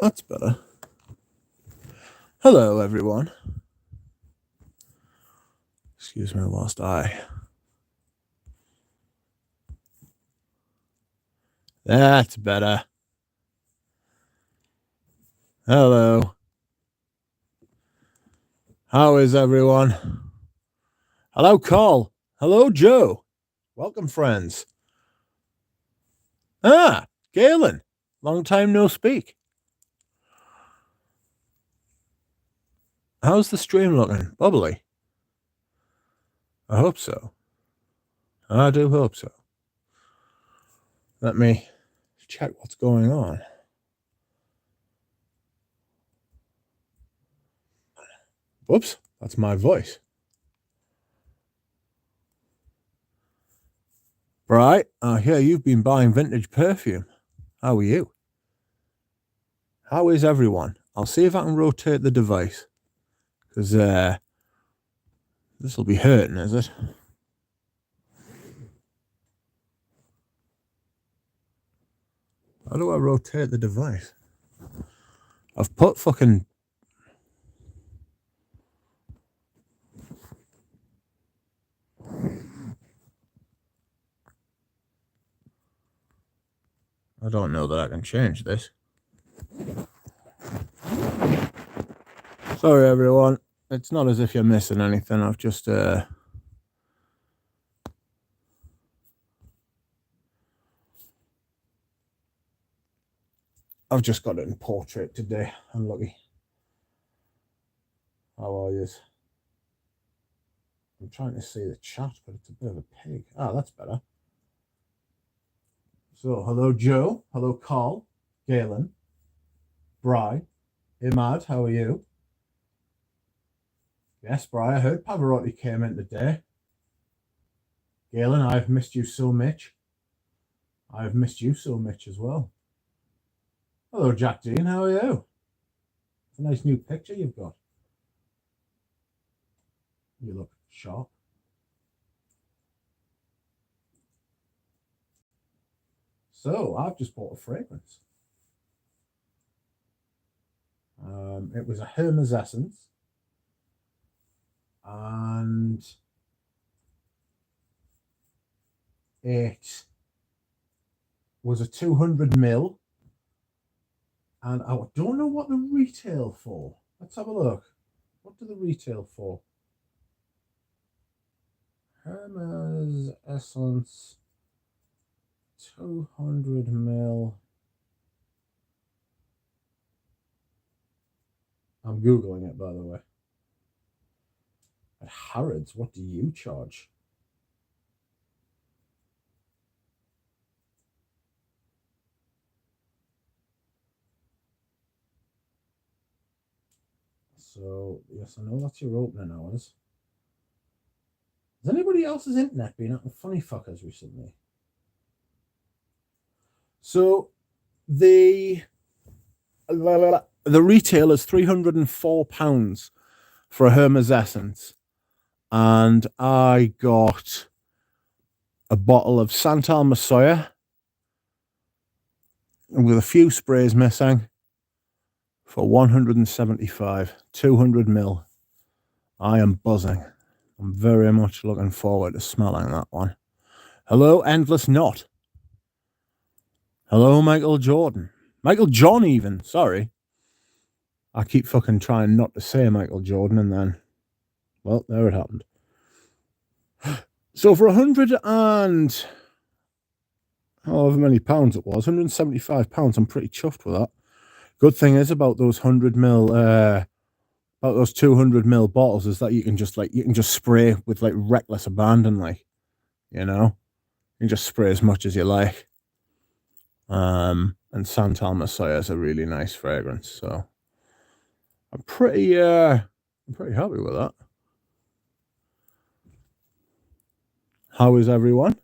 That's better. Hello, everyone. Excuse me whilst I... That's better. Hello. How is everyone? Hello, Carl. Hello, Joe. Welcome, friends. Galen. Long time no speak. How's the stream looking? Bubbly? I hope so. I do hope so. Let me check what's going on. Whoops, that's my voice. Right, I hear you've been buying vintage perfume. How are you? How is everyone? I'll see if I can rotate the device. Because this will be hurting, is it? How do I rotate the device? I've put fucking... I don't know that I can change this. Sorry, everyone. It's not as if you're missing anything. I've just... I've just got it in portrait today. I'm lucky. How are you? I'm trying to see the chat, but it's a bit of a pig. Ah, that's better. So, hello, Joe. Hello, Carl. Galen. Bri. Imad, how are you? Yes, Bri, I heard Pavarotti came in today. Galen, I've missed you so much. I've missed you so much as well. Hello, Jack Dean, how are you? It's a nice new picture you've got. You look sharp. So, I've just bought a fragrance. It was a Hermes Essence. And it was a 200ml. And I don't know what the retail for. Let's have a look. What do the retail for? Hermes Essence 200ml. I'm Googling it, by the way. At Harrods, what do you charge? So, yes, I know that's your opening hours. Has anybody else's internet been out in funny fuckers recently? So, the retail is £304 for a Hermes Essence. And I got a bottle of Santal Messiah with a few sprays missing for 175, 200ml. I am buzzing. I'm very much looking forward to smelling that one. Hello, Endless Knot. Hello, Michael Jordan. Michael John even, sorry. I keep fucking trying not to say Michael Jordan and then, well, there it happened. So for 100 and however many pounds it was, £175, I'm pretty chuffed with that. Good thing is about those 100ml, about those 200ml bottles is that you can just spray with like reckless abandon, like, you know, you can just spray as much as you like. And Santal Messiah is a really nice fragrance, so I'm pretty happy with that. How is everyone?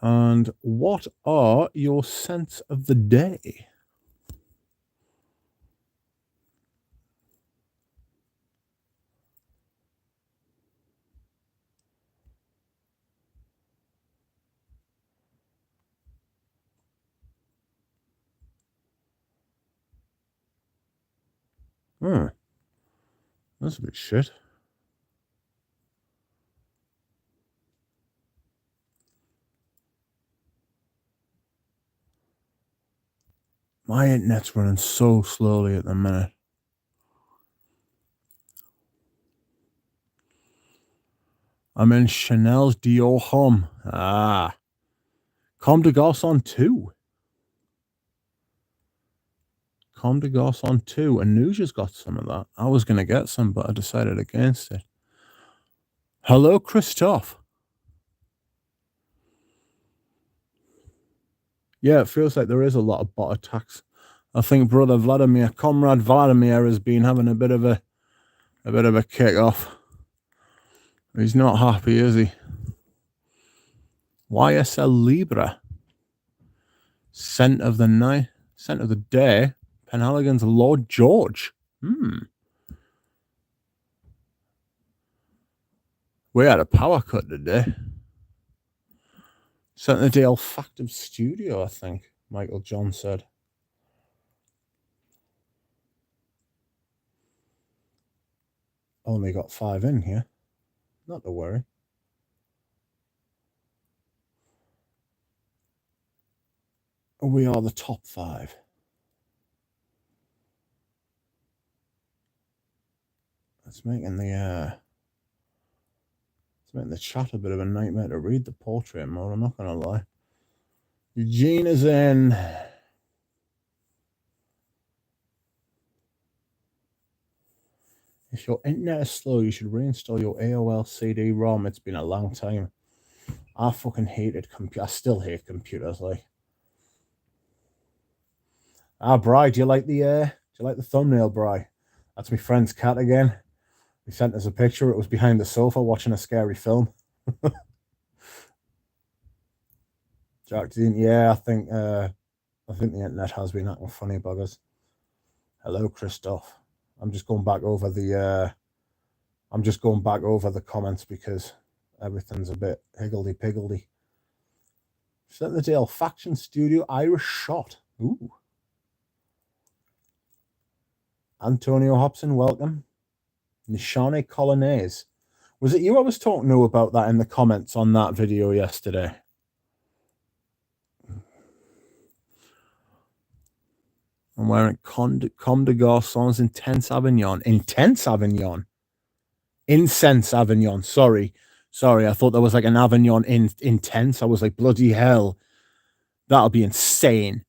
And what are your scents of the day? Hmm. That's a bit shit. My internet's running so slowly at the minute. I'm in Chanel's Dior Homme. Ah. Comme des Garçons 2. Comme des Garçons 2. Anuja's got some of that. I was going to get some, but I decided against it. Hello, Christophe. Yeah, it feels like there is a lot of bot attacks. I think brother Vladimir, comrade Vladimir, has been having a bit of a kick off. He's not happy, is he? YSL Libra. Scent of the night, scent of the day. Penhaligon's Lord George. We had a power cut today. Scent of the day olfactive studio, I think Michael John said. Only got 5 in here. Not to worry. We are the top 5. It's making the chat a bit of a nightmare to read the portrait mode, I'm not gonna lie. Eugene is in. If your internet is slow, you should reinstall your AOL CD-ROM. It's been a long time. I fucking hated computers. I still hate computers, like. Bri, do you like the thumbnail, Bri? That's my friend's cat again. He sent us a picture. It was behind the sofa watching a scary film. Jack, yeah, I think the internet has been acting funny buggers. Hello, Christoph. I'm just going back over the comments because everything's a bit higgledy-piggledy. Set the Dale Faction Studio Irish Shot. Ooh. Antonio Hobson, welcome. Nishane Colonnaise. Was it you I was talking to about that in the comments on that video yesterday? I'm wearing Comme des Garçons Intense Avignon. Intense Avignon? Incense Avignon. Sorry. I thought there was like an Avignon Intense. I was like, bloody hell. That'll be insane.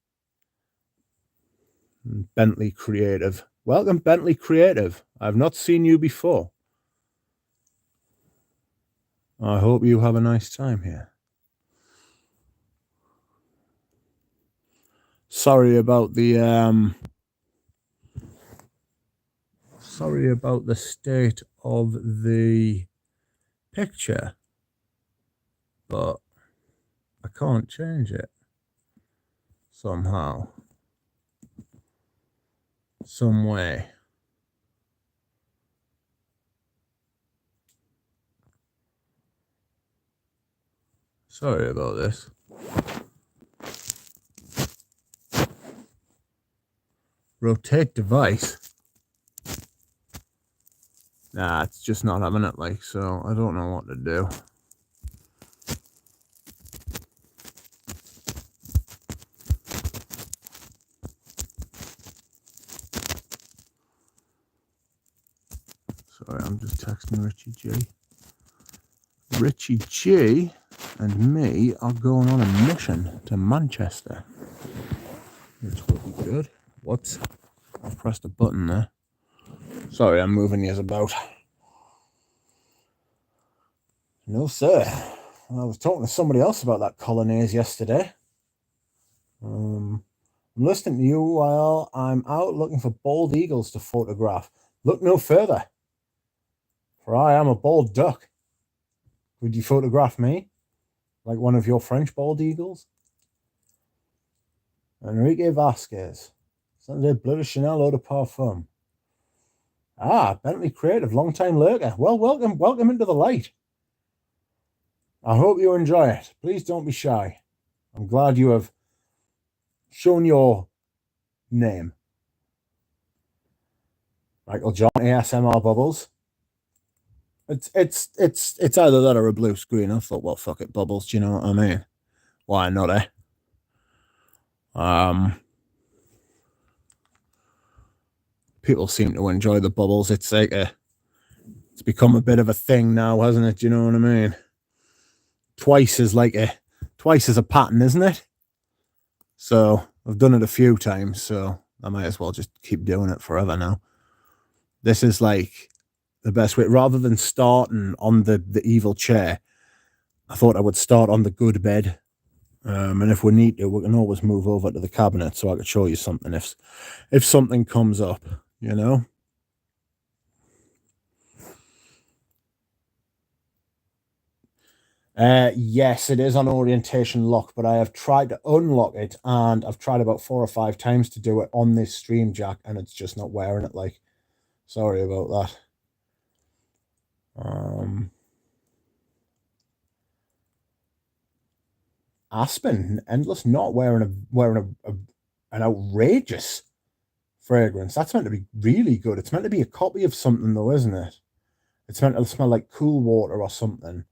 Bentley Creative. Welcome, Bentley Creative. I've not seen you before. I hope you have a nice time here. Sorry about the state of the picture, but I can't change it somehow, some way. Sorry about this. Rotate device. Nah, it's just not having it, like, so I don't know what to do. Sorry, I'm just texting Richie G. Richie G and me are going on a mission to Manchester, which will be good. Whoops, I pressed a button there. Sorry, I'm moving you about. No, sir. I was talking to somebody else about that Colonnaise yesterday. I'm listening to you while I'm out looking for bald eagles to photograph. Look no further, for I am a bald duck. Would you photograph me? Like one of your French bald eagles? Enrique Vasquez. Sunday Bleu de Chanel Eau de Parfum. Bentley Creative, long-time lurker. Well, welcome into the light. I hope you enjoy it. Please don't be shy. I'm glad you have shown your name. Michael John ASMR bubbles. It's either that or a blue screen. I thought, well, fuck it, bubbles. Do you know what I mean? Why not, eh? People seem to enjoy the bubbles. It's like it's become a bit of a thing now, hasn't it? Do you know what I mean? Twice is a pattern, isn't it? So I've done it a few times, so I might as well just keep doing it forever now. This is like the best way. Rather than starting on the evil chair, I thought I would start on the good bed. And if we need to, we can always move over to the cabinet so I could show you something if something comes up, you know? Yes, it is on orientation lock, but I have tried to unlock it, and I've tried about 4 or 5 times to do it on this stream jack, and it's just not wearing it. Like, sorry about that. Aspen, Endless, not wearing an outrageous fragrance. That's meant to be really good. It's meant to be a copy of something, though, isn't it? It's meant to smell like cool water or something.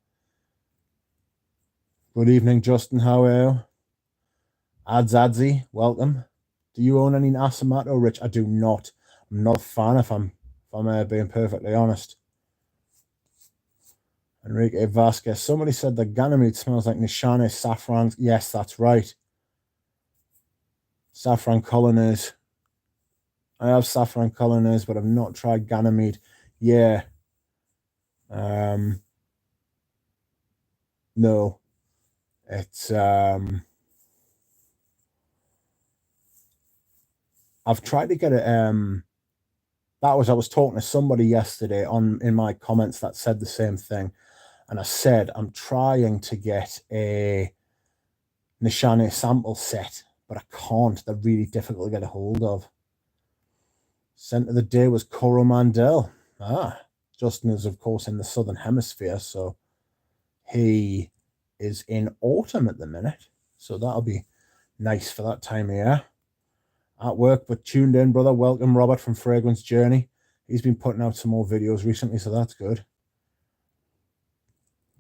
Good evening, Justin. How are you? Adzi, welcome. Do you own any Asamato, Rich? I do not. I'm not a fan, if I'm being perfectly honest. Enrique Vasquez. Somebody said the Ganymede smells like Nishane saffron. Yes, that's right. Saffron colonies. I have saffron colonies, but I've not tried Ganymede. Yeah. No. It's I've tried to get it. I was talking to somebody yesterday in my comments that said the same thing, and I said I'm trying to get a Nishane sample set, but I can't. They're really difficult to get a hold of. Scent of the day was Coromandel. Justin is of course in the southern hemisphere, so he is in autumn at the minute, so that'll be nice for that time of year. At work, but tuned in, brother. Welcome, Robert from Fragrance Journey. He's been putting out some more videos recently, so that's good.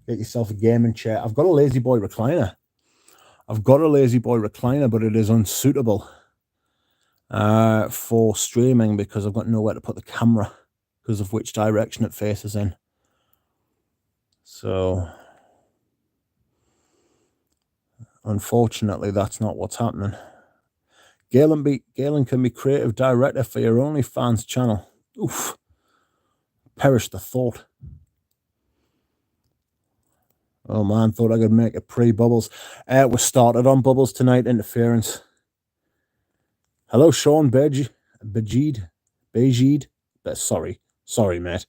Get yourself a gaming chair. I've got a Lazy Boy recliner. But it is unsuitable for streaming because I've got nowhere to put the camera because of which direction it faces in. So, unfortunately, that's not what's happening. Galen can be creative director for your OnlyFans channel. Oof. Perish the thought. Oh man, thought I could make it pre-bubbles. We started on bubbles tonight. Interference. Hello, Sean Bejid. Sorry, mate.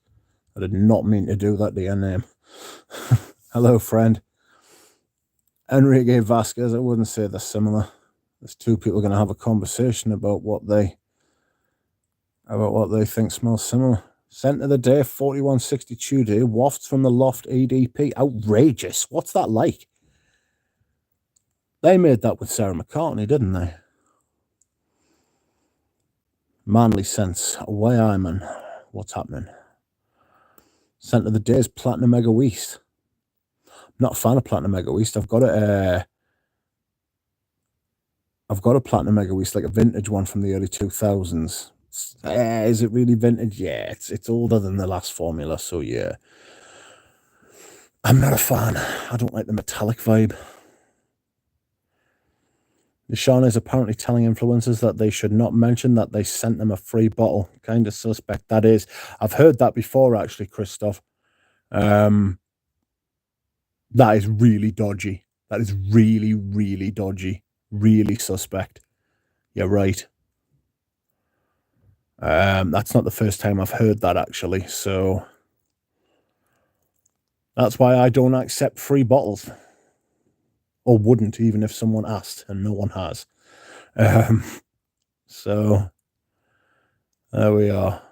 I did not mean to do that to your name. Hello, friend. Enrique Vasquez. I wouldn't say they're similar. There's two people going to have a conversation about what they think smells similar. Scent of the day, 4162 day. Wafts from the Loft EDP. Outrageous. What's that like? They made that with Sarah McCartney, didn't they? Manly Sense. Away Iman. What's happening? Scent of the day is Platinum Mega West. I'm not a fan of Platinum Mega West. I've got a Platinum Mega West, like a vintage one from the early 2000s. Is it really vintage? Yeah, it's older than the last formula, so yeah. I'm not a fan. I don't like the metallic vibe. Nishane is apparently telling influencers that they should not mention that they sent them a free bottle. Kind of suspect that is. I've heard that before, actually, Christoph. That is really dodgy. That is really, really dodgy. Really suspect. You're right. That's not the first time I've heard that, actually. So that's why I don't accept free bottles. Or wouldn't, even if someone asked, and no one has. So there we are.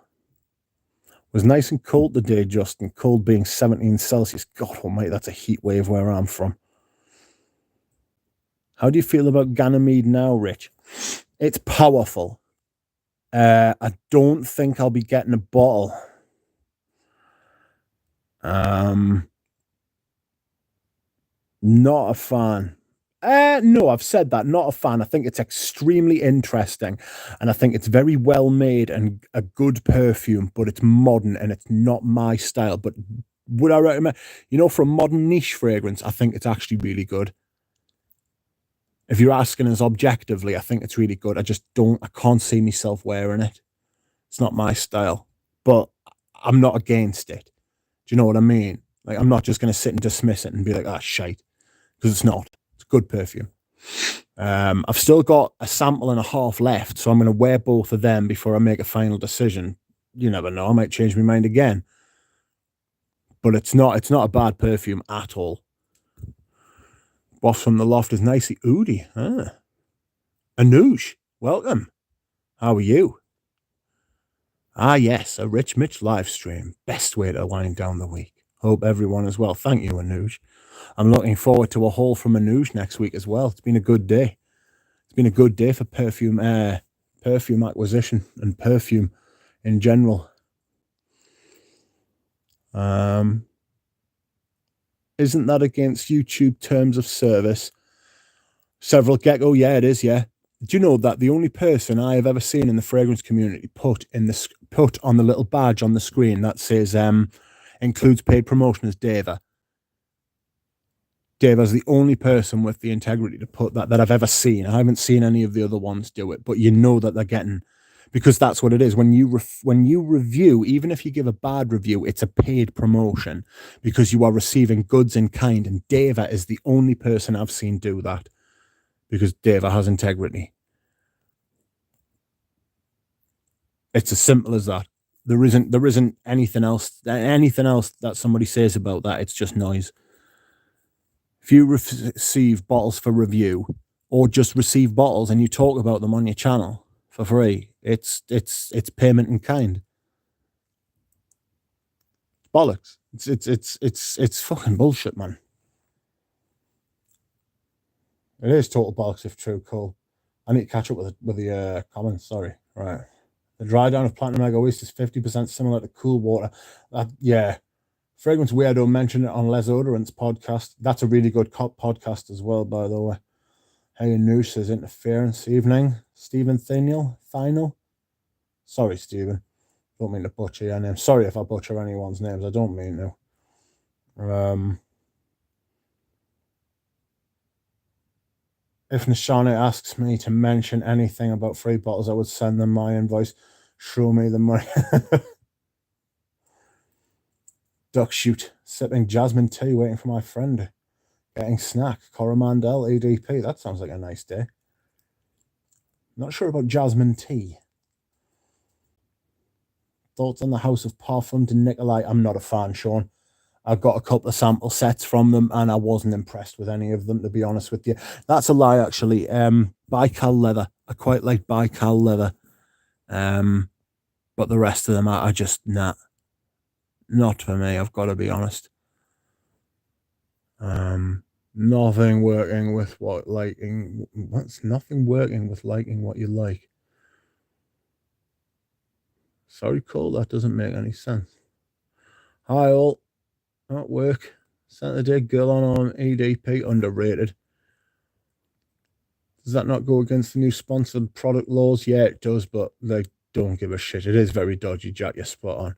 It was nice and cold today, Justin. Cold being 17 Celsius. God almighty, that's a heat wave where I'm from. How do you feel about Ganymede now, Rich? It's powerful. I don't think I'll be getting a bottle. Not a fan. No, I've said that. Not a fan. I think it's extremely interesting, and I think it's very well made and a good perfume, but it's modern and it's not my style. But would I recommend, for a modern niche fragrance, I think it's actually really good. If you're asking us objectively, I think it's really good. I can't see myself wearing it. It's not my style, but I'm not against it. Do you know what I mean? Like, I'm not just going to sit and dismiss it and be like, ah, shite, because it's not. It's good perfume. I've still got a sample and a half left, so I'm going to wear both of them before I make a final decision. You never know; I might change my mind again. But it's not a bad perfume at all. Waft from the loft is nicely oody. Anoush, welcome. How are you? Ah, yes, a Rich Mitch live stream. Best way to wind down the week. Hope everyone is well. Thank you, Anoush. I'm looking forward to a haul from Anoush next week as well. It's been a good day. It's been a good day for perfume acquisition and perfume in general. Isn't that against YouTube terms of service? Several gecko, yeah, it is, yeah. Do you know that the only person I have ever seen in the fragrance community put on the little badge on the screen that says includes paid promotion is Deva. Deva's the only person with the integrity to put that I've ever seen. I haven't seen any of the other ones do it, but you know that they're getting, because that's what it is. When you review, even if you give a bad review, it's a paid promotion because you are receiving goods in kind. And Deva is the only person I've seen do that because Deva has integrity. It's as simple as that. There isn't anything else that somebody says about that. It's just noise. If you receive bottles for review or just receive bottles and you talk about them on your channel for free, it's payment in kind. Bollocks. It's fucking bullshit, man. It is total bollocks if true. Cool. I need to catch up with the comments. Sorry. Right. The dry down of Platinum Mega Waste is 50% similar to Cool Water. Yeah. Fragrance Weirdo mentioned it on Les Odorant's podcast. That's a really good podcast as well, by the way. Hey, Noosh says interference. Evening. Stephen Thynel. Sorry, Stephen. Don't mean to butcher your name. Sorry if I butcher anyone's names. I don't mean to. If Nishane asks me to mention anything about free bottles, I would send them my invoice. Show me the money. Duck shoot. Sipping jasmine tea, waiting for my friend. Getting snack. Coromandel, EDP. That sounds like a nice day. Not sure about jasmine tea. Thoughts on the House of Parfum to Nikolai? I'm not a fan, Sean. I got a couple of sample sets from them and I wasn't impressed with any of them, to be honest with you. That's a lie, actually. Baikal leather. I quite like Baikal leather. But the rest of them, I just, not for me, I've got to be honest. Nothing working with liking what you like. Sorry, Cole, that doesn't make any sense. Hi all. At work. Saturday, girl on EDP, underrated. Does that not go against the new sponsored product laws? Yeah, it does, but they don't give a shit. It is very dodgy, Jack. You're spot on.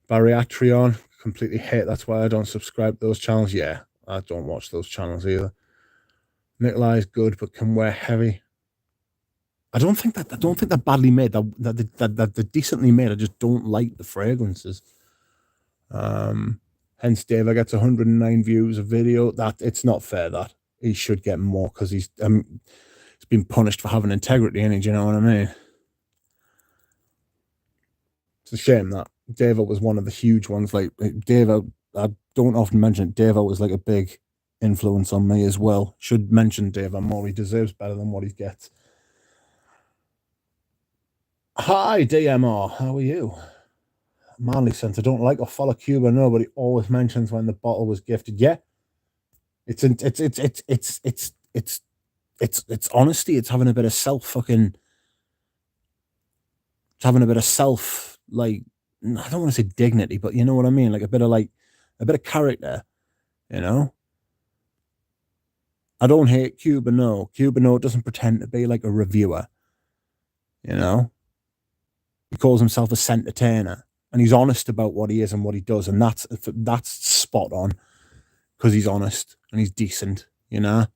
Bariatrion, completely hate. That's why I don't subscribe to those channels. Yeah, I don't watch those channels either. Nikolai is good, but can wear heavy. I don't think they're badly made. They're decently made. I just don't like the fragrances. Hence, Dave, I gets 109 views a video. That it's not fair. That he should get more because he's been punished for having integrity. Do you know what I mean? It's a shame that Deva was one of the huge ones. Like Deva, I don't often mention it. Deva was like a big influence on me as well. Should mention Deva more. He deserves better than what he gets. Hi, DMR. How are you? Manly sense. I don't like or follow Cuba. Nobody always mentions when the bottle was gifted. Yeah, it's honesty. It's having a bit of self fucking having a bit of self, like, I don't want to say dignity, but you know what I mean? Like a bit of character, you know? I don't hate Cuba, no. Cuba, no, doesn't pretend to be like a reviewer, you know? He calls himself a entertainer, and he's honest about what he is and what he does, and that's spot on, because he's honest and he's decent, you know?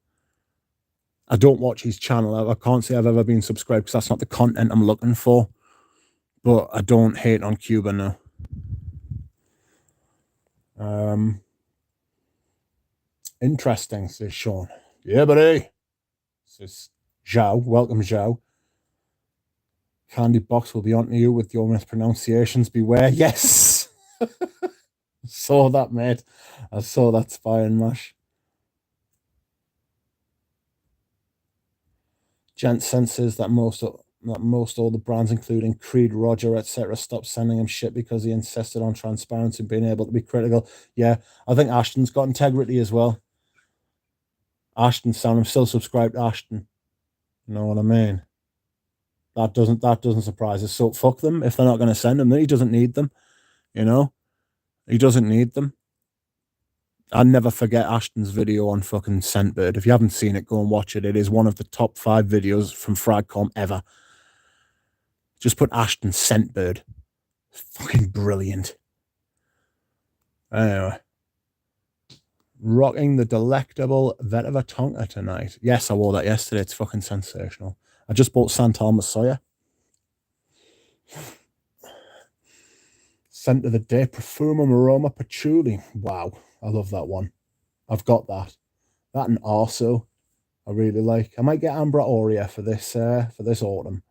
I don't watch his channel. I can't say I've ever been subscribed because that's not the content I'm looking for. But I don't hate on Cuba, no. Interesting, says Sean. Yeah, buddy. Says Zhao. Welcome, Zhao. Candy Box will be on to you with your mispronunciations. Beware. Yes. Saw that, mate. I saw that Spy and Mash. Gent senses that most all the brands, including Creed, Roger, etc., stopped sending him shit because he insisted on transparency and being able to be critical. Yeah, I think Ashton's got integrity as well. Ashton's sound. I'm still subscribed to Ashton. You know what I mean? That doesn't surprise us. So fuck them if they're not going to send him. He doesn't need them. You know, he doesn't need them. I never forget Ashton's video on fucking Scentbird. If you haven't seen it, go and watch it. It is one of the top 5 videos from Fragcom ever. Just put Ashton Scentbird. It's fucking brilliant. Anyway. Rocking the delectable Vetiver Tonka tonight. Yes, I wore that yesterday. It's fucking sensational. I just bought Santal Messiah. Scent of the day, Profumum Aroma Patchouli. Wow, I love that one. I've got that. That and Arso, I really like. I might get Ambra Aurea for this autumn.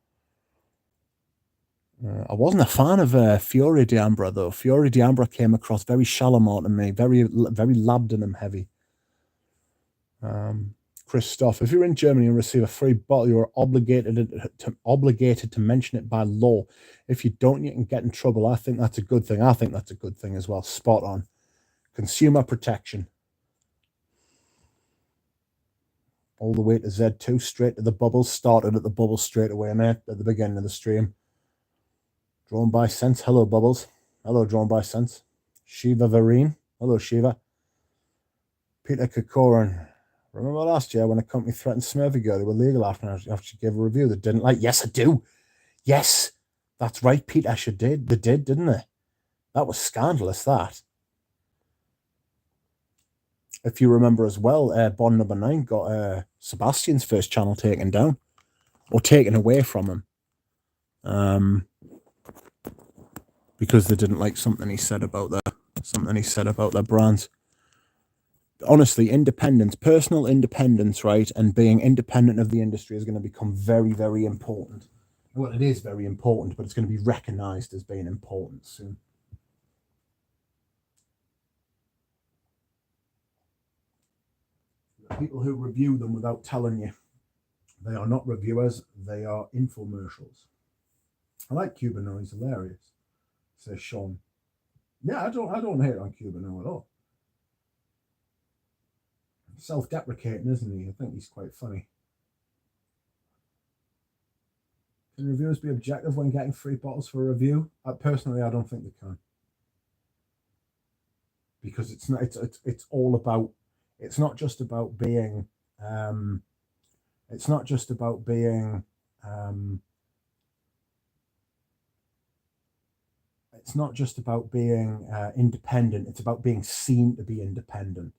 I wasn't a fan of Fiore d'Ambra, though. Fiore d'Ambra came across very Shalimar to me, very labdanum heavy. Christoph, if you're in Germany and receive a free bottle, you're obligated to mention it by law. If you don't, you can get in trouble. I think that's a good thing. I think that's a good thing as well. Spot on. Consumer protection. All the way to Z2, straight to the bubbles. Started at the bubbles straight away, mate, at the beginning of the stream. Drawn by Sense. Hello, Bubbles. Hello, Drawn by Sense. Shiva Vareen. Hello, Shiva. Peter Kokoran. Remember last year when a company threatened Smurfy Girl who were legal after she gave a review that didn't like? Yes, I do. Yes, that's right, Peter. She did. They did, didn't they? That was scandalous, that. If you remember as well, Bond number 9 got Sebastian's first channel taken down. Or taken away from him. Because they didn't like something he said about their brands. Honestly, independence, personal independence, right, and being independent of the industry is going to become very, very important. Well, it is very important, but it's going to be recognized as being important soon. The people who review them without telling you, they are not reviewers, they are infomercials. I like Cubano, he's hilarious, says Sean. Yeah, I don't hate on Cubano at all. Self-deprecating, isn't he? I think he's quite funny. Can reviewers be objective when getting free bottles for a review? Personally, I don't think they can, because it's not. It's all about. It's not just about being. It's not just about being. It's not just about being independent. It's about being seen to be independent.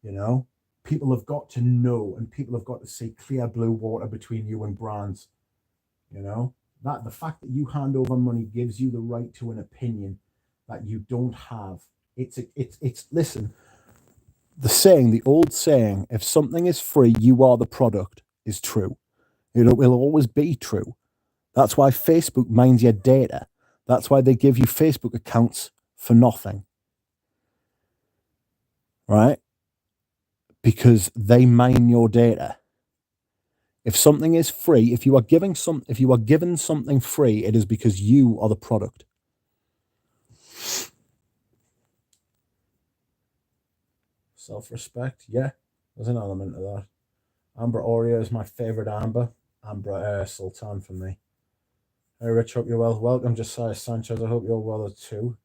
You know, people have got to know, and people have got to see clear blue water between you and brands. You know, that the fact that you hand over money gives you the right to an opinion that you don't have. It's listen, the old saying, if something is free, you are the product, is true. It will always be true. That's why Facebook mines your data. That's why they give you Facebook accounts for nothing. Right? Because they mine your data. If something is free, if you are given something free, it is because you are the product. Self-respect, yeah, there's an element of that. Amber Oreo is my favorite amber. Amber Sultan for me. Hey, Rich, hope you're well. Welcome, Josiah Sanchez. I hope you're well too.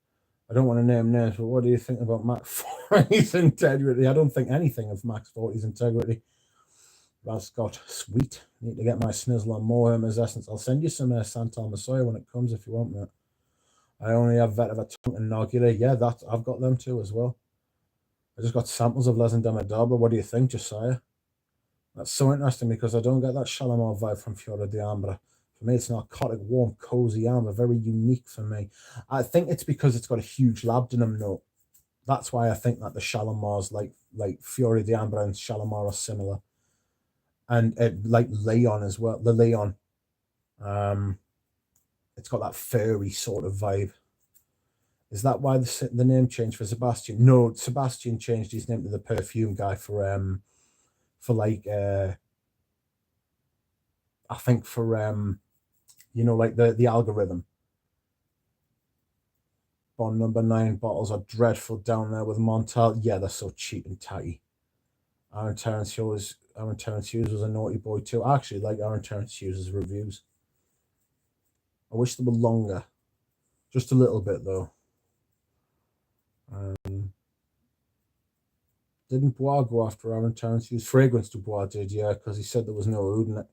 I don't want to name names, but what do you think about Max 40's integrity? I don't think anything of Max 40's integrity. Brad Scott, sweet. Need to get my snizzle on more Hermes Essence. I'll send you some Santal Messiah when it comes if you want that. I only have Vetiver Tongue and Nargile. Yeah, I've got them too as well. I just got samples of Les and Demadabra. What do you think, Josiah? That's so interesting because I don't get that Shalimar vibe from Fiora di Ambra. For me, it's narcotic, warm, cozy amber, very unique for me. I think it's because it's got a huge labdanum note. That's why I think that the Shalimars, like Fiora di Ambra and Shalimar, are similar. And like Leon as well. The Leon, it's got that furry sort of vibe. Is that why the name changed for Sebastian? No, Sebastian changed his name to the perfume guy for like I think for you know, like the algorithm. Bond number 9 bottles are dreadful down there with Montal. Yeah, they're so cheap and tight. Aaron Terence Hughes was a naughty boy too. I actually like Aaron Terence Hughes' reviews. I wish they were longer. Just a little bit though. Didn't Bois go after Aaron Terence Hughes? Fragrance Du Bois did, yeah, because he said there was no oud in it.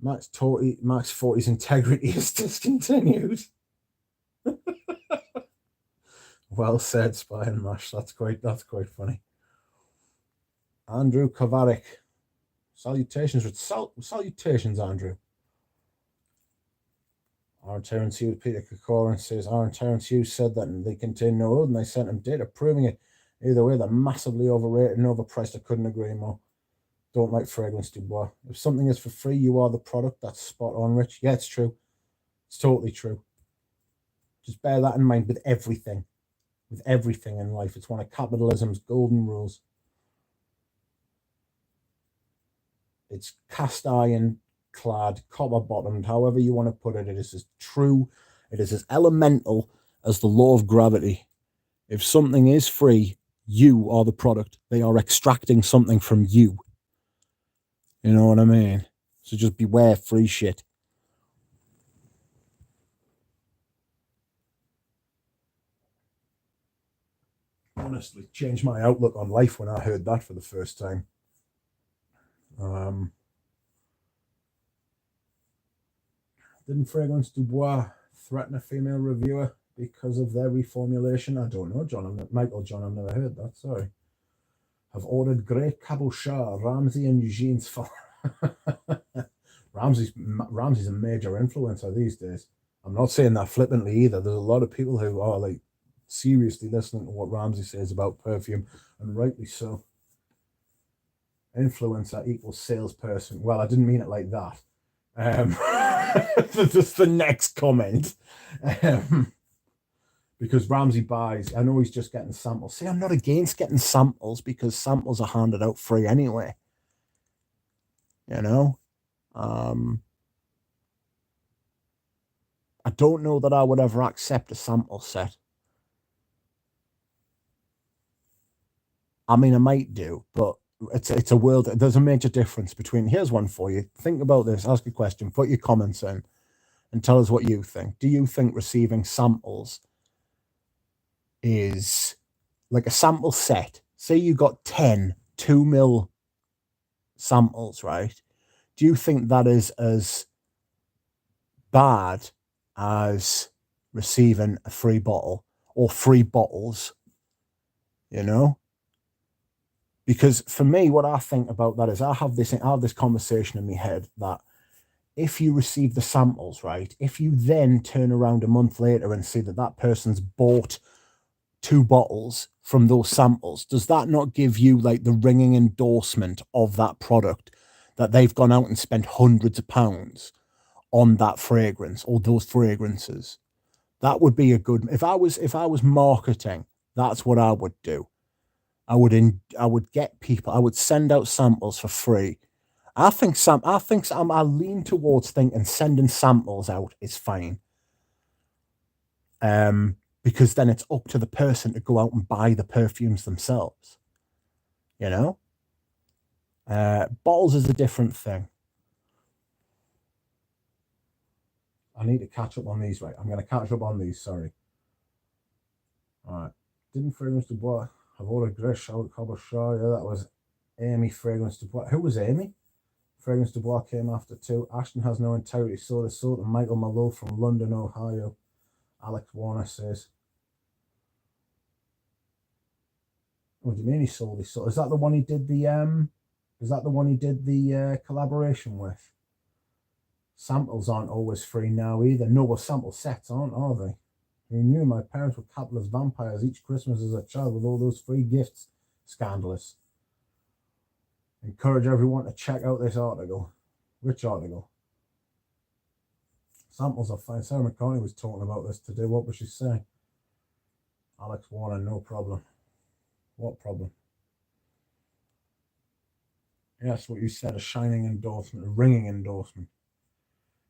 Max 40's integrity is discontinued. Well said, Spy and Mash. That's quite funny. Andrew Kovarik. Salutations, salutations, Andrew. Aaron Terence Hughes, Peter Kokorin says Aaron Terence Hughes said that they contain no oud, and they sent him data proving it. Either way, they're massively overrated and overpriced. I couldn't agree more. Don't like Fragrance Du Bois. If something is for free, you are the product. That's spot on, Rich. Yeah, it's true. It's totally true. Just bear that in mind with everything. With everything in life. It's one of capitalism's golden rules. It's cast iron clad, copper bottomed, however you want to put it. It is as true, it is as elemental as the law of gravity. If something is free, you are the product. They are extracting something from you. You know what I mean? So just beware free shit. Honestly, changed my outlook on life when I heard that for the first time. Didn't Fragrance Du Bois threaten a female reviewer because of their reformulation? I don't know, John. Michael John, I've never heard that. Sorry. Have ordered Grey Cabochard, Ramsey and Eugene's for Ramsey's a major influencer these days. I'm not saying that flippantly either. There's a lot of people who are like seriously listening to what Ramsey says about perfume, and rightly so. Influencer equals salesperson. Well, I didn't mean it like that. Just the next comment. Because Ramsey buys, I know he's just getting samples. See, I'm not against getting samples because samples are handed out free anyway. You know? I don't know that I would ever accept a sample set. I mean, I might do, but it's a world. There's a major difference between. Here's one for you. Think about this. Ask a question. Put your comments in, and tell us what you think. Do you think receiving samples is like a sample set? Say you got 10 2 mil samples, right? Do you think that is as bad as receiving a free bottle or free bottles? You know? Because for me, what I think about that is I have this conversation in my head that if you receive the samples, right, if you then turn around a month later and see that that person's bought 2 bottles from those samples, does that not give you like the ringing endorsement of that product that they've gone out and spent hundreds of pounds on that fragrance or those fragrances? That would be a good. If I was marketing, that's what I would do. I would get people. I would send out samples for free. I lean towards thinking sending samples out is fine. Because then it's up to the person to go out and buy the perfumes themselves. You know? Bottles is a different thing. I need to catch up on these, right? I'm going to catch up on these, sorry. All right. Didn't Fragrance du Bois have ordered Grish out Cobble Shaw? Yeah, that was Amy Fragrance du Bois. Who was Amy? Fragrance du Bois came after 2. Ashton has no integrity. So the sort of Michael Malone from London, Ohio. Alex Warner says. What do you mean he sold his soul? Is that the one he did the collaboration with? Samples aren't always free now either. No, well, sample sets aren't, are they? Who knew my parents were capitalist vampires each Christmas as a child with all those free gifts? Scandalous. Encourage everyone to check out this article. Which article? Samples are fine. Sarah McCartney was talking about this today. What was she saying? Alex Warner, no problem. What problem? Yes, what you said, a shining endorsement, a ringing endorsement.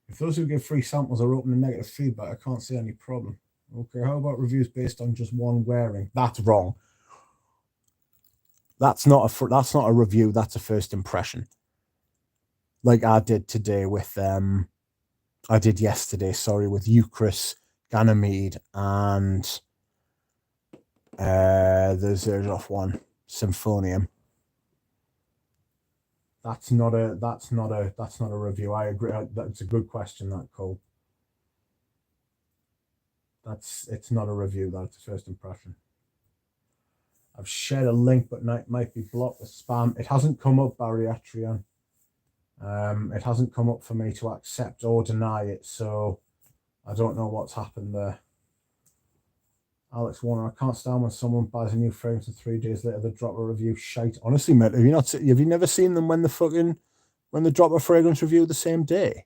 If those who give free samples are open to negative feedback, I can't see any problem. Okay, how about reviews based on just one wearing? That's wrong. That's not a review. That's a first impression. Like I did today with I did yesterday. Sorry, with Eucharist, Ganymede, and there's off one Symphonium. That's not a review. I agree. That's a good question, that Cole. It's not a review. That's a first impression. I've shared a link, but it might be blocked with spam. It hasn't come up, Bariatrion. It hasn't come up for me to accept or deny it, so I don't know what's happened there. Alex Warner, I can't stand when someone buys a new fragrance and 3 days later they drop a review shite. Honestly, mate, have you never seen them when they drop a fragrance review the same day?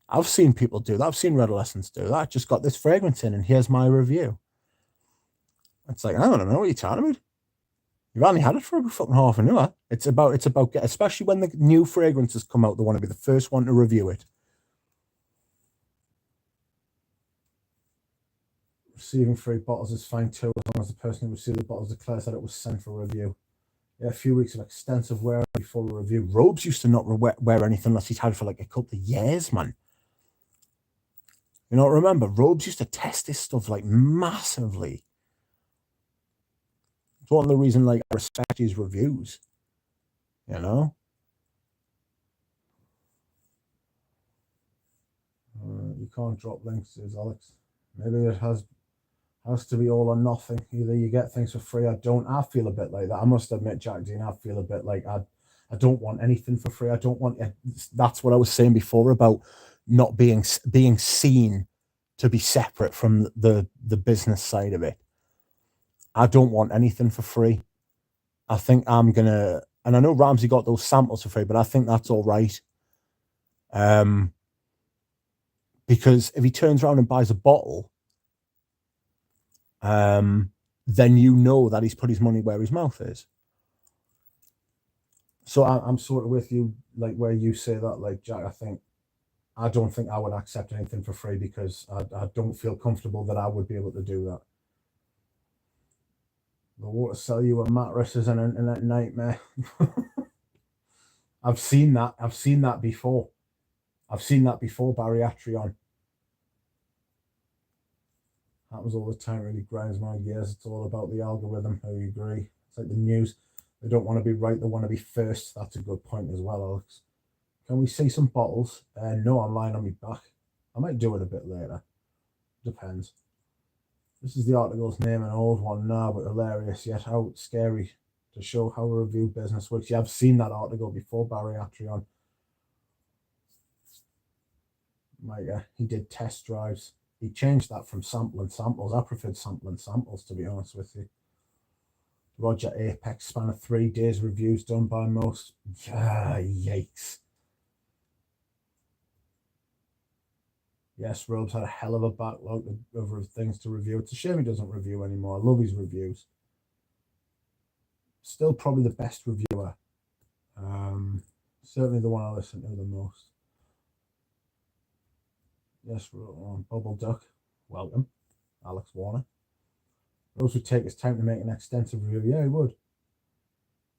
I've seen people do that. I've seen Redolessence do that. I just got this fragrance in and here's my review. It's like, I don't know what you're talking about. You've only had it for about fucking half an hour. It's about especially when the new fragrances come out, they want to be the first one to review it. Receiving free bottles is fine too, as long as the person who received the bottles declares that it was sent for review. Yeah, a few weeks of extensive wear before a review. Robes used to not wear anything unless he'd had it for like a couple of years, man. You know, remember, Robes used to test this stuff like massively. It's one of the reasons, like, I respect his reviews. You know? You can't drop links, says Alex. Maybe it has to be all or nothing. Either you get things for free or don't. I feel a bit like that. I must admit, Jack Dean, I feel a bit like I don't want anything for free. I don't want it. That's what I was saying before about not being seen to be separate from the business side of it. I don't want anything for free. I think I'm gonna, and I know Ramsey got those samples for free, but I think that's all right. Because if he turns around and buys a bottle, then you know that he's put his money where his mouth is. So I'm sort of with you, like where you say that, like, Jack, I don't think I would accept anything for free because I don't feel comfortable that I would be able to do that. The water sell you a mattress is an internet nightmare. I've seen that before. Bariatrion. Happens all the time, really grinds my gears. It's all about the algorithm. I agree. It's like the news. They don't want to be right, they want to be first. That's a good point as well, Alex. Can we see some bottles? No, I'm lying on my back. I might do it a bit later. Depends. This is the article's name, an old one now, but hilarious, yet how scary to show how a review business works. Yeah, I've seen that article before, Bariatrion. He did test drives. He changed that from sample and samples. I preferred sample and samples, to be honest with you. Roger Apex, span of 3 days, reviews done by most. Yikes. Yes, Robes had a hell of a backlog of things to review. It's a shame he doesn't review anymore. I love his reviews. Still probably the best reviewer. Certainly the one I listen to the most. Yes, Bubble Duck. Welcome. Alex Warner. Rose would take his time to make an extensive review. Yeah, he would.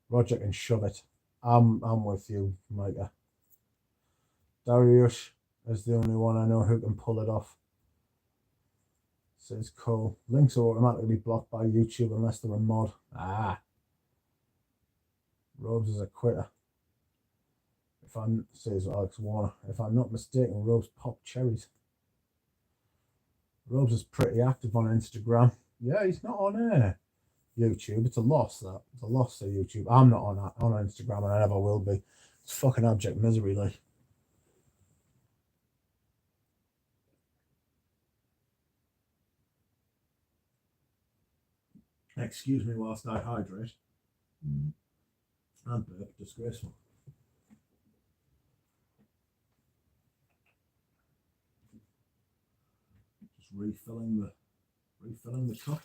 Roger can shove it. I'm with you, Micah. Darius, is the only one I know who can pull it off. Says Cole. Links are automatically blocked by YouTube unless they're a mod. Ah. Robes is a quitter. Says Alex Warner. If I'm not mistaken, Robes pop cherries. Robes is pretty active on Instagram. Yeah, he's not on YouTube. It's a loss, that. It's a loss to YouTube. I'm not on Instagram, and I never will be. It's fucking abject misery, like. Excuse me whilst I hydrate. And burp, disgraceful. Just refilling the cup.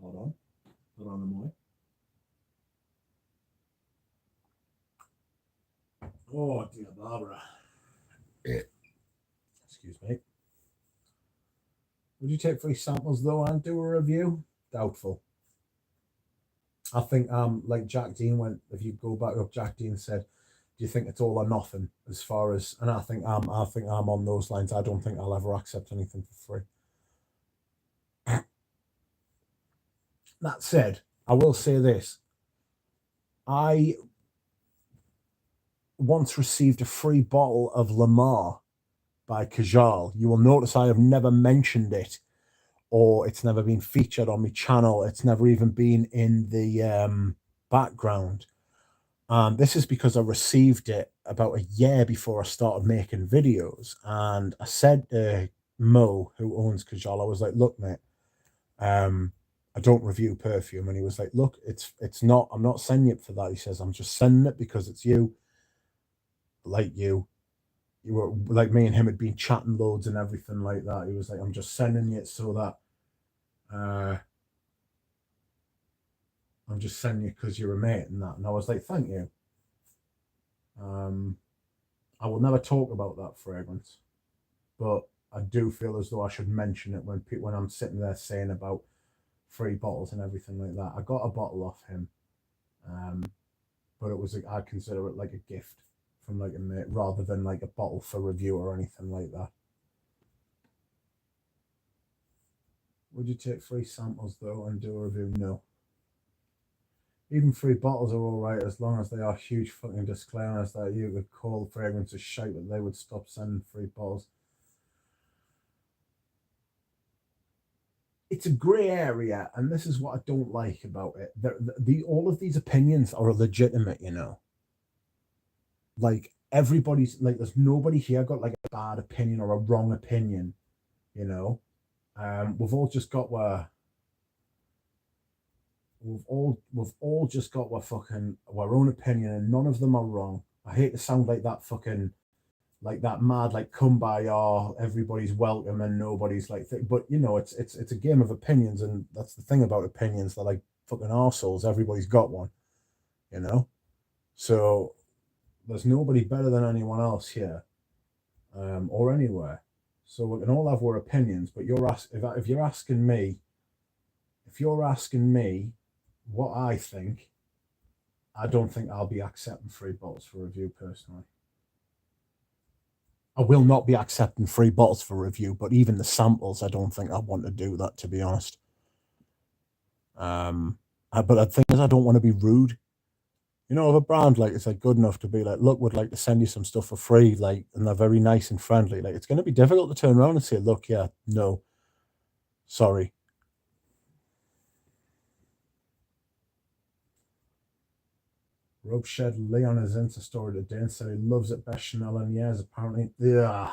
Hold on. Put on the mic. Oh dear Barbara. Excuse me. Would you take free samples though and do a review? Doubtful. I think like Jack Dean went, if you go back up, Jack Dean said, do you think it's all or nothing as far as, and I think I'm on those lines. I don't think I'll ever accept anything for free. That said, I will say this. I once received a free bottle of Lamar by Kajal. You will notice I have never mentioned it, or it's never been featured on my channel. It's never even been in the background. This is because I received it about a year before I started making videos. And I said to Mo, who owns Kajal, I was like, look, mate, I don't review perfume. And he was like, look, it's not, I'm not sending it for that. He says, I'm just sending it because it's you. Like you were like me and him had been chatting loads and everything like that. He was like, I'm just sending it so that I'm just sending you because you're a mate and that. And I was like, thank you. I will never talk about that fragrance, but I do feel as though I should mention it when I'm sitting there saying about free bottles and everything like that. I got a bottle off him, but it was I consider it like a gift from like a mate rather than like a bottle for review or anything like that. Would you take free samples though and do a review? No. Even free bottles are all right as long as they are huge fucking disclaimers that you could call fragrances shite, that they would stop sending free bottles. It's a grey area, and this is what I don't like about it. All of these opinions are legitimate, you know. Like everybody's like, there's nobody here got like a bad opinion or a wrong opinion, you know. We've all just got we've all just got our own opinion, and none of them are wrong. I hate to sound like that fucking like that mad like kumbaya, everybody's welcome and nobody's like but you know, it's a game of opinions, and that's the thing about opinions. They're like fucking arseholes. Everybody's got one, you know. So there's nobody better than anyone else here, or anywhere. So we can all have our opinions, but if you're asking me what I think, I don't think I'll be accepting free bottles for review personally. I will not be accepting free bottles for review, but even the samples, I don't think I want to do that, to be honest. But the thing is, I don't want to be rude. You know, if a brand like it's like good enough to be like, look, would like to send you some stuff for free, like, and they're very nice and friendly, like, it's going to be difficult to turn around and say, look, yeah, no, sorry. Rob Shed Leon his Insta story today and said he loves it best Chanel in years, apparently. Ugh.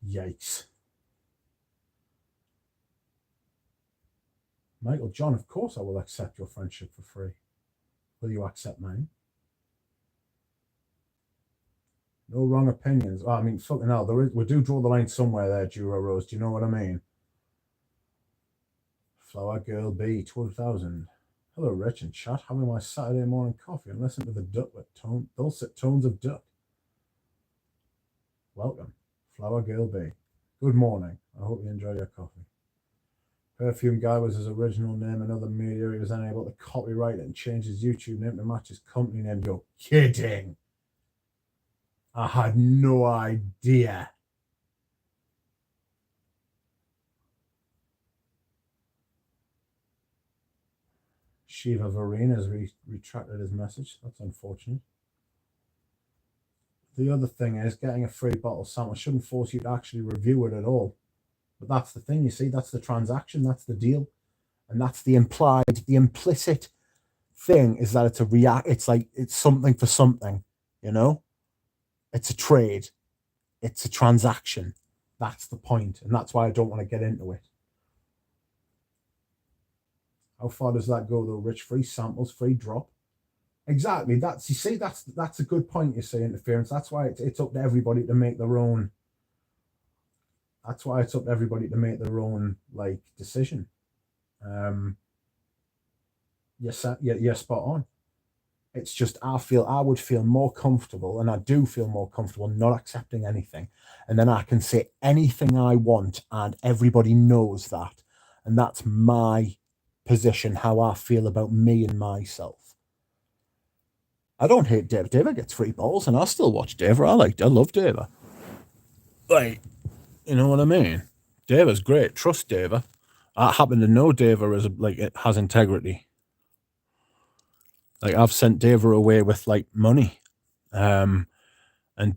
Yikes. Michael John, of course I will accept your friendship for free. Will you accept mine? No wrong opinions. Oh, I mean, fucking hell, we do draw the line somewhere there, Juro Rose. Do you know what I mean? Flower Girl B 2000. Hello, Rich and chat. Having my Saturday morning coffee and listen to the dulcet tones of duck. Welcome, Flower Girl B. Good morning. I hope you enjoy your coffee. Perfume Guy was his original name. Another media, he was unable to copyright it and change his YouTube name to match his company name. You're kidding. I had no idea. Shiva Varina's retracted his message. That's unfortunate. The other thing is, getting a free bottle sample shouldn't force you to actually review it at all. But that's the thing, you see, that's the transaction, that's the deal. And that's the implicit thing is that it's like it's something for something, you know? It's a trade. It's a transaction. That's the point. And that's why I don't want to get into it. How far does that go though, Rich? Free samples, free drop. Exactly. That's, you see, that's a good point, you say, interference. That's why it's up to everybody to make their own. That's why it's up to everybody to make their own like decision. You're spot on. It's just I would feel more comfortable, and I do feel more comfortable not accepting anything, and then I can say anything I want, and everybody knows that, and that's my position, how I feel about me and myself. I don't hate Dave. Dave gets free balls, and I still watch Dave. I love Dave. Like, you know what I mean? Dave's great. Trust Dave. I happen to know Dave it has integrity. Like, I've sent Dave away with like money, and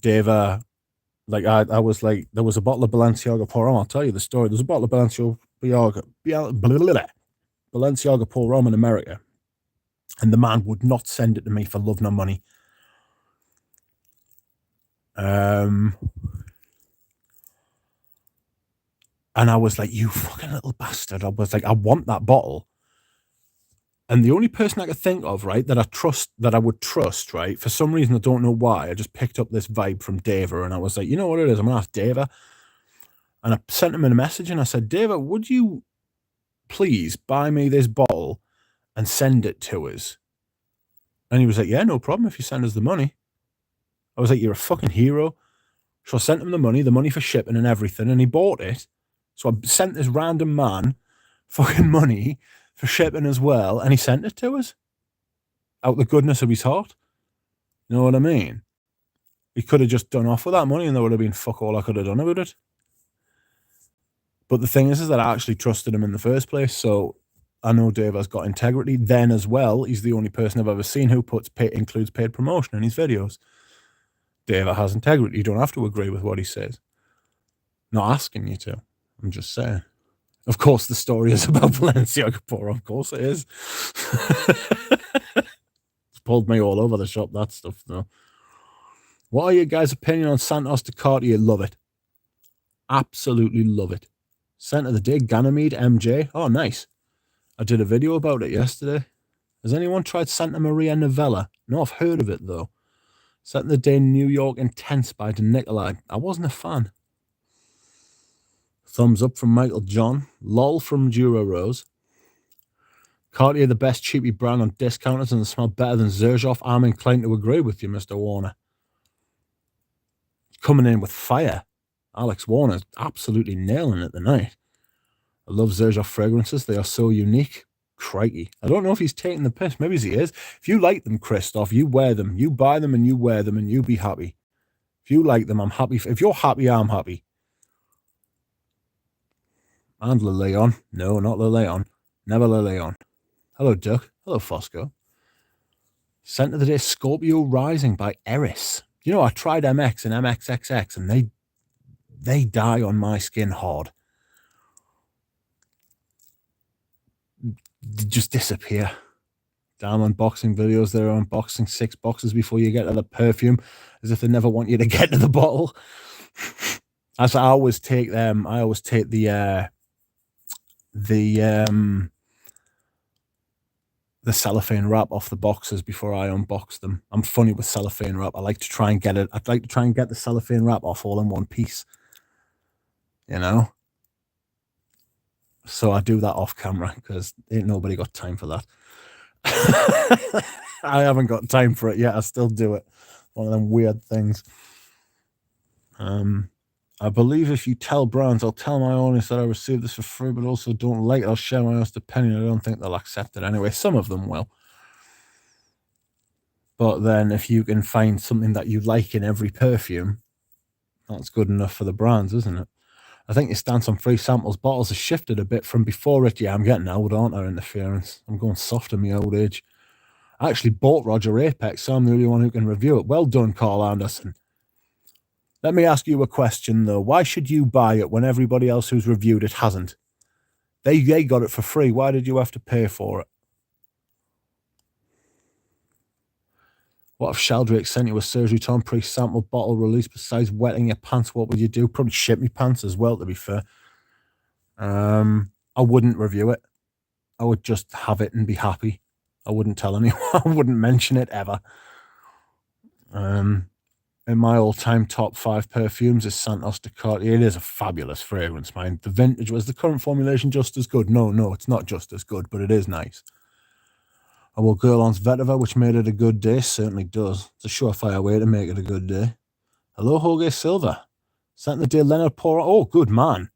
Dave, like I was like, there was a bottle of Balenciaga Pour Homme. I'll tell you the story. There's a bottle of Balenciaga Pour Homme in America, and the man would not send it to me for love nor money. And I was like, you fucking little bastard. I was like, I want that bottle. And the only person I could think of, right, that I would trust, right, for some reason, I don't know why, I just picked up this vibe from Dava, and I was like, you know what it is? I'm going to ask Dava. And I sent him a message, and I said, Dava, would you please buy me this bottle and send it to us? And he was like, yeah, no problem if you send us the money. I was like, you're a fucking hero. So I sent him the money for shipping and everything, and he bought it. So I sent this random man fucking money for shipping as well, and he sent it to us out the goodness of his heart. You know what I mean? He could have just done off with that money, and there would have been fuck all I could have done about it. But the thing is that I actually trusted him in the first place, so I know Dave has got integrity. Then as well, he's the only person I've ever seen who includes paid promotion in his videos. Dave has integrity. You don't have to agree with what he says. Not asking you to. I'm just saying. Of course, the story is about Balenciaga Pour Homme. Of course it is. It's pulled me all over the shop, that stuff, though. What are your guys' opinion on Santos to Cartier? Love it. Absolutely love it. Scent of the day, Ganymede MJ. Oh, nice. I did a video about it yesterday. Has anyone tried Santa Maria Novella? No, I've heard of it, though. Scent of the day, New York Intense by De Nicolai. I wasn't a fan. Thumbs up from Michael John. Lol from Dura Rose. Cartier, the best cheapy brand on discounters, and they smell better than Xerjoff. I'm inclined to agree with you, Mr. Warner. Coming in with fire. Alex Warner's absolutely nailing it tonight. I love Xerjoff fragrances. They are so unique. Crikey. I don't know if he's taking the piss. Maybe he is. If you like them, Christoph, you wear them. You buy them and you wear them and you be happy. If you like them, I'm happy. If you're happy, I'm happy. And Leleon. No, not Leleon. Never Leleon. Hello, Duck. Hello, Fosco. Scent of the day, Scorpio Rising by Eris. You know, I tried MX and MXXX, and they die on my skin hard. They just disappear. Damn unboxing videos. They're unboxing 6 boxes before you get to the perfume, as if they never want you to get to the bottle. As I always take them. I always take the cellophane wrap off the boxes before I unbox them. I'm funny with cellophane wrap. I like to try and get it. I'd like to try and get the cellophane wrap off all in one piece. You know? So I do that off camera because ain't nobody got time for that. I haven't got time for it yet. I still do it. One of them weird things. I I believe if you tell brands, I'll tell my audience that I received this for free, but also don't like it. I'll share my honest opinion. I don't think they'll accept it anyway. Some of them will. But then if you can find something that you like in every perfume, that's good enough for the brands, isn't it? I think your stance on free samples bottles has shifted a bit from before it. Yeah, I'm getting old, aren't I, interference? I'm going soft in my old age. I actually bought Roger Apex, so I'm the only one who can review it. Well done, Carl Anderson. Let me ask you a question, though. Why should you buy it when everybody else who's reviewed it hasn't? They got it for free. Why did you have to pay for it? What if Sheldrake sent you a surgery time pre-sample bottle release besides wetting your pants? What would you do? Probably shit me pants as well, to be fair. I wouldn't review it. I would just have it and be happy. I wouldn't tell anyone. I wouldn't mention it ever. In my all-time top 5 perfumes is Santos Ducati. It is a fabulous fragrance, man. The vintage, was the current formulation just as good? No, it's not just as good, but it is nice. I will Guerlain's Vetiver, which made it a good day. Certainly does. It's a surefire way to make it a good day. Hello, Jorge Silva. Sent the day Leonard Pora. Oh, good man.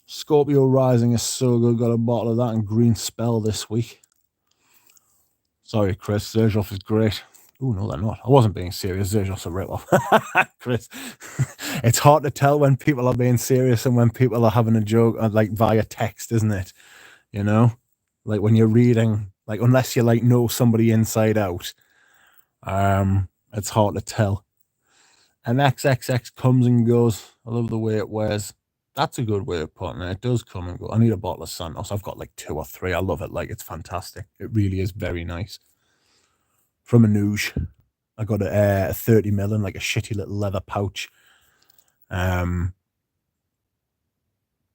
Scorpio Rising is so good. Got a bottle of that and Green Spell this week. Sorry, Chris. Zerjoff is great. Oh, no, they're not. I wasn't being serious. Zerjoff's a rip-off. Chris. It's hard to tell when people are being serious and when people are having a joke, like via text, isn't it? You know? Like when you're reading, like unless you like know somebody inside out, it's hard to tell. And XXX comes and goes. I love the way it wears. That's a good way of putting it. It does come and go. I need a bottle of Santos. I've got like 2 or 3. I love it. Like, it's fantastic. It really is very nice. From Anouge. I got a 30 ml in like a shitty little leather pouch.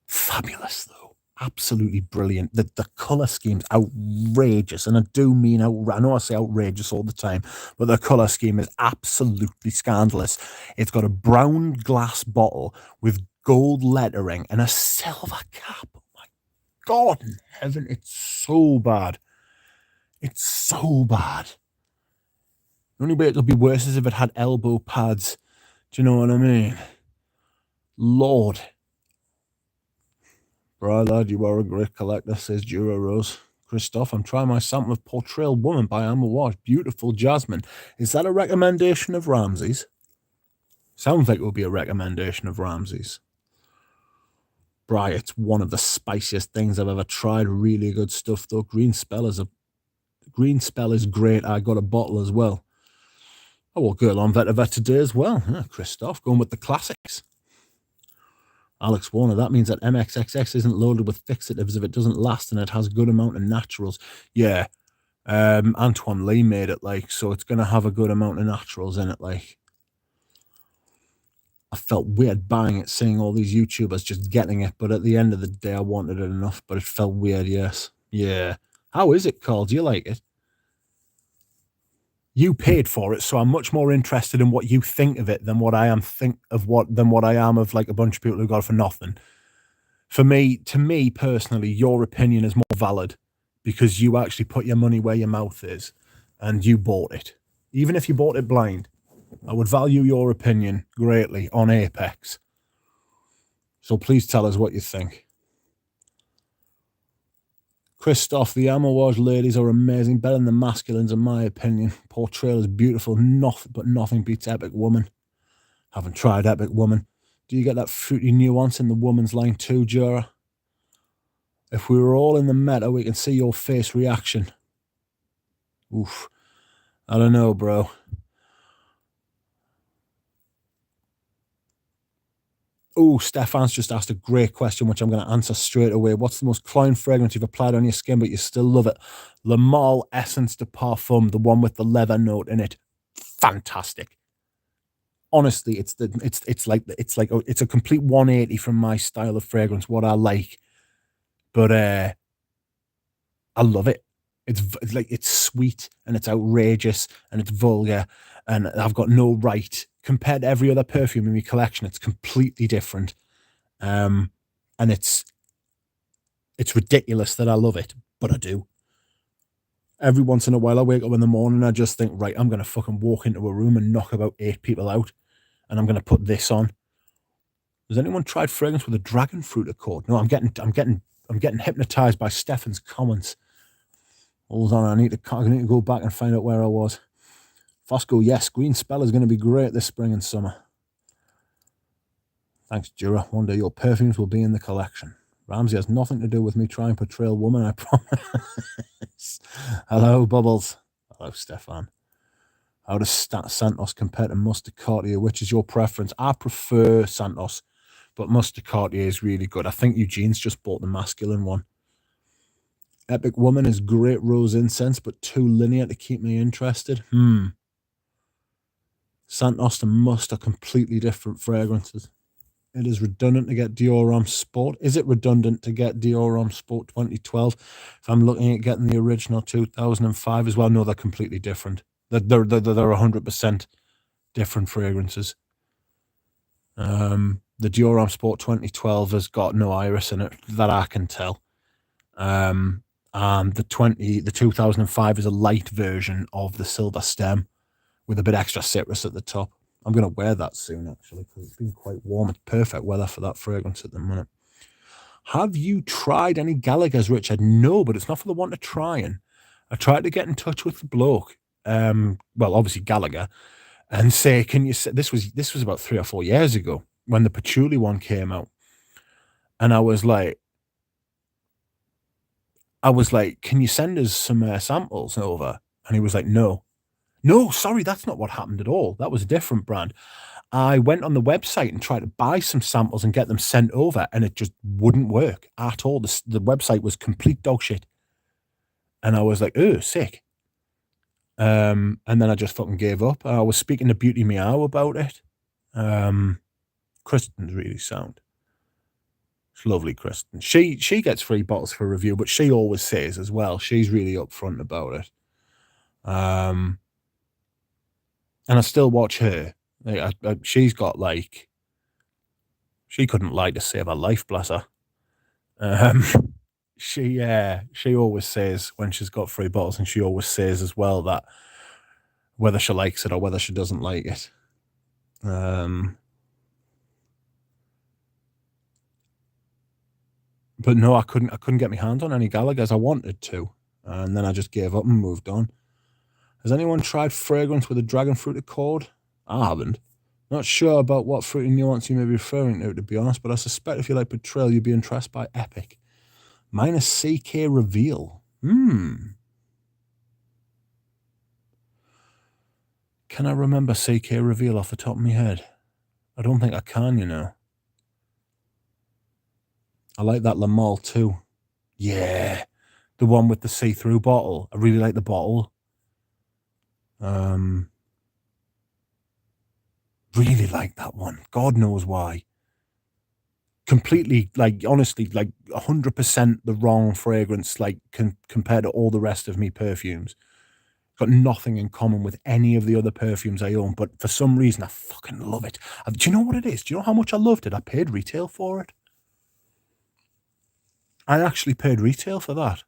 Fabulous though. Absolutely brilliant. The colour scheme's outrageous. And I do mean, I know I say outrageous all the time, but the colour scheme is absolutely scandalous. It's got a brown glass bottle with gold lettering and a silver cap. Oh my God in heaven, it's so bad. It's so bad. The only way it'll be worse is if it had elbow pads. Do you know what I mean? Lord. Bro, lad, you are a great collector, says Jura Rose. Christoph, I'm trying my sample of Portrayal Woman by Emma Wash. Beautiful jasmine. Is that a recommendation of Ramsey's? Sounds like it would be a recommendation of Ramsey's. Bri, it's one of the spiciest things I've ever tried. Really good stuff, though. Green Spell is great. I got a bottle as well. Oh, well, Guerlain Vetiver today as well. Yeah, Christoph, going with the classics. Alex Warner, that means that MXXX isn't loaded with fixatives if it doesn't last and it has a good amount of naturals. Yeah, Antoine Lee made it, like, so it's going to have a good amount of naturals in it, like. I felt weird buying it, seeing all these YouTubers just getting it, but at the end of the day, I wanted it enough, but it felt weird, yes. Yeah. How is it, Carl? Do you like it? You paid for it, so I'm much more interested in what you think of it than what I am of like a bunch of people who got it for nothing. To me personally, your opinion is more valid because you actually put your money where your mouth is and you bought it. Even if you bought it blind, I would value your opinion greatly on Apex. So please tell us what you think. Christoph, the Amouage ladies are amazing, better than the masculines in my opinion. Portrayal is beautiful, but nothing beats Epic Woman. Haven't tried Epic Woman. Do you get that fruity nuance in the woman's line too, Jura? If we were all in the meta, we can see your face reaction. Oof. I don't know, bro. Oh, Stefan's just asked a great question, which I'm going to answer straight away. What's the most cloying fragrance you've applied on your skin, but you still love it? Le Male Essence de Parfum, the one with the leather note in it. Fantastic. Honestly, it's a complete 180 from my style of fragrance, what I like. But I love it. It's sweet and it's outrageous and it's vulgar and I've got no right. Compared to every other perfume in my collection, it's completely different. And it's ridiculous that I love it, but I do. Every once in a while, I wake up in the morning and I just think, right, I'm going to fucking walk into a room and knock about 8 people out. and I'm going to put this on. Has anyone tried fragrance with a dragon fruit accord? No, I'm getting hypnotized by Stefan's comments. Hold on, I need to go back and find out where I was. Fosco, yes, Green Spell is going to be great this spring and summer. Thanks, Jura. One day your perfumes will be in the collection. Ramsey has nothing to do with me trying to portray a woman, I promise. Hello, Bubbles. Hello, Stefan. How does Santos compare to Mustard Cartier? Which is your preference? I prefer Santos, but Mustard Cartier is really good. I think Eugene's just bought the masculine one. Epic Woman is great rose incense, but too linear to keep me interested. Santos and Must are completely different fragrances. It is redundant to get Dior Homme Sport. Is it redundant to get Dior Homme Sport 2012? If I'm looking at getting the original 2005 as well, no, they're completely different. They're 100% different fragrances. The Dior Homme Sport 2012 has got no iris in it that I can tell. The 2005 is a light version of the silver stem with a bit extra citrus at the top. I'm going to wear that soon, actually, because it's been quite warm. It's perfect weather for that fragrance at the minute. Have you tried any Gallagher's, Richard? No, but it's not for the want of trying. I tried to get in touch with the bloke, well, obviously Gallagher, and say, can you say, this was about 3 or 4 years ago when the patchouli one came out. And I was like, can you send us some samples over? And he was like, no, sorry, that's not what happened at all. That was a different brand. I went on the website and tried to buy some samples and get them sent over, and it just wouldn't work at all. The website was complete dog shit. And I was like, oh, sick. And then I just fucking gave up. I was speaking to Beauty Meow about it. Kristen's really sound. It's lovely, Kristen. She gets free bottles for review, but she always says as well, she's really upfront about it. And I still watch her. She's got she couldn't lie to save her life, bless her. She always says when she's got free bottles, and she always says as well that whether she likes it or whether she doesn't like it. But no, I couldn't get my hands on any Gallagher's. I wanted to, and then I just gave up and moved on. Has anyone tried fragrance with a dragon fruit accord? I haven't. Not sure about what fruity nuance you may be referring to be honest, but I suspect if you like Betrayal, you'd be impressed by Epic. Mine is CK Reveal. Can I remember CK Reveal off the top of my head? I don't think I can, you know. I like that Lamal too. Yeah. The one with the see-through bottle. I really like the bottle. Really like that one. God knows why. Completely, honestly, 100% the wrong fragrance, compared to all the rest of me perfumes. Got nothing in common with any of the other perfumes I own, but for some reason I fucking love it. Do you know what it is? Do you know how much I loved it? I paid retail for it. I actually paid retail for that.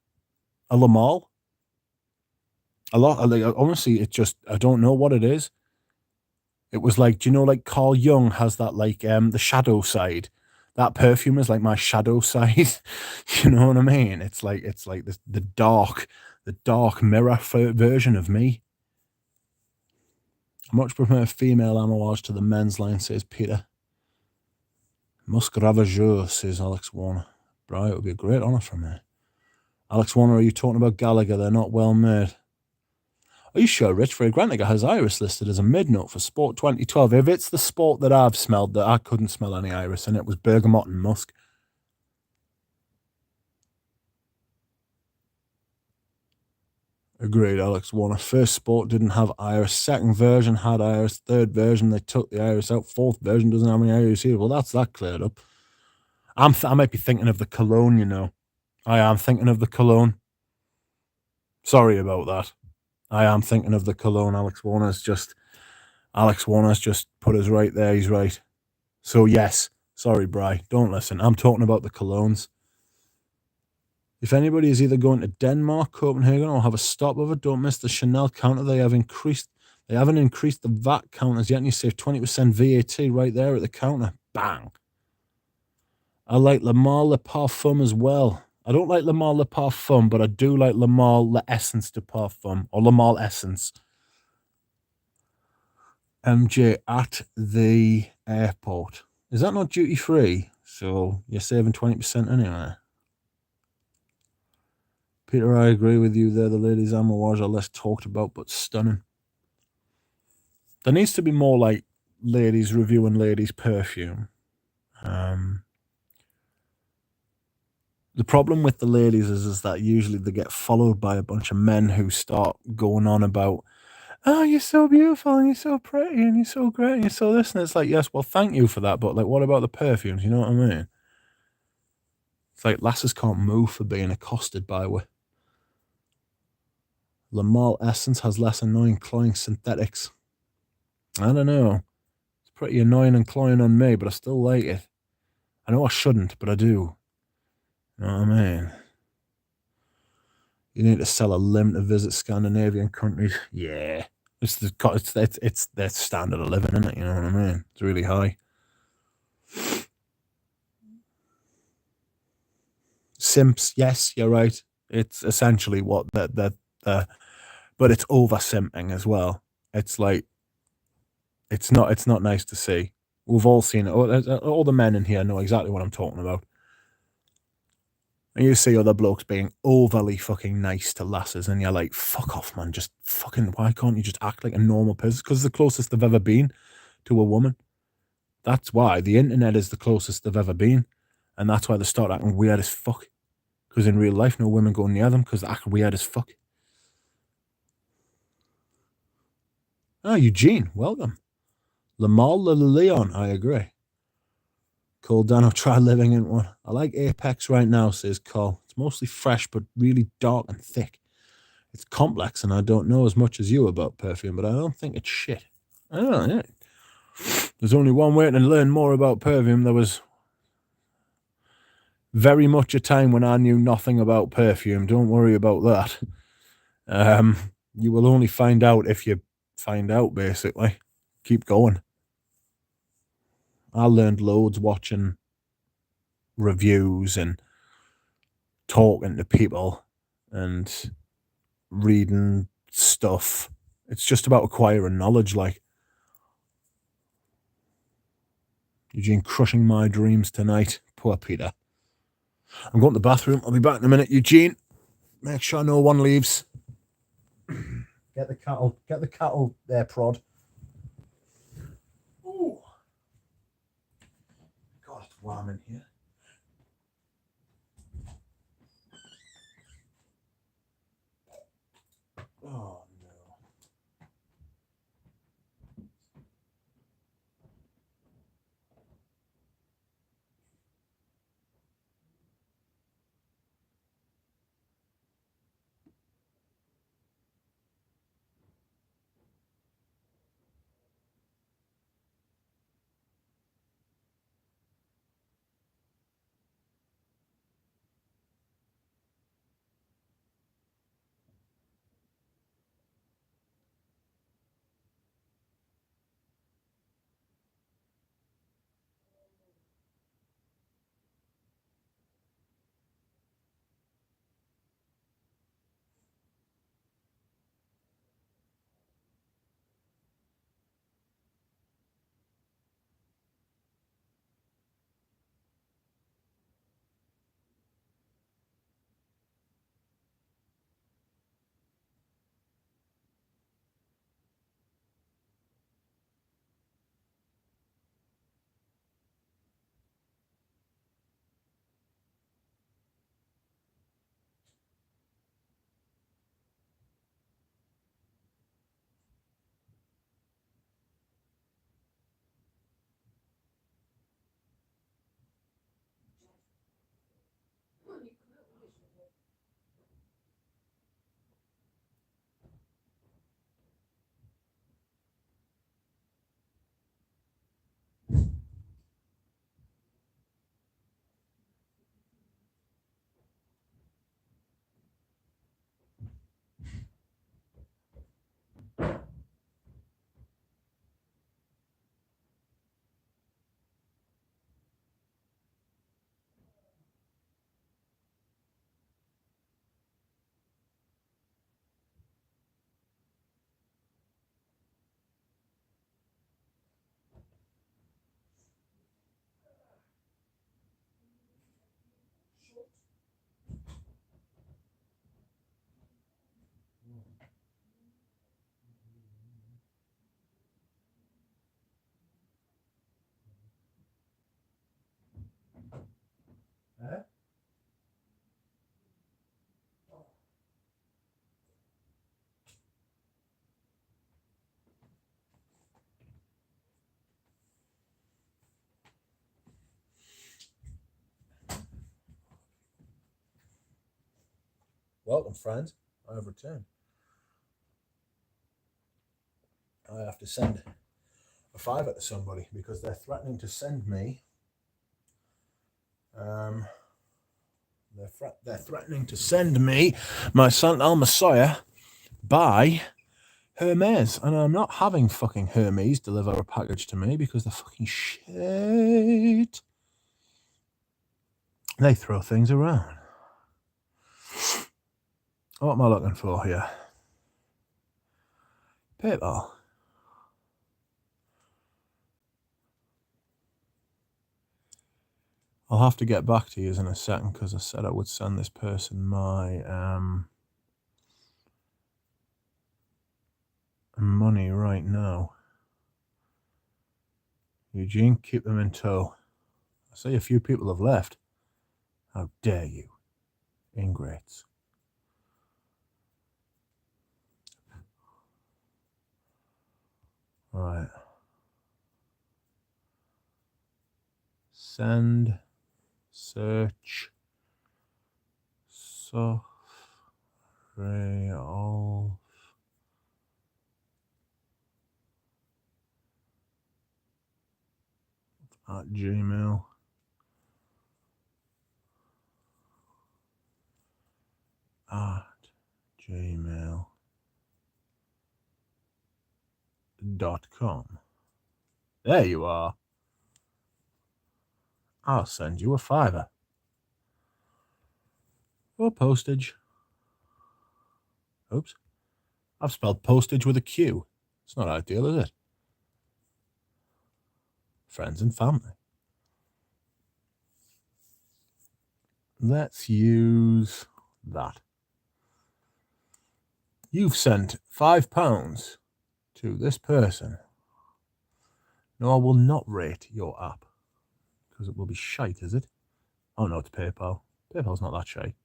A Lamal. A lot. Honestly, it just, I don't know what it is. It was do you know, Carl Jung has that, the shadow side. That perfume is like my shadow side. You know what I mean? It's like this, the dark mirror version of me. I much prefer female homage to the men's line, says Peter. Musc Ravageur, says Alex Warner. Right, it would be a great honour for me. Alex Warner, are you talking about Gallagher? They're not well made. Are you sure Rich Fragrantica has iris listed as a mid-note for Sport 2012? If it's the Sport that I've smelled, that I couldn't smell any iris in it, was bergamot and musk. Agreed, Alex Warner. First Sport didn't have iris. Second version had iris. Third version, they took the iris out. Fourth version doesn't have any iris either. Well, that's that cleared up. I might be thinking of the cologne, you know. I am thinking of the cologne. Sorry about that. I am thinking of the cologne. Alex Warner's just put us right there. He's right. So yes, sorry, Bri. Don't listen. I'm talking about the colognes. If anybody is either going to Denmark, Copenhagen, or have a stopover, don't miss the Chanel counter. They They haven't increased the VAT counters yet, and you save 20% VAT right there at the counter. Bang. I like Le Male Le Parfum as well. I don't like Le Male Le Parfum, but I do like Le Male Le Essence de Parfum, or Le Male Essence. MJ at the airport. Is that not duty free? So you're saving 20% anyway. Peter, I agree with you there. The ladies' amours are less talked about, but stunning. There needs to be more like ladies reviewing ladies' perfume. The problem with the ladies is that usually they get followed by a bunch of men who start going on about, oh, you're so beautiful and you're so pretty and you're so great and you're so this, and it's like, yes, well, thank you for that, but like, what about the perfumes? You know what I mean? It's like lasses can't move for being accosted by we. Le Male Essence has less annoying cloying synthetics. I don't know. It's pretty annoying and cloying on me, but I still like it. I know I shouldn't, but I do. You know what I mean? You need to sell a limb to visit Scandinavian countries. Yeah. It's their standard of living, isn't it? You know what I mean? It's really high. Simps, yes, you're right. It's essentially what that but it's over simping as well. It's like it's not nice to see. We've all seen it. All the men in here know exactly what I'm talking about. And you see other blokes being overly fucking nice to lasses, and you're like, fuck off, man. Just fucking, why can't you just act like a normal person? Because it's the closest they've ever been to a woman. That's why the internet is the closest they've ever been. And that's why they start acting weird as fuck. Because in real life, no women go near them because they act weird as fuck. Ah, Eugene, welcome. Lamal Leon, I agree. Cole Dano, try living in one. I like Apex right now, says Cole. It's mostly fresh, but really dark and thick. It's complex, and I don't know as much as you about perfume, but I don't think it's shit. I don't know. There's only one way to learn more about perfume. There was very much a time when I knew nothing about perfume. Don't worry about that. You will only find out if you find out, basically. Keep going. I learned loads watching reviews and talking to people and reading stuff. It's just about acquiring knowledge, like. Eugene crushing my dreams tonight. Poor Peter. I'm going to the bathroom. I'll be back in a minute. Eugene, make sure no one leaves. Get the cattle there, prod. Ooh. God, it's warm in here. Oh, no. Welcome, friends. I have returned. I have to send a $5 to somebody because they're threatening to send me. They're threatening to send me my Saint Messiah by Hermes, and I'm not having fucking Hermes deliver a package to me because they're fucking shit. They throw things around. What am I looking for here? PayPal. I'll have to get back to you in a second because I said I would send this person my money right now. Eugene, keep them in tow. I see a few people have left. How dare you, ingrates. All right. Send, search, soft, all. At Gmail. At gmail.com. There you are. I'll send you a $5 for postage. Oops. I've spelled postage with a Q. It's not ideal, is it? Friends and family. Let's use that. You've sent £5 to this person. No, I will not rate your app because it will be shite, is it? Oh no, it's PayPal. PayPal's not that shite.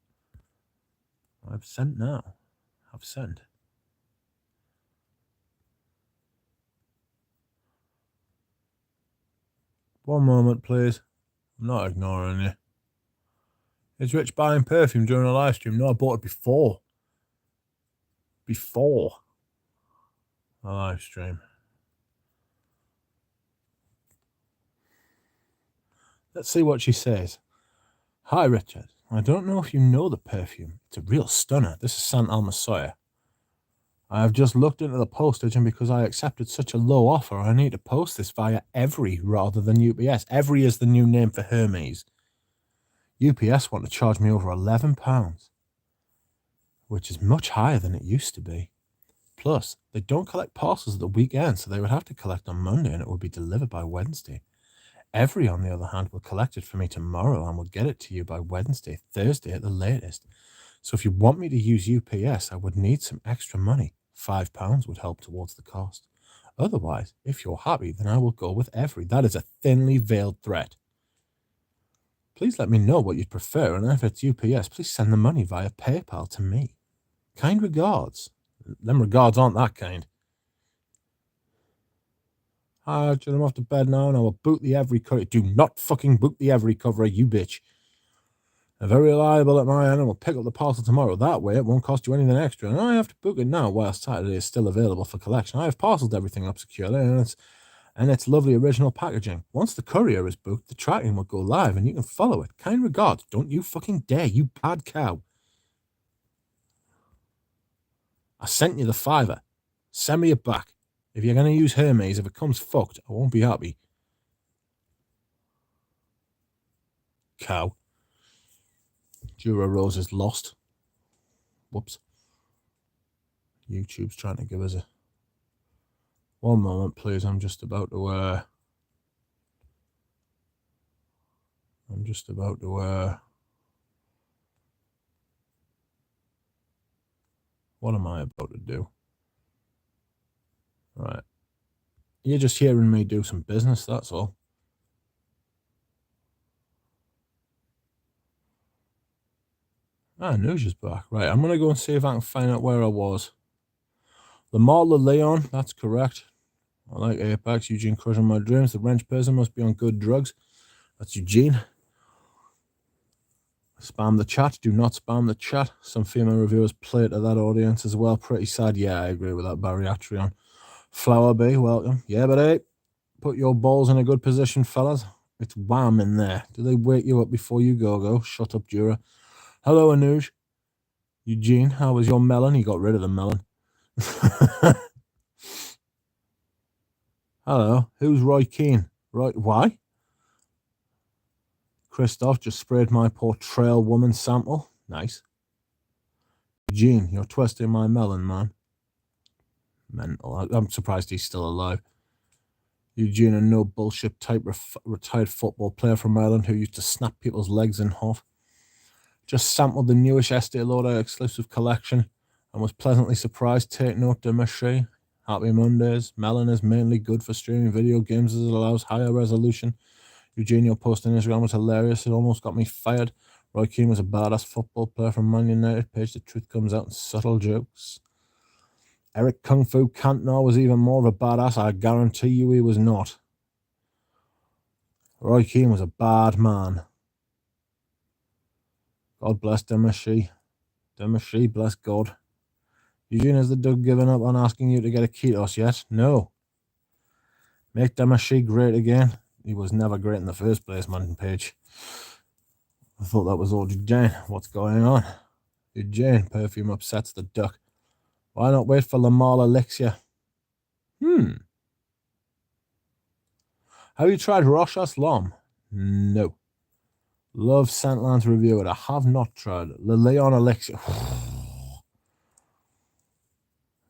I've sent now. I've sent. One moment, please. I'm not ignoring you. Is Rich buying perfume during a live stream? No, I bought it before. Before a live stream. Let's see what she says. Hi, Richard. I don't know if you know the perfume. It's a real stunner. This is Saint Messiah. I have just looked into the postage, and because I accepted such a low offer, I need to post this via Every rather than UPS. Every is the new name for Hermes. UPS want to charge me over £11, which is much higher than it used to be. Plus, they don't collect parcels at the weekend, so they would have to collect on Monday and it would be delivered by Wednesday. Every, on the other hand, will collect it for me tomorrow and will get it to you by Wednesday, Thursday at the latest. So if you want me to use UPS, I would need some extra money. £5 would help towards the cost. Otherwise, if you're happy, then I will go with Every. That is a thinly veiled threat. Please let me know what you'd prefer, and if it's UPS, please send the money via PayPal to me. Kind regards. Them regards aren't that kind. I'm off to bed now, and I will boot the Every cover. Do not fucking boot the Every cover, you bitch. They're very reliable at my end, and will pick up the parcel tomorrow. That way, it won't cost you anything extra. And I have to book it now while Saturday is still available for collection. I have parceled everything up securely, and it's lovely original packaging. Once the courier is booked, the tracking will go live, and you can follow it. Kind regards. Don't you fucking dare, you bad cow. I sent you the $5. Send me it back. If you're going to use Hermes, if it comes fucked, I won't be happy. Cow. Dura Rose is lost. Whoops. YouTube's trying to give us a... One moment, please. I'm just about to... What am I about to do? Right. You're just hearing me do some business, that's all. News is back. Right, I'm going to go and see if I can find out where I was. The Mall of Leon, that's correct. I like Apex. Eugene crushing my dreams. The wrench person must be on good drugs. That's Eugene. Spam the chat. Do not spam the chat. Some female reviewers play to that audience as well. Pretty sad. Yeah, I agree with that, Bariatrion. Flower Bee, welcome. Yeah, but hey, put your balls in a good position, fellas. It's wham in there. Do they wake you up before you go? Shut up, Jura. Hello, Anuj. Eugene, how was your melon? He got rid of the melon. Hello, who's Roy Keane? Roy, why? Christoph just sprayed my portrayal woman sample. Nice. Eugene, you're twisting my melon, man. Mental. I'm surprised he's still alive. Eugene, a no bullshit type retired football player from Ireland who used to snap people's legs in half. Just sampled the newish Estee Lauder exclusive collection and was pleasantly surprised. Take note, Dimitri. Happy Mondays. Melon is mainly good for streaming video games as it allows higher resolution. Eugenio post on Instagram was hilarious. It almost got me fired. Roy Keane was a badass football player from Man United. Page the truth comes out in subtle jokes. Eric Kung Fu Cantona was even more of a badass. I guarantee you he was not. Roy Keane was a bad man. God bless Dimitri. Dimitri, bless God. Eugene, has the Doug given up on asking you to get a Ketos yet? No. Make Dimitri great again. He was never great in the first place, man, Page. I thought that was all Eugene. What's going on? Eugene, perfume upsets the duck. Why not wait for Lamar Elixir? Have you tried Roche Lom? No. Love Scentlands review it. I have not tried it. The Leon Elixir.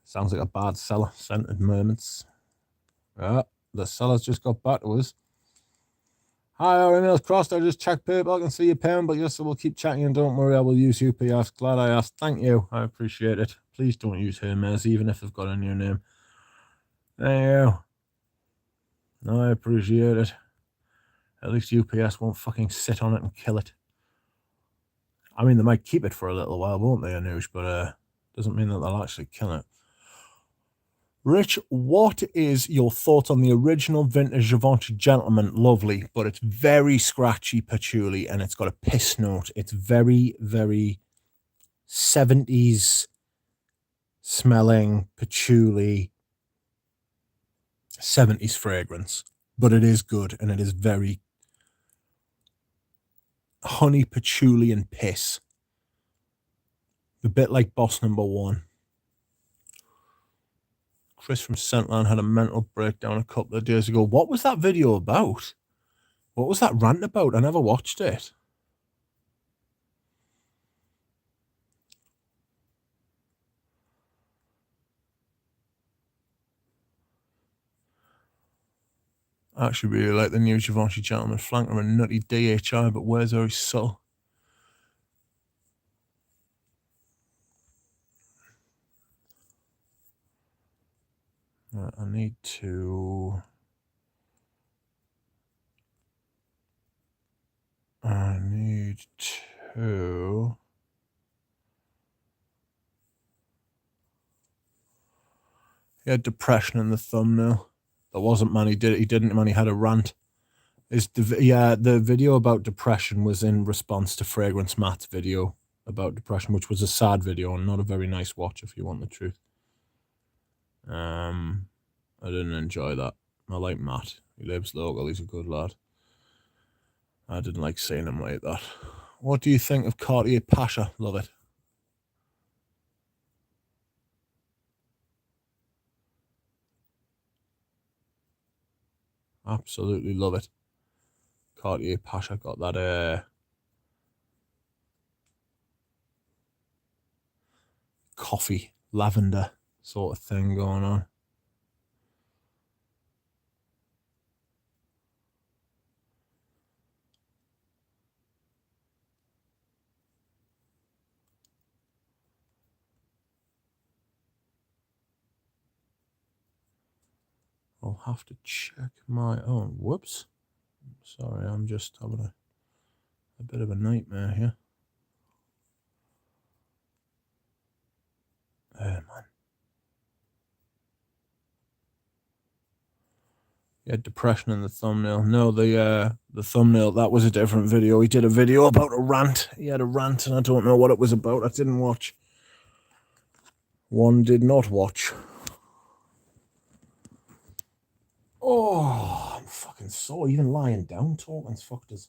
Sounds like a bad seller. Scented moments. The seller's just got back to us. Hi, our email's crossed. I just checked PayPal. I can see your pen, but yes, we'll keep chatting and don't worry, I will use UPS. Glad I asked. Thank you. I appreciate it. Please don't use Hermes, even if they've got a new name. Thank you. I appreciate it. At least UPS won't fucking sit on it and kill it. I mean, they might keep it for a little while, won't they, Anush? But doesn't mean that they'll actually kill it. Rich, what is your thought on the original vintage Givenchy Gentleman? Lovely, but it's very scratchy patchouli and it's got a piss note. It's very, very 70s smelling patchouli, 70s fragrance. But it is good and it is very honey, patchouli, and piss. A bit like Boss Number 1. Chris from Scentland had a mental breakdown a couple of days ago. What was that video about? What was that rant about? I never watched it. I actually really like the new Givenchy Gentleman flanker and nutty DHI, but where's very subtle? Right, I need to... He had depression in the thumbnail. There wasn't, man. He didn't, man. He had a rant. The video about depression was in response to Fragrance Matt's video about depression, which was a sad video and not a very nice watch, if you want the truth. I didn't enjoy that. I like Matt. He lives local. He's a good lad. I didn't like seeing him like that. What do you think of Cartier Pasha? Love it. Absolutely love it. Cartier Pasha got that coffee, lavender sort of thing going on. I'll have to check my own. Whoops. Sorry, I'm just having a bit of a nightmare here. Man. He had depression in the thumbnail. No, the thumbnail, that was a different video. He did a video about a rant. He had a rant, and I don't know what it was about. I didn't watch. One did not watch. Oh, I'm fucking sore. Even lying down talking's fucked us.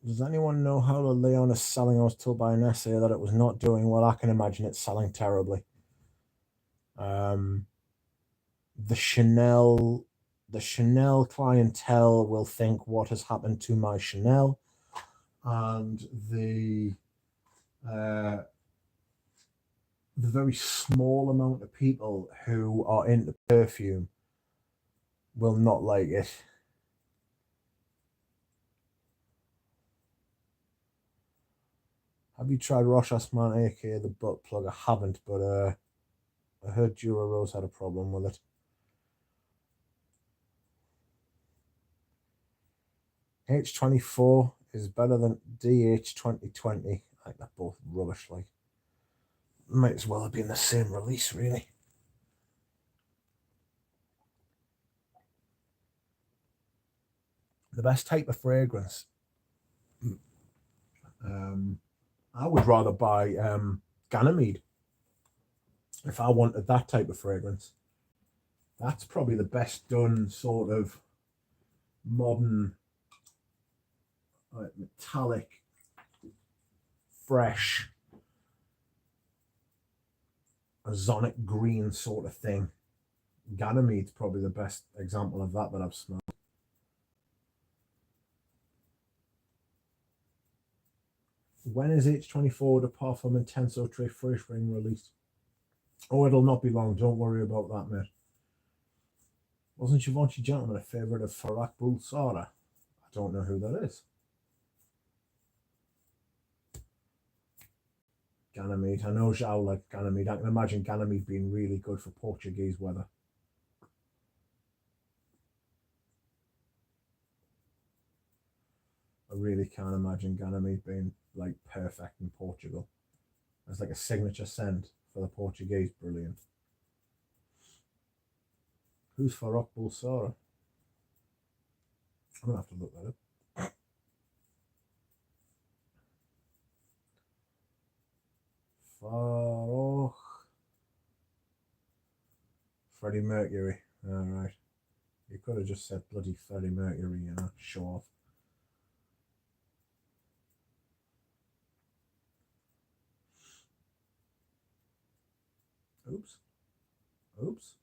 Does anyone know how the Leon is selling? I was told by an essay that it was not doing well. I can imagine it's selling terribly. The Chanel clientele will think, what has happened to my Chanel? And the very small amount of people who are into perfume will not like it. Have you tried Roche Asman, aka the butt plug? I haven't, but I heard Dura Rose had a problem with it. H24 is better than DH 2020. I think they're both rubbish. Like, might as well have been the same release, really. The best type of fragrance. I would rather buy Ganymede if I wanted that type of fragrance. That's probably the best done sort of modern, metallic, fresh, ozonic green sort of thing. Ganymede's probably the best example of that I've smelled. When is H24 the Parfum Intenso Très Fresh Ring released? Oh, it'll not be long. Don't worry about that, mate. Wasn't Givenchy Gentleman a favourite of Farak Bulsara? I don't know who that is. Ganymede. I know Zhao liked Ganymede. I can imagine Ganymede being really good for Portuguese weather. I really can't imagine Ganymede being like perfect in Portugal. As like a signature scent for the Portuguese. Brilliant. Who's Farak Bulsara? I'm gonna have to look that up. Farak. Freddie Mercury. Alright. You could have just said bloody Freddie Mercury, you know, show off. Oops. Oops.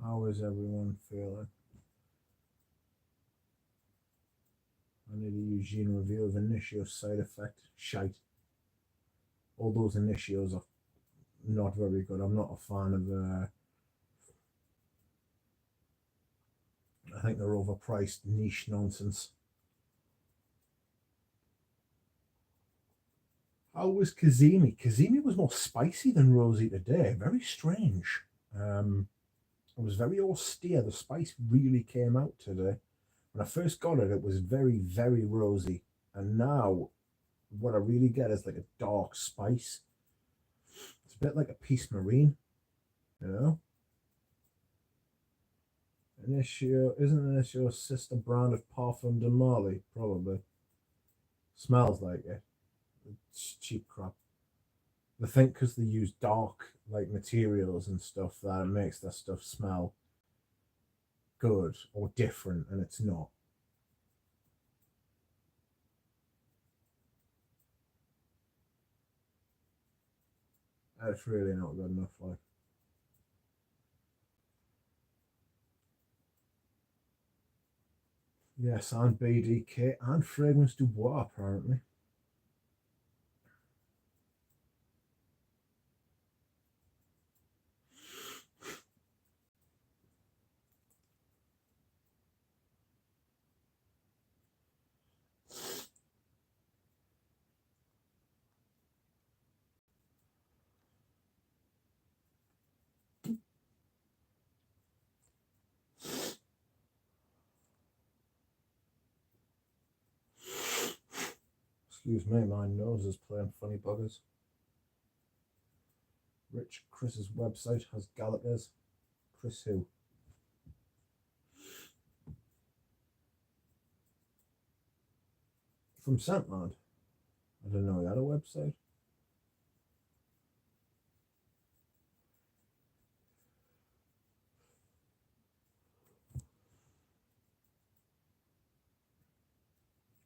How is everyone feeling? I need a Eugene review of Initio side effect. Shite. All those Initios are not very good. I'm not a fan of I think they're overpriced niche nonsense. How was Kazemi? Kazemi was more spicy than Rosie today. Very strange. It was very austere. The spice really came out today. When I first got it, it was very, very rosy. And now, what I really get is like a dark spice. It's a bit like a Peace Marine, you know? Initio, isn't Initio a sister brand of Parfum de Marly? Probably. Smells like it. It's cheap crap. They think because they use dark like materials and stuff that it makes their stuff smell good or different, and it's not. It's really not good enough. Like, yes, and BDK and Fragrance du Bois apparently. Excuse me, my nose is playing funny buggers. Rich Chris's website has Gallagher's. Chris who? From Scentland. I didn't know he had a website.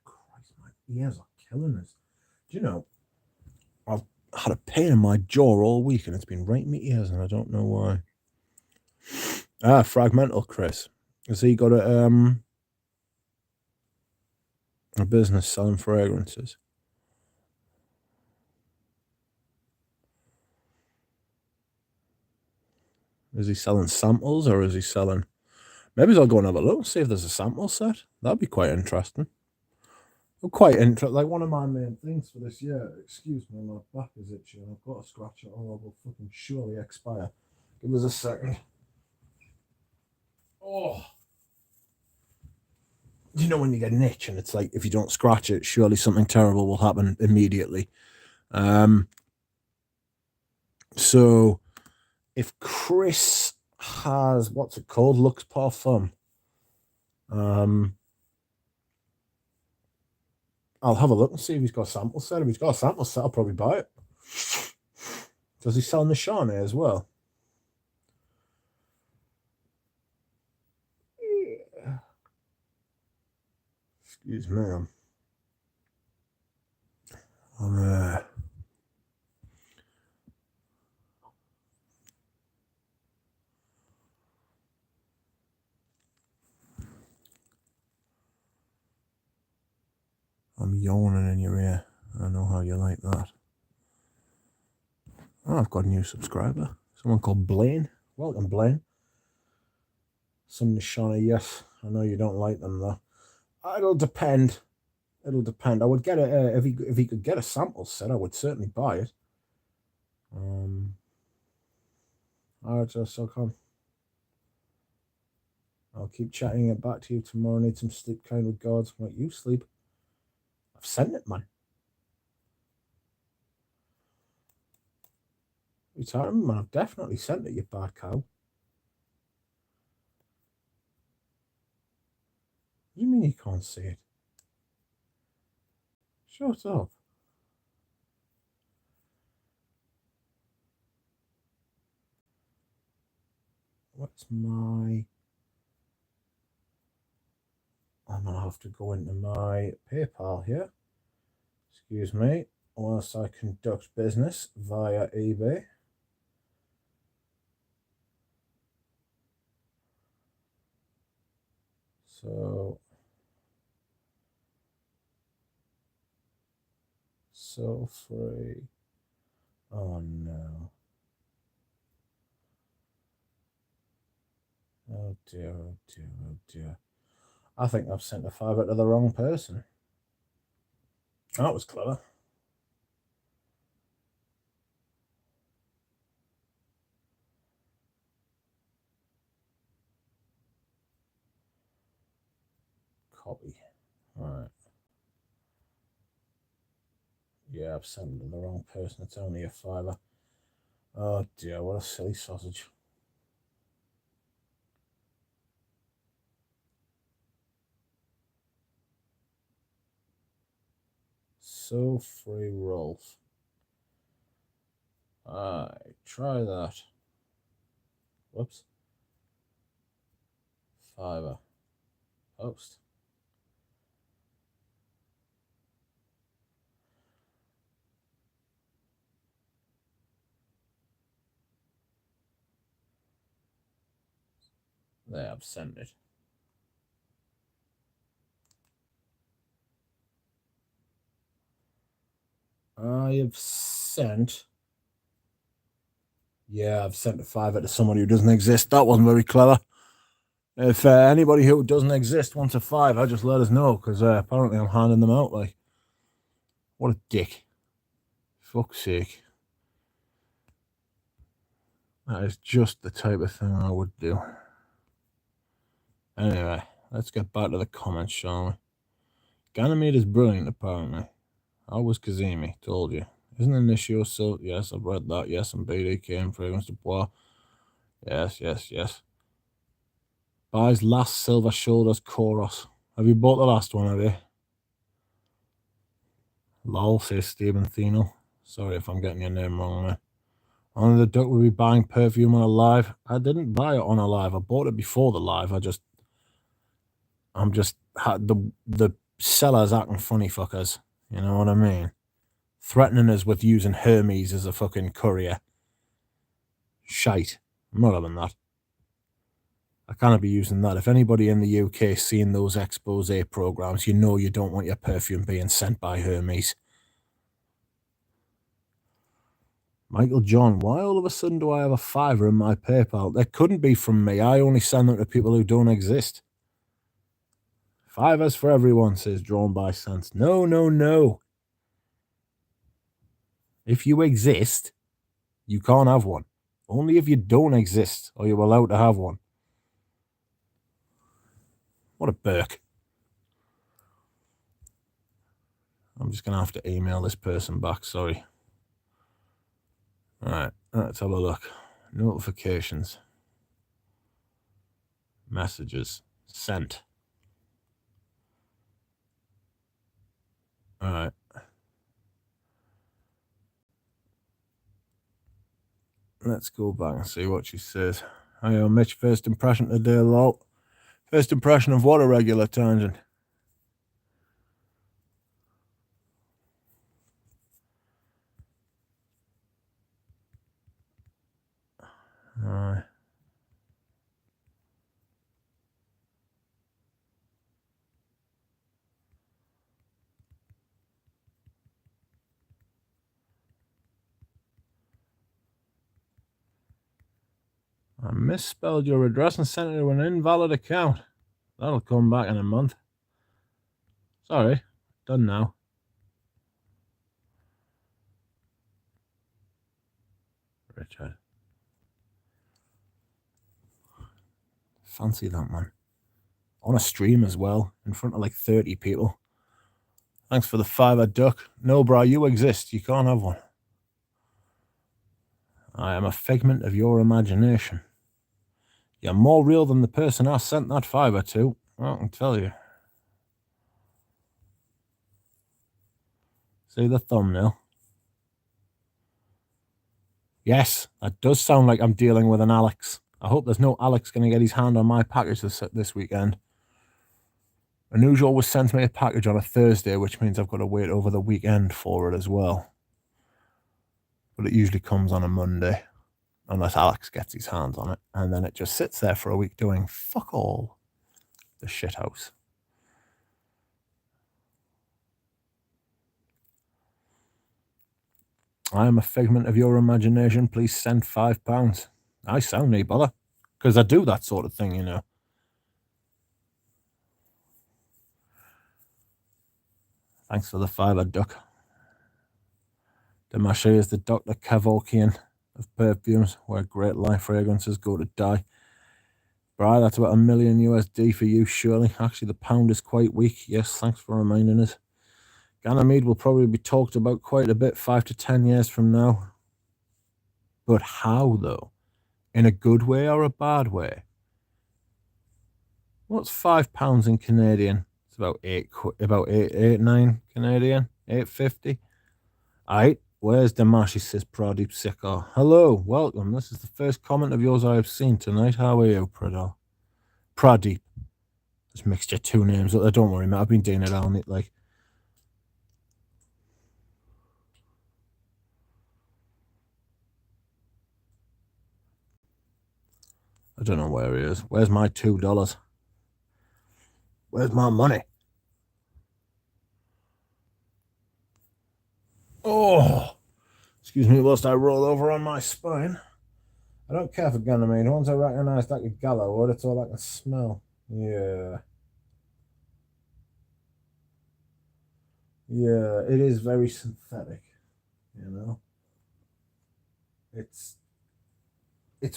Christ, my ears are killing us. Do you know, I've had a pain in my jaw all week and it's been right in my ears and I don't know why. Fragmental Chris. Has he got a business selling fragrances? Is he selling samples or is he selling... Maybe I'll go and have a look and see if there's a sample set. That'd be quite interesting. Quite interesting. Like one of my main things for this year, excuse me, my back is itchy and I've got to scratch it or it will fucking surely expire. Give us a second. Oh. You know when you get an itch and it's like, if you don't scratch it, surely something terrible will happen immediately. So if Chris has, what's it called? Lux Parfum. I'll have a look and see if he's got a sample set. If he's got a sample set, I'll probably buy it. Does he sell Nishane as well? Yeah. Excuse me. I'm yawning in your ear. I know how you like that. Oh, I've got a new subscriber. Someone called Blaine. Welcome, Blaine. Some Nishane, yes. I know you don't like them, though. It'll depend. It'll depend. I would get it if he could get a sample set. I would certainly buy it. Alright, so come. I'll keep chatting it back to you tomorrow. Need some sleep, kind regards. Right, you sleep. I've sent it, man. You talking, man? I've definitely sent it, you bad cow. What do you mean you can't see it? Shut up. What's my... I'm going to have to go into my PayPal here. Excuse me. Whilst I conduct business via eBay. So free. Oh no. Oh dear, oh dear, oh dear. I think I've sent a $5 to the wrong person. That was clever. Copy. Alright. Yeah, I've sent it to the wrong person. It's only a $5. Oh dear, what a silly sausage. So free Rolf. Alright, try that. Whoops. $5. Post. There, I've sent it. I have sent... Yeah, I've sent a $5 to somebody who doesn't exist. That wasn't very clever. If anybody who doesn't exist wants a $5, just let us know, because apparently I'm handing them out. Like, what a dick. Fuck's sake. That is just the type of thing I would do. Anyway, let's get back to the comments, shall we? Ganymede is brilliant, apparently. How was Kazemi? Told you. Isn't an issue so? Yes, I've read that. Yes, and BDK and Fragrance de Bois. Yes, yes, yes. Buys last Silver Shoulders Chorus. Have you bought the last one, have you? Lol, says Stephen Thienel. Sorry if I'm getting your name wrong, man. Only the duck will be buying perfume on a live. I didn't buy it on a live. I bought it before the live. I'm just had the sellers acting funny fuckers. You know what I mean? Threatening us with using Hermes as a fucking courier. Shite. I'm not having that. I can't be using that. If anybody in the UK is seeing those expose programs, you know you don't want your perfume being sent by Hermes. Michael John, why all of a sudden do I have a $5 in my PayPal? That couldn't be from me. I only send them to people who don't exist. $5 for everyone, says Drawn by Sense. No, no, no. If you exist, you can't have one. Only if you don't exist are you allowed to have one. What a Burke. I'm just going to have to email this person back, sorry. All right, let's have a look. Notifications. Messages. Sent. All right. Let's go back and see what she says. Hi, Mitch. First impression today, lol. First impression of what? A regular tangent. All right. I misspelled your address and sent it to an invalid account. That'll come back in a month. Sorry. Done now. Richard. Fancy that, man. On a stream as well, in front of like 30 people. Thanks for the $5 duck. No, bro, you exist. You can't have one. I am a figment of your imagination. You're more real than the person I sent that $5 to. I can tell you. See the thumbnail? Yes, that does sound like I'm dealing with an Alex. I hope there's no Alex going to get his hand on my package this weekend. Unusual always sends me a package on a Thursday, which means I've got to wait over the weekend for it as well. But it usually comes on a Monday, unless Alex gets his hands on it. And then it just sits there for a week doing fuck all. The shithouse. I am a figment of your imagination. Please send £5. I sound me bother. Because I do that sort of thing, you know. Thanks for the $5 duck. Demaché is the Dr. Kevorkian of perfumes, where great life fragrances go to die. Bri, that's about $1 million USD for you, surely. Actually, the pound is quite weak. Yes, thanks for reminding us. Ganymede will probably be talked about quite a bit 5 to 10 years from now. But how, though? In a good way or a bad way? What's £5 in Canadian? It's about eight, 9 Canadian, 8.50. Alright, where's Damashi, says Pradeep Sikar. Hello, welcome. This is the first comment of yours I have seen tonight. How are you, Pradeep? Just mixed your two names up there. Don't worry, mate. I've been doing it on it like. I don't know where he is. Where's my $2? Where's my money? Oh, excuse me whilst I roll over on my spine. I don't care for Ganymede. Once I recognise that with Gallo, it's all I can smell. Yeah. Yeah, it is very synthetic, you know. It's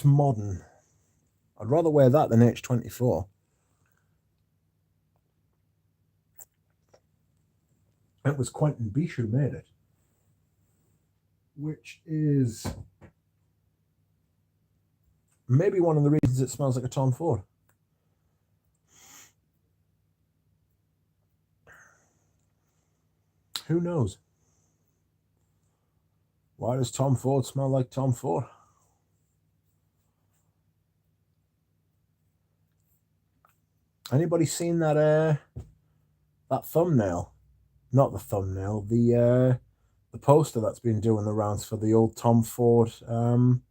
modern. I'd rather wear that than H24. It was Quentin Beach who made it, which is maybe one of the reasons it smells like a Tom Ford. Who knows? Why does Tom Ford smell like Tom Ford? Anybody seen that that thumbnail? Not the thumbnail, the poster that's been doing the rounds for the old Tom Ford, old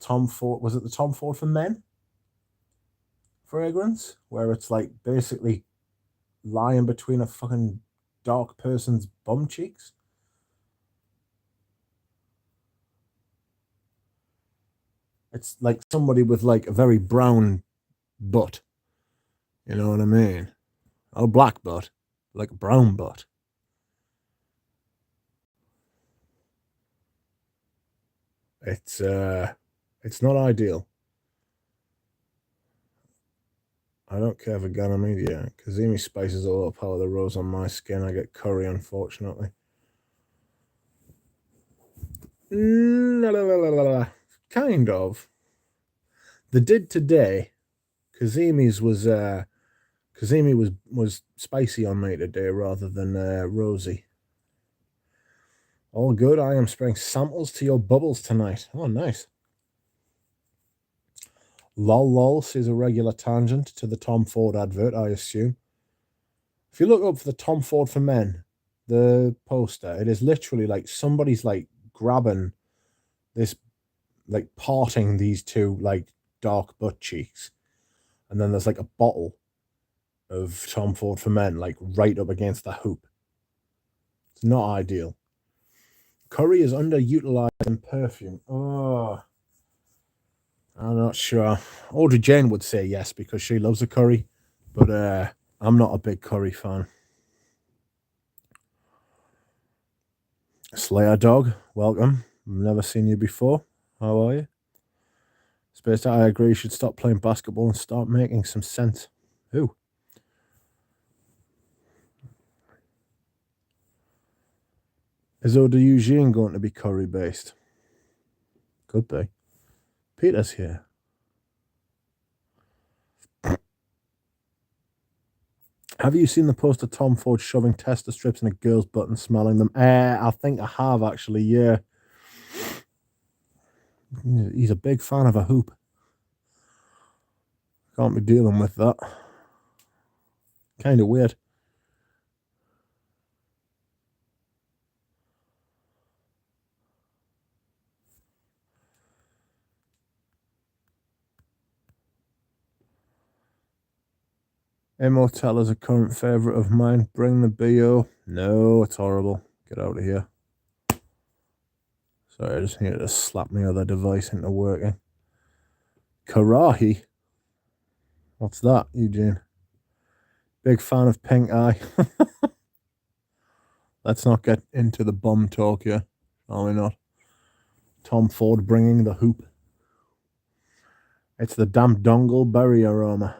Tom Ford, was it the Tom Ford for Men fragrance? Where it's like basically lying between a fucking dark person's bum cheeks. It's like somebody with like a very brown butt. You know what I mean? A black butt, like a brown butt. It's not ideal. I don't care for Ganymedia. Kazemi spices all up how the rose on my skin. I get curry, unfortunately. Kind of. The did today, Kazemi's was Kazemi was spicy on me today rather than rosy. All good. I am spraying samples to your bubbles tonight. Oh, nice. Lol sees a regular tangent to the Tom Ford advert, I assume. If you look up for the Tom Ford for Men, the poster, it is literally like somebody's like grabbing this, like parting these two like dark butt cheeks, and then there's like a bottle of Tom Ford for Men like right up against the hoop. It's not ideal. Curry is underutilized in perfume. Oh, I'm not sure. Audrey Jane would say yes because she loves a curry, but I'm not a big curry fan. Slayer Dog, welcome. I've never seen you before. How are you? Space I agree you should stop playing basketball and start making some sense. Who? Is Eau de Eugene going to be curry based? Could be. Peter's here. Have you seen the poster Tom Ford shoving tester strips in a girl's butt and smelling them? I think I have actually, yeah. He's a big fan of a hoop. Can't be dealing with that. Kind of weird. Immortel is a current favourite of mine. Bring the BO. No, it's horrible. Get out of here. Sorry, I just needed to slap my other device into working. Karahi? What's that, Eugene? Big fan of Pink Eye. Let's not get into the bum talk here. Shall we not? Tom Ford bringing the hoop. It's the damp dongle berry aroma.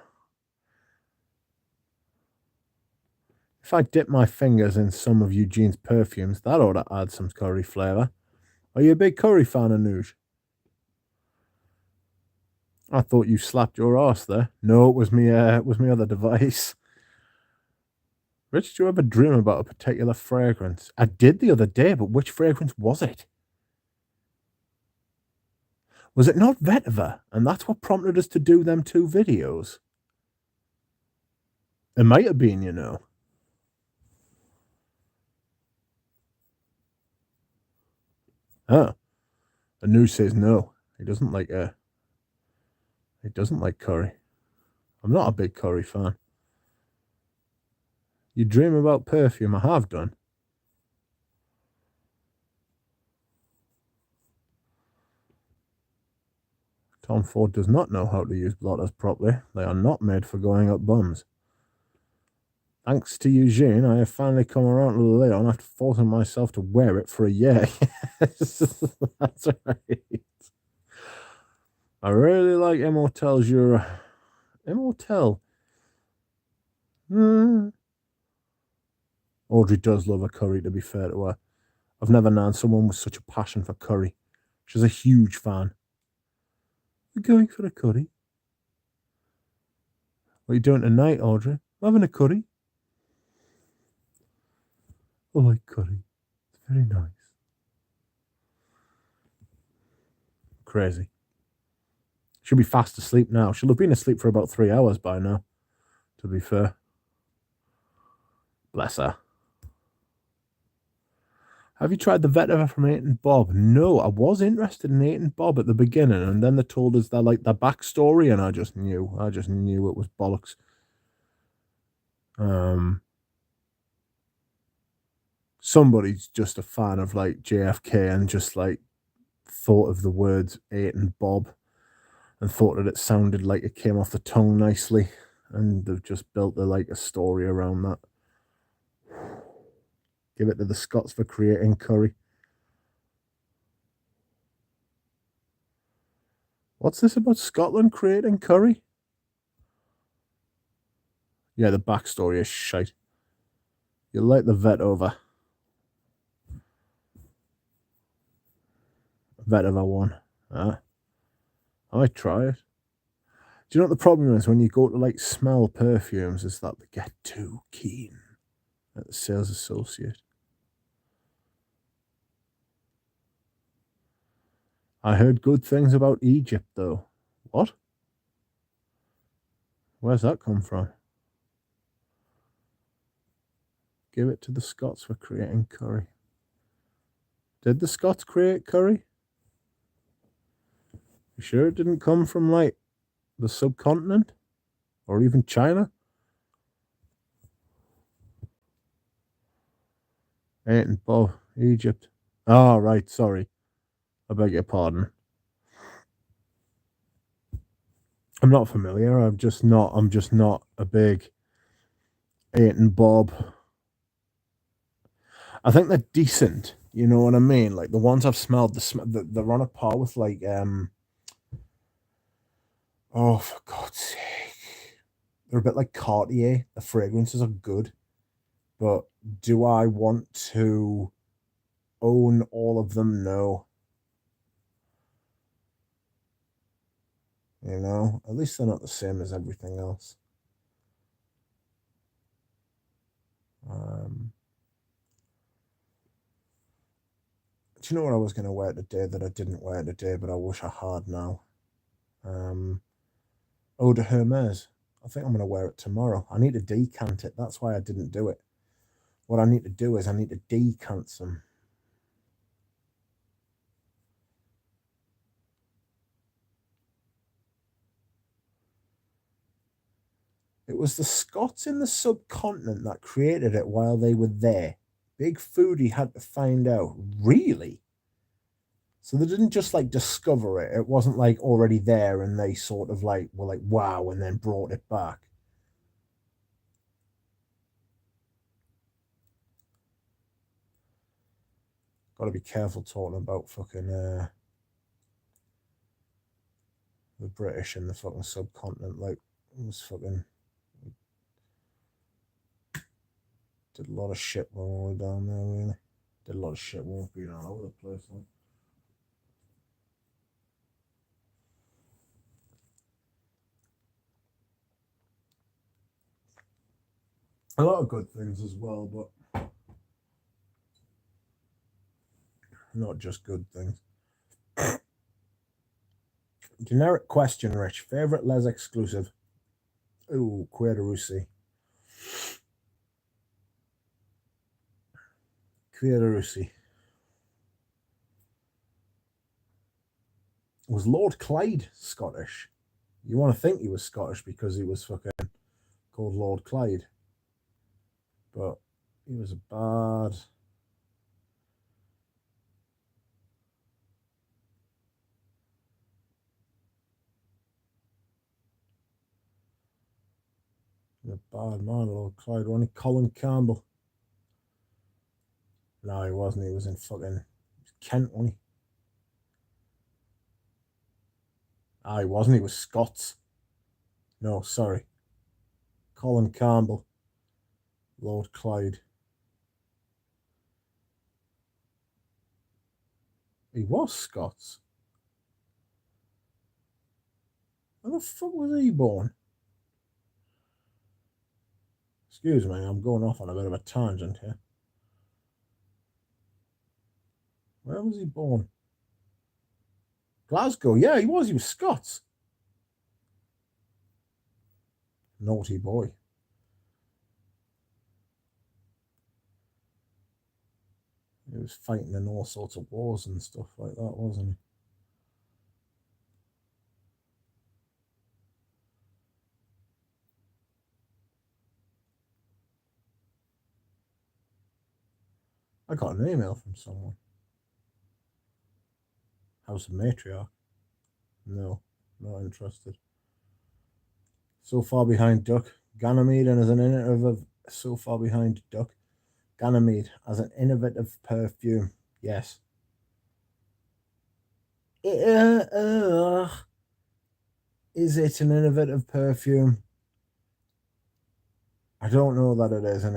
If I dip my fingers in some of Eugene's perfumes, that ought to add some curry flavour. Are you a big curry fan, Anuj? I thought you slapped your ass there. No, it was me other device. Rich, do you ever dream about a particular fragrance? I did the other day, but which fragrance was it? Was it not vetiver? And that's what prompted us to do them two videos. It might have been, you know. Oh. Anu says no. He doesn't like curry. I'm not a big curry fan. You dream about perfume? I have done. Tom Ford does not know how to use blotters properly. They are not made for going up bums. Thanks to Eugene, I have finally come around to the Leon after forcing myself to wear it for a year. Yes, that's right. I really like Immortel's Jura. Immortel. Audrey does love a curry, to be fair to her. I've never known someone with such a passion for curry. She's a huge fan. We're going for a curry. What are you doing tonight, Audrey? I'm having a curry. I like curry. It's very nice. Crazy. She'll be fast asleep now. She'll have been asleep for about 3 hours by now, to be fair. Bless her. Have you tried the vetiver from 8 and Bob? No, I was interested in 8 and Bob at the beginning, and then they told us their backstory, and I just knew it was bollocks. Somebody's just a fan of like JFK and just like thought of the words 8 and Bob and thought that it sounded like it came off the tongue nicely, and they've just built a story around that. Give it to the Scots for creating curry. What's this about Scotland creating curry? Yeah, the backstory is shite. You'll like the vet over. Vet over one. I might try it. Do you know what the problem is when you go to like smell perfumes? Is that they get too keen at the sales associate. I heard good things about Egypt, though. What? Where's that come from? Give it to the Scots for creating curry. Did the Scots create curry? You sure it didn't come from, like, the subcontinent? Or even China? 8 and Bob, Egypt. Oh, right, sorry. I beg your pardon. I'm not familiar. I'm just not a big 8 and Bob. I think they're decent. You know what I mean? Like the ones I've smelled, they're on a par with like oh, for God's sake, they're a bit like Cartier. The fragrances are good, but do I want to own all of them? No. You know, at least they're not the same as everything else. Do you know what I was going to wear today that I didn't wear today, but I wish I had now? Eau de Hermes. I think I'm going to wear it tomorrow. I need to decant it. That's why I didn't do it. What I need to do is I need to decant some. It was the Scots in the subcontinent that created it while they were there. Big Foodie had to find out. Really? So they didn't just like discover it. It wasn't like already there and they sort of like were like, wow, and then brought it back. Got to be careful talking about fucking the British and the fucking subcontinent. Like, it was fucking did a lot of shit when we were down there, really. Did a lot of shit when we were all over the place. Like. A lot of good things as well, but not just good things. Generic question, Rich. Favorite Les exclusive? Ooh, Queer Russi. Queer Russi. Was Lord Clyde Scottish? You want to think he was Scottish because he was fucking called Lord Clyde. But he was a bad... a bad man, Lord Clyde. Wasn't he? Colin Campbell. No, he wasn't. He was in fucking Kent, wasn't he? Ah, he wasn't. He was Scots. No, sorry. Colin Campbell. Lord Clyde. He was Scots. Where the fuck was he born? Excuse me, I'm going off on a bit of a tangent here. Where was he born? Glasgow. Yeah, he was. He was Scots. Naughty boy. He was fighting in all sorts of wars and stuff like that, wasn't he? I got an email from someone. House of Matriarch. No, not interested. So far behind Duck. Ganymede and as an innovative. So far behind Duck. Ganymede as an innovative perfume. Yes. Is it an innovative perfume? I don't know that it is an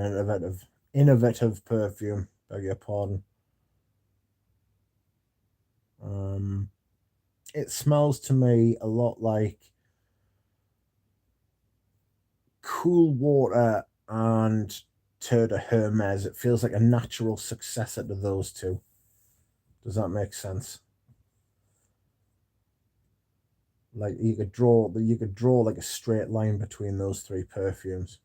innovative perfume. Beg your pardon. It smells to me a lot like Cool Water and Terre de Hermes. It feels like a natural successor to those two. Does that make sense? Like you could draw like a straight line between those three perfumes.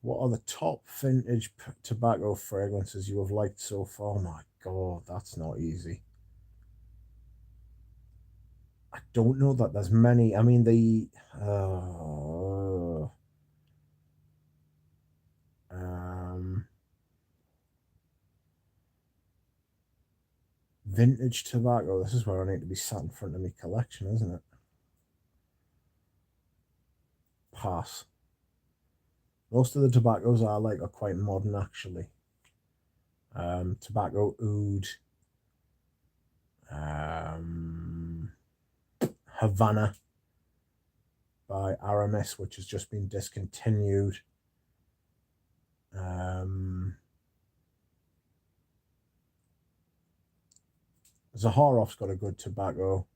What are the top vintage tobacco fragrances you have liked so far? Oh my god, that's not easy. I don't know that there's many. I mean, vintage tobacco. This is where I need to be sat in front of my collection, isn't it? Pass. Most of the tobaccos I like are quite modern, actually. Tobacco Oud, Havana by Aramis, which has just been discontinued. Zaharoff's got a good tobacco.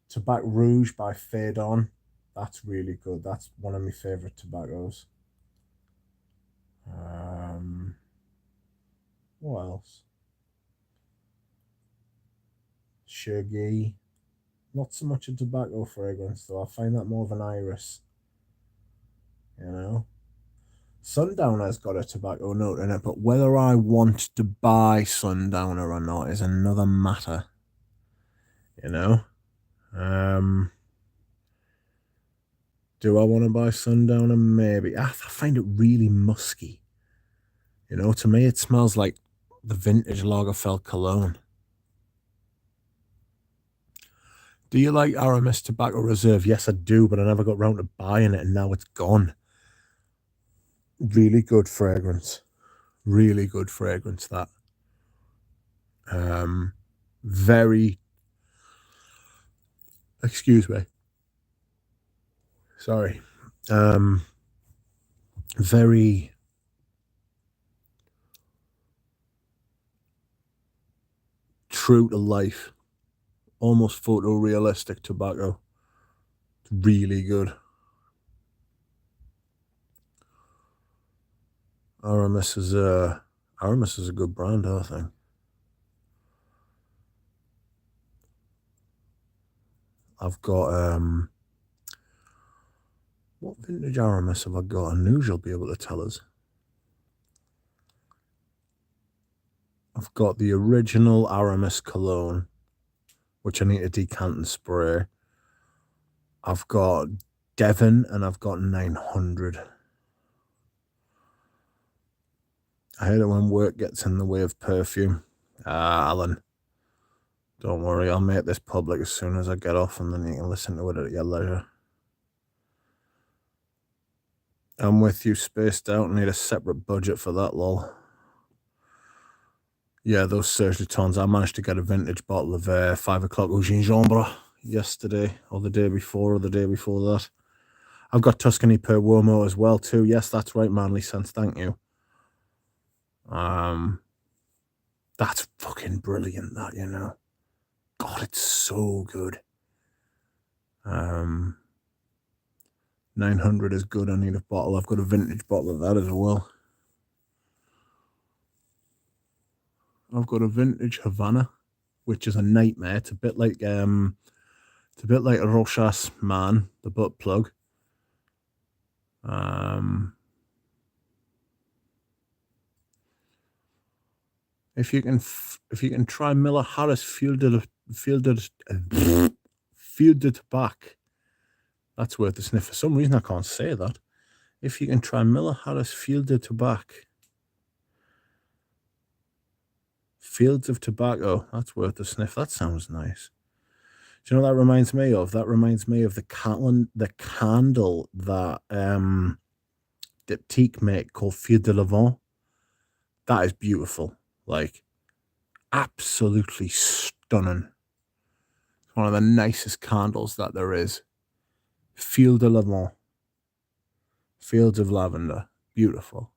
Tobacco Rouge by Phaedon. That's really good. That's one of my favourite tobaccos. What else? Shergui. Not so much a tobacco fragrance, though. I find that more of an iris. You know? Sundowner's got a tobacco note in it, but whether I want to buy Sundowner or not is another matter. You know? Do I want to buy Sundowner? Maybe. I find it really musky. You know, to me, it smells like the vintage Lagerfeld cologne. Do you like Aramis Tobacco Reserve? Yes, I do, but I never got round to buying it, and now it's gone. Really good fragrance. Really good fragrance, that. Very... Excuse me. Sorry. Very... true to life. Almost photorealistic tobacco. It's really good. Aramis is a good brand, I think. I've got what vintage Aramis have I got? I knew you'll be able to tell us. I've got the original Aramis cologne, which I need to decant and spray. I've got Devon and I've got 900. I hate it when work gets in the way of perfume. Alan, don't worry, I'll make this public as soon as I get off, and then you can listen to it at your leisure. I'm with you, spaced out. Need a separate budget for that, lol. Yeah, those Serge Lutons. I managed to get a vintage bottle of 5 o'clock au gingembre yesterday, or the day before, or the day before that. I've got Tuscany per Uomo as well, too. Yes, that's right, Manly Sense. Thank you. That's fucking brilliant, that, you know. God, it's so good. 900 is good. I need a bottle. I've got a vintage bottle of that as well. I've got a vintage Havana, which is a nightmare. It's a bit like a Rochas Man, the butt plug. If you can try Miller Harris fielded back, that's worth a sniff. For some reason, I can't say that. If you can try Miller Harris fielded back, Fields of Tobacco, that's worth a sniff. That sounds nice. Do you know what that reminds me of? That reminds me of the candle that Diptyque make called Feu de Levant. That is beautiful. Like, absolutely stunning. It's one of the nicest candles that there is. Feu de Levant. Fields of lavender. Beautiful.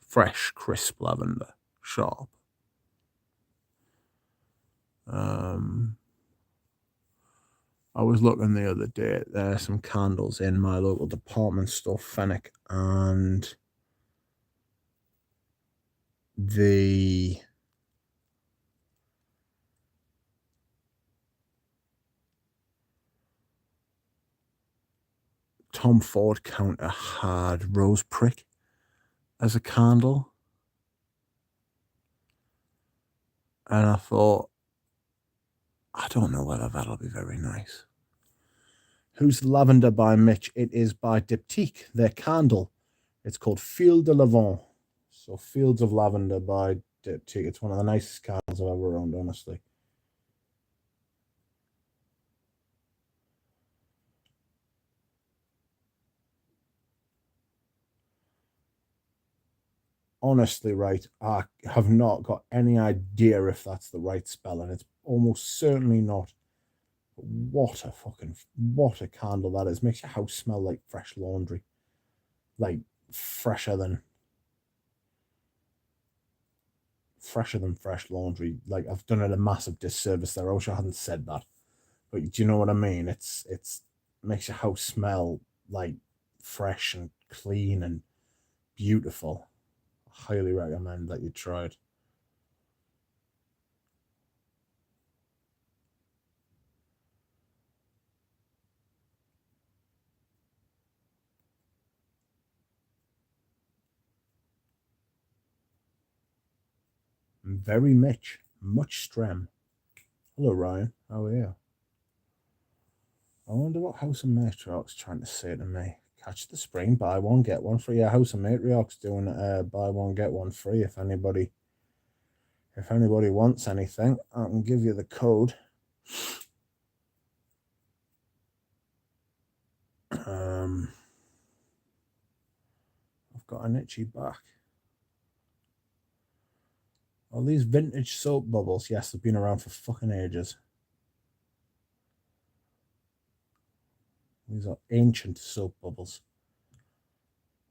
Fresh, crisp lavender. Sharp. I was looking the other day. There are some candles in my local department store, Fennec, and the Tom Ford counter had rose prick as a candle. And I thought, I don't know whether that'll be very nice. Who's Lavender by Mitch? It is by Diptyque, their candle. It's called Field de Levant. So Fields of Lavender by Diptyque. It's one of the nicest candles I've ever owned, honestly. Honestly, right, I have not got any idea if that's the right spelling. It's almost certainly not. What a candle that is. Makes your house smell like fresh laundry. Like fresher than fresh laundry. Like, I've done it a massive disservice there. I wish I hadn't said that. But do you know what I mean? It's makes your house smell like fresh and clean and beautiful. I highly recommend that you try it. Very much strem. Hello, Ryan. How are you? I wonder what House of Matriarch's trying to say to me. Catch the spring, buy one, get one free. Yeah, House of Matriarch's doing buy one, get one free. If anybody wants anything, I can give you the code. I've got an itchy back. All these vintage soap bubbles, yes, they've been around for fucking ages. These are ancient soap bubbles.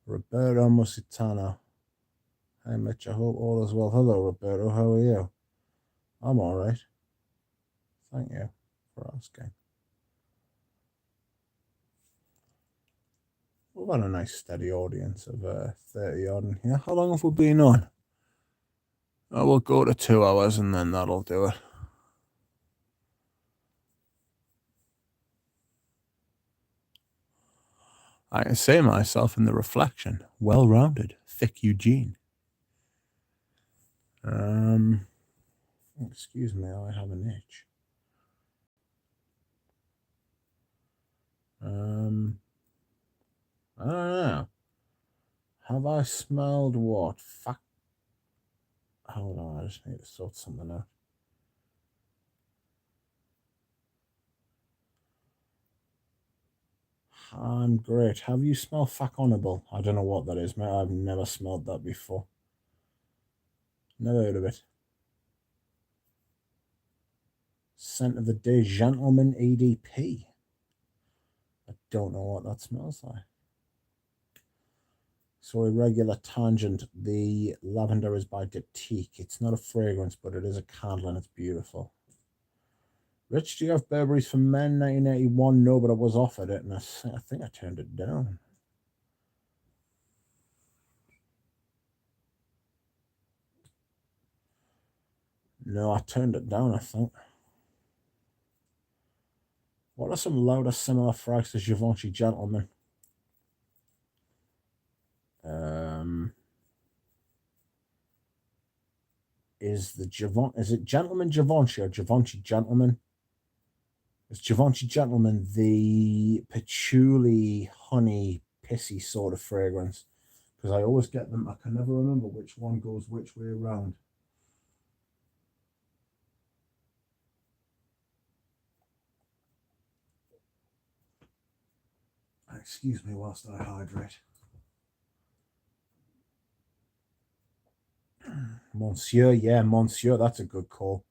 Roberto Musitano. Hey Mitch, I hope all is well. Hello Roberto, how are you? I'm alright. Thank you for asking. We've had a nice steady audience of 30 odd in here. How long have we been on? We'll go to 2 hours and then that'll do it. I can see myself in the reflection. Well-rounded, thick Eugene. Excuse me, I have an itch. I don't know. Have I smelled what? Fuck. Hold on, I just need to sort something out. I'm great. Have you smelled Fuck Honorable? I don't know what that is, mate. I've never smelled that before. Never heard of it. Scent of the Day, Gentleman EDP. I don't know what that smells like. So irregular tangent. The lavender is by Diptyque. It's not a fragrance, but it is a candle and it's beautiful. Rich, do you have Burberry's for Men 1981? No, but I was offered it and I think I turned it down. No, I turned it down, I think. What are some louder similar frags to Givenchy Gentleman? Is it Gentleman Givenchy or Givenchy Gentleman? Is Givenchy Gentleman the patchouli, honey, pissy sort of fragrance? Because I always get them. I can never remember which one goes which way around. Excuse me whilst I hydrate. Monsieur, yeah, Monsieur, that's a good call.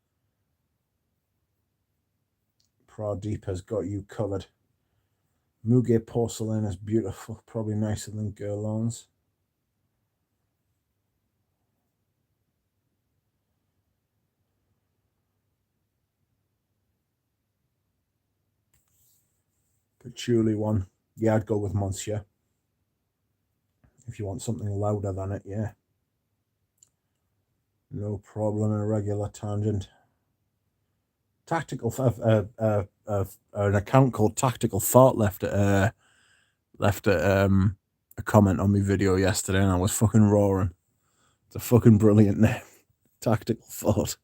Pradeep has got you covered. Muguet porcelain is beautiful, probably nicer than Guerlain's. Patchouli one, yeah, I'd go with Monsieur. If you want something louder than it, yeah. No problem. A regular tangent. Tactical. An account called Tactical Thought left a comment on my video yesterday, and I was fucking roaring. It's a fucking brilliant name. Tactical Thought.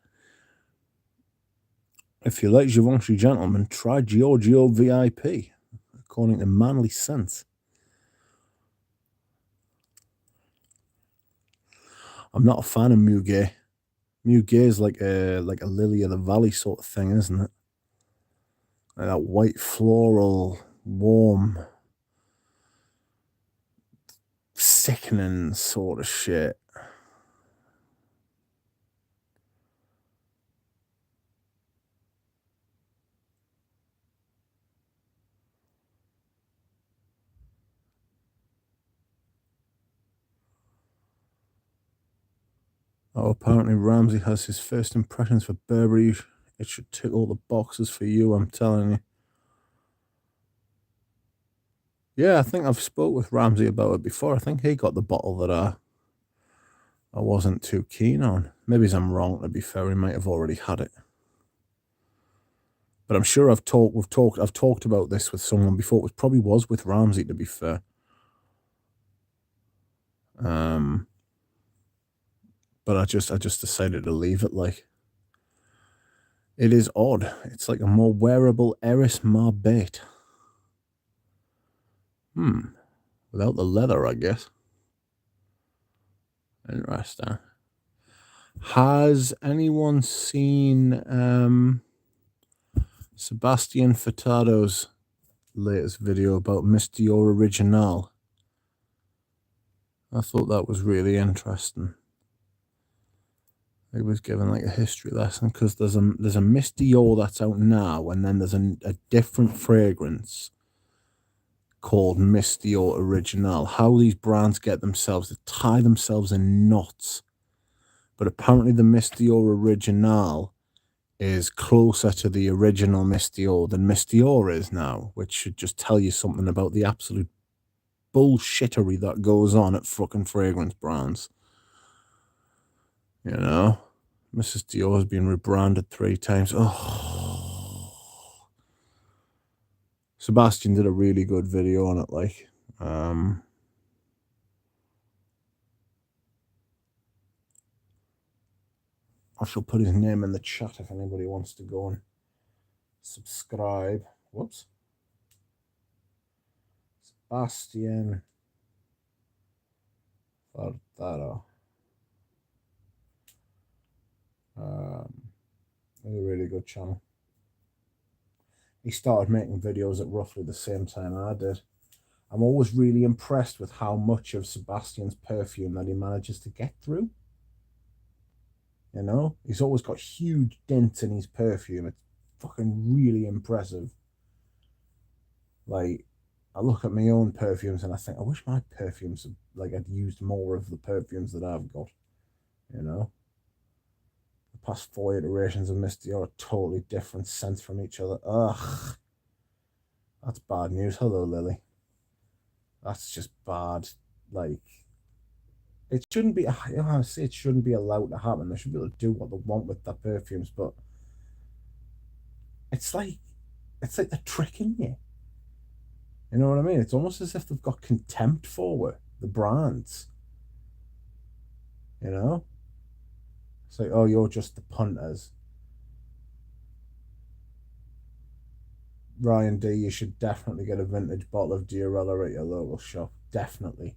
If you like Givenchy Gentleman, try Giorgio VIP, according to Manly Sense. I'm not a fan of Muguet. Muguet is like a lily of the valley sort of thing, isn't it? Like that white floral, warm, sickening sort of shit. Oh, apparently Ramsey has his first impressions for Burberry. It should tick all the boxes for you, I'm telling you. Yeah, I think I've spoke with Ramsey about it before. I think he got the bottle that I wasn't too keen on. Maybe I'm wrong, to be fair. He might have already had it. But I'm sure I've talked about this with someone before. It probably was with Ramsey, to be fair. But I just decided to leave it. Like, it is odd. It's like a more wearable Eris Marbet. Without the leather, I guess. Interesting. Has anyone seen Sebastian Furtado's latest video about Miss Dior Original? I thought that was really interesting. He was given like a history lesson because there's a Miss Dior that's out now, and then there's a different fragrance called Miss Dior Original. How these brands get themselves to tie themselves in knots. But apparently the Miss Dior Original is closer to the original Miss Dior than Miss Dior is now, which should just tell you something about the absolute bullshittery that goes on at fucking fragrance brands. You know? Mrs. Dior has been rebranded 3 times. Oh. Sebastian did a really good video on it, like. I shall put his name in the chat if anybody wants to go and subscribe. Whoops. Sebastian Furtado. A really good channel. He started making videos at roughly the same time I did. I'm always really impressed with how much of Sebastian's perfume that he manages to get through. You know, he's always got huge dents in his perfume. It's fucking really impressive. Like, I look at my own perfumes and I think, I wish my perfumes, like, I'd used more of the perfumes that I've got, you know? The past 4 iterations of Miss Dior are totally different scents from each other. Ugh. That's bad news. Hello, Lily. That's just bad. Like, it shouldn't be, I say it shouldn't be allowed to happen. They should be able to do what they want with their perfumes, but it's like, they're tricking you. You know what I mean? It's almost as if they've got contempt for the brands. You know? It's like, oh, you're just the punters. Ryan D, you should definitely get a vintage bottle of Diorella at your local shop. Definitely.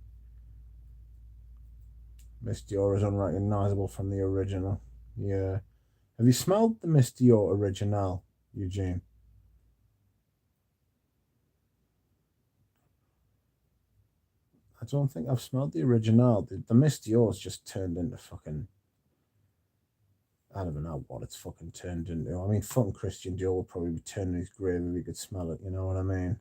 Miss Dior is unrecognizable from the original. Yeah. Have you smelled the Miss Dior original, Eugene? I don't think I've smelled the original. The Miss Dior's just turned into fucking, I don't know what it's fucking turned into. I mean, fucking Christian Dior would probably be turning his grave if he could smell it, you know what I mean?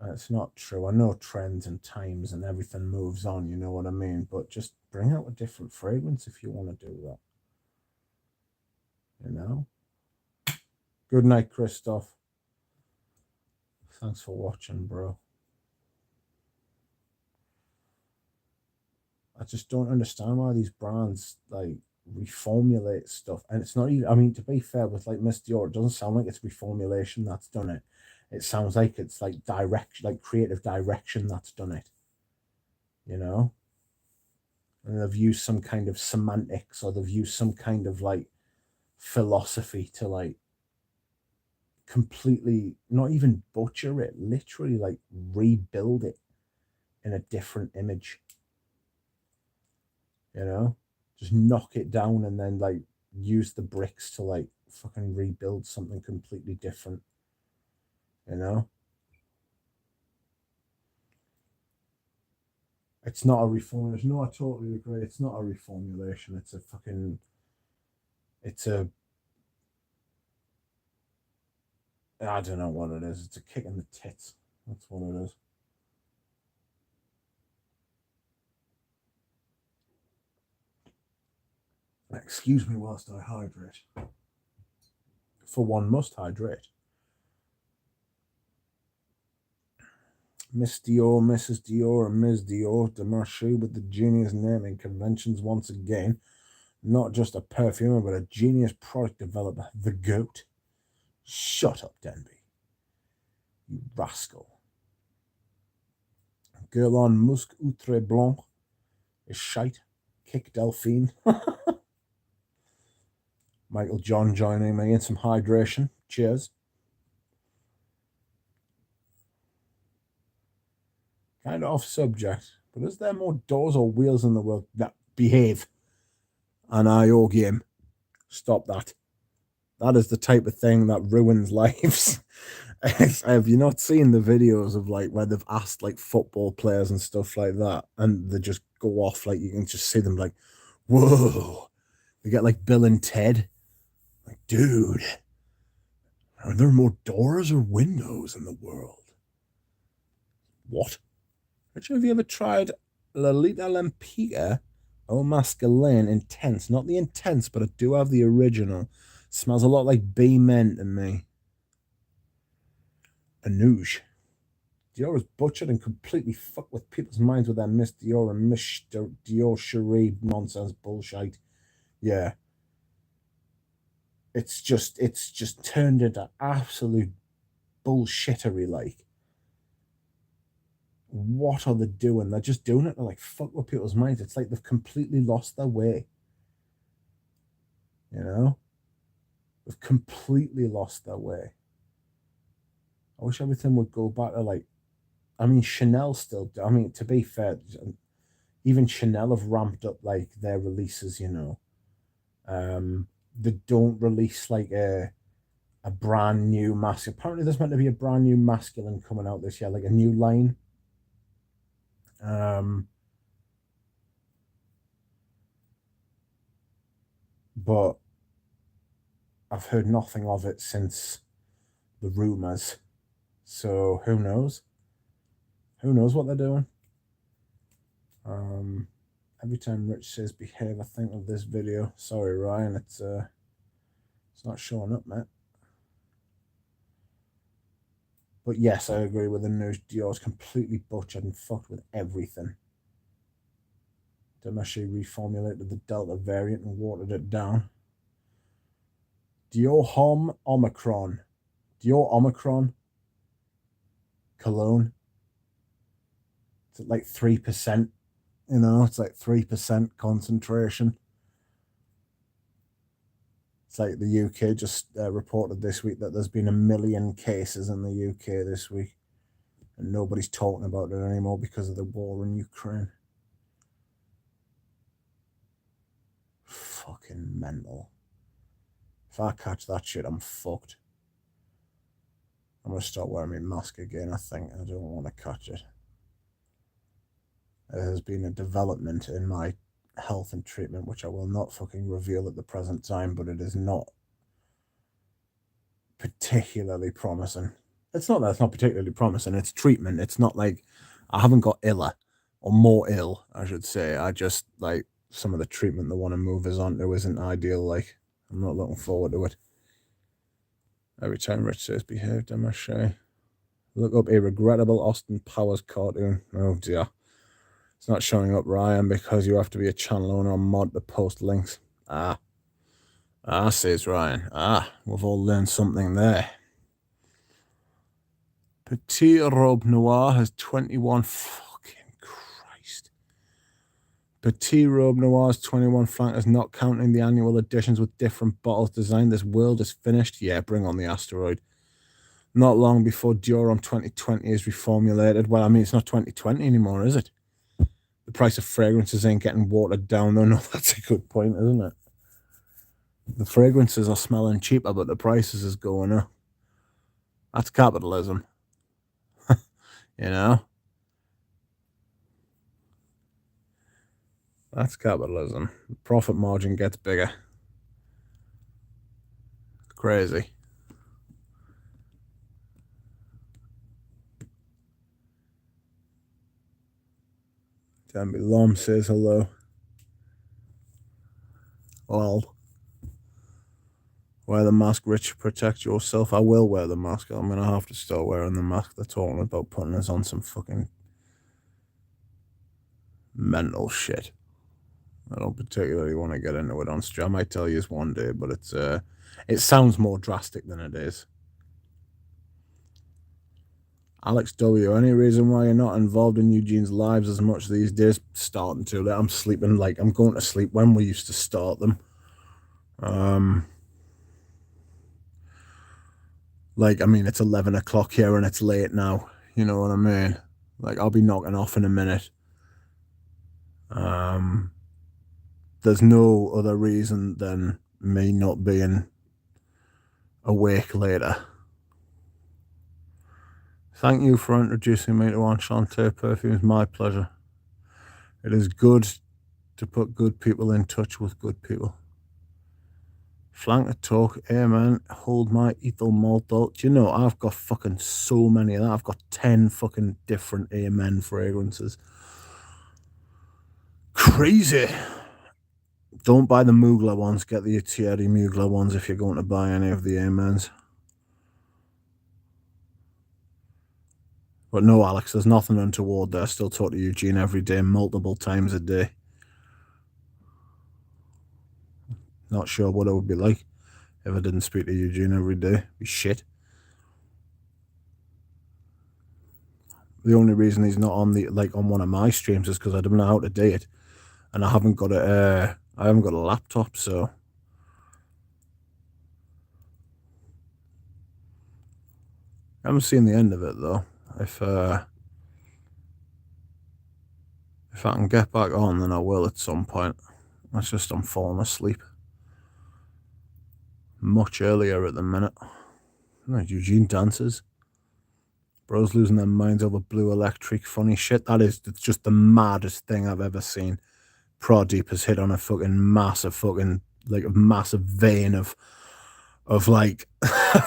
It's not true. I know trends and times and everything moves on, you know what I mean? But just bring out a different fragrance if you want to do that. You know? Good night, Christoph. Thanks for watching, bro. I just don't understand why these brands like reformulate stuff. And it's not even, I mean, to be fair, with like Miss Dior, it doesn't sound like it's reformulation that's done it. It sounds like it's like direction, like creative direction that's done it. You know? And they've used some kind of semantics, or they've used some kind of like philosophy to like completely not even butcher it, literally like rebuild it in a different image. You know, just knock it down and then like use the bricks to like fucking rebuild something completely different. You know, it's not a reformulation. No, I totally agree. It's not a reformulation. It's a fucking, it's a, I don't know what it is. It's a kick in the tits. That's what it is. Excuse me whilst I hydrate. For one must hydrate. Miss Dior, Mrs. Dior, and Ms. Dior de Marche with the genius naming conventions once again. Not just a perfumer, but a genius product developer. The GOAT. Shut up, Denby. You rascal. Guerlain Musc Outre Blanc is shite. Kick Delphine. Michael John joining me in some hydration. Cheers. Kind of off subject, but is there more doors or wheels in the world that behave? An IO game. Stop that. That is the type of thing that ruins lives. Have you not seen the videos of like where they've asked like football players and stuff like that, and they just go off, like you can just see them like, whoa. They get like Bill and Ted. Like, dude, are there more doors or windows in the world? What? Richard, have you ever tried Lolita Lempicka Eau Masculine Intense? Not the Intense, but I do have the original. Smells a lot like Bee Men to me. Anouge. Dior is butchered and completely fucked with people's minds with their Miss Dior and Miss Dior Cherie nonsense bullshit. Yeah. It's just turned into absolute bullshittery, like. What are they doing? They're just doing it to like fuck with people's minds. It's like they've completely lost their way. You know? They've completely lost their way. I wish everything would go back to like, I mean, Chanel still, I mean, to be fair, even Chanel have ramped up like their releases, you know. They don't release like a brand new masculine. Apparently, there's meant to be a brand new masculine coming out this year, like a new line. But I've heard nothing of it since the rumours. So who knows? Who knows what they're doing? Every time Rich says behave, I think of this video. Sorry, Ryan, it's not showing up, mate. But yes, I agree with the news. Dior's completely butchered and fucked with everything. Demaché reformulated the Delta variant and watered it down. Dior Omicron. Dior Omicron cologne. It's at like 3%. You know, it's like 3% concentration. It's like the UK just reported this week that there's been 1 million cases in the UK this week. And nobody's talking about it anymore because of the war in Ukraine. Fucking mental. If I catch that shit, I'm fucked. I'm going to start wearing my mask again, I think. I don't want to catch it. There has been a development in my health and treatment, which I will not fucking reveal at the present time, but it is not particularly promising. It's not that it's not particularly promising, it's treatment. It's not like I haven't got iller, or more ill, I should say. I just, like, some of the treatment they want to move us onto isn't ideal. Like, I'm not looking forward to it. Every time Rich says behave, Demaché. Look up a regrettable Austin Powers cartoon. Oh dear. It's not showing up, Ryan, because you have to be a channel owner or mod to post links. Says Ryan. We've all learned something there. Petit Robe Noir has 21... Fucking Christ. Petit Robe Noir's 21 flankers, not counting the annual editions with different bottles designed. This world is finished. Yeah, bring on the asteroid. Not long before Dior 2020 is reformulated. Well, I mean, it's not 2020 anymore, is it? The price of fragrances ain't getting watered down, though. No, that's a good point, isn't it? The fragrances are smelling cheaper, but the prices is going up. That's capitalism. You know? That's capitalism. The profit margin gets bigger. Crazy. Danby Lom says hello. Well, wear the mask, Rich. Protect yourself. I will wear the mask. I'm going to have to start wearing the mask. They're talking about putting us on some fucking mental shit. I don't particularly want to get into it on stream. I might tell you one day, but it sounds more drastic than it is. Alex W., any reason why you're not involved in Eugene's lives as much these days? Starting to. I'm sleeping, like, I'm going to sleep when we used to start them. Like, I mean, it's 11 o'clock here and it's late now. You know what I mean? Like, I'll be knocking off in a minute. There's no other reason than me not being awake later. Thank you for introducing me to Enchanté Perfumes. My pleasure. It is good to put good people in touch with good people. Flanker talk, amen. Hold my ethyl maltol. Do you know, I've got fucking so many of that. I've got 10 fucking different amen fragrances. Crazy. Don't buy the Mugler ones. Get the Thierry Mugler ones if you're going to buy any of the amens. But no, Alex, there's nothing untoward there. I still talk to Eugene every day, multiple times a day. Not sure what it would be like if I didn't speak to Eugene every day. It'd be shit. The only reason he's not on on one of my streams is because I don't know how to do it, and I haven't got a laptop, so I haven't seen the end of it though. If I can get back on, then I will at some point. That's just I'm falling asleep much earlier at the minute. Eugene dances. Bros losing their minds over blue electric. Funny shit. It's just the maddest thing I've ever seen. Pradeep has hit on a fucking massive fucking, like a massive vein of of like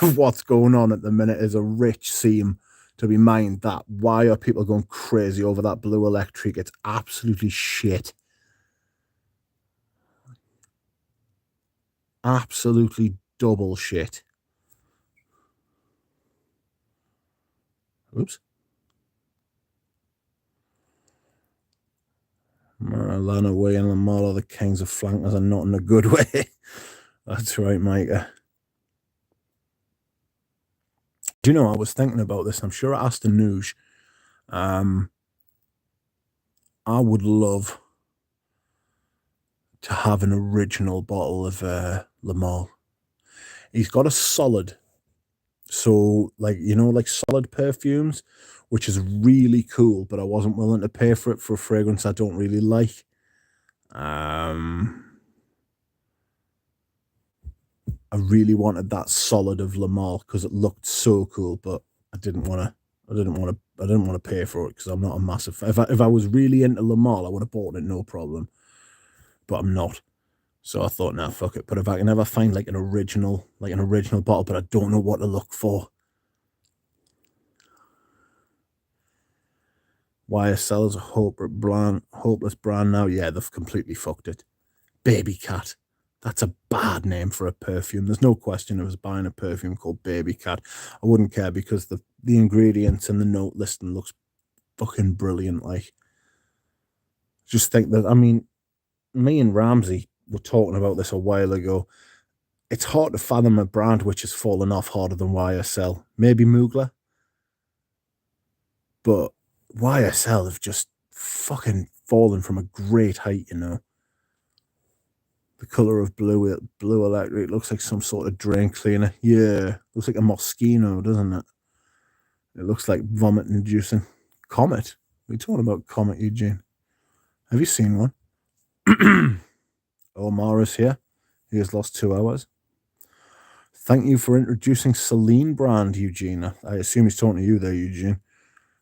of what's going on at the minute is a rich seam to be mined. That why are people going crazy over that blue electric? It's absolutely shit. Absolutely double shit. Oops. Lana Way and Lamar are the kings of flankers and not in a good way. That's right, Micah. Do you know, I was thinking about this. I'm sure I asked Anuj. I would love to have an original bottle of Lamar. He's got a solid. So, like, you know, like solid perfumes, which is really cool, but I wasn't willing to pay for it for a fragrance I don't really like. I really wanted that solid of Lamar because it looked so cool, but I didn't want to pay for it because I'm not a massive fan. If I was really into Lamar, I would have bought it, no problem. But I'm not. So I thought, nah, fuck it. But if I can ever find like an original bottle, but I don't know what to look for. YSL is a hopeless brand now. Yeah, they've completely fucked it. Baby Cat. That's a bad name for a perfume. There's no question I was buying a perfume called Baby Cat. I wouldn't care because the ingredients and the note listing looks fucking brilliant. Like, just think that, I mean, me and Ramsey were talking about this a while ago. It's hard to fathom a brand which has fallen off harder than YSL. Maybe Mugler, but YSL have just fucking fallen from a great height, you know. The color of blue electric looks like some sort of drain cleaner. Yeah, looks like a Moschino, doesn't it? It looks like vomit inducing. Comet? We're talking about Comet, Eugene. Have you seen one? Omar is here. He has lost 2 hours. Thank you for introducing Celine brand, Eugene. I assume he's talking to you there, Eugene.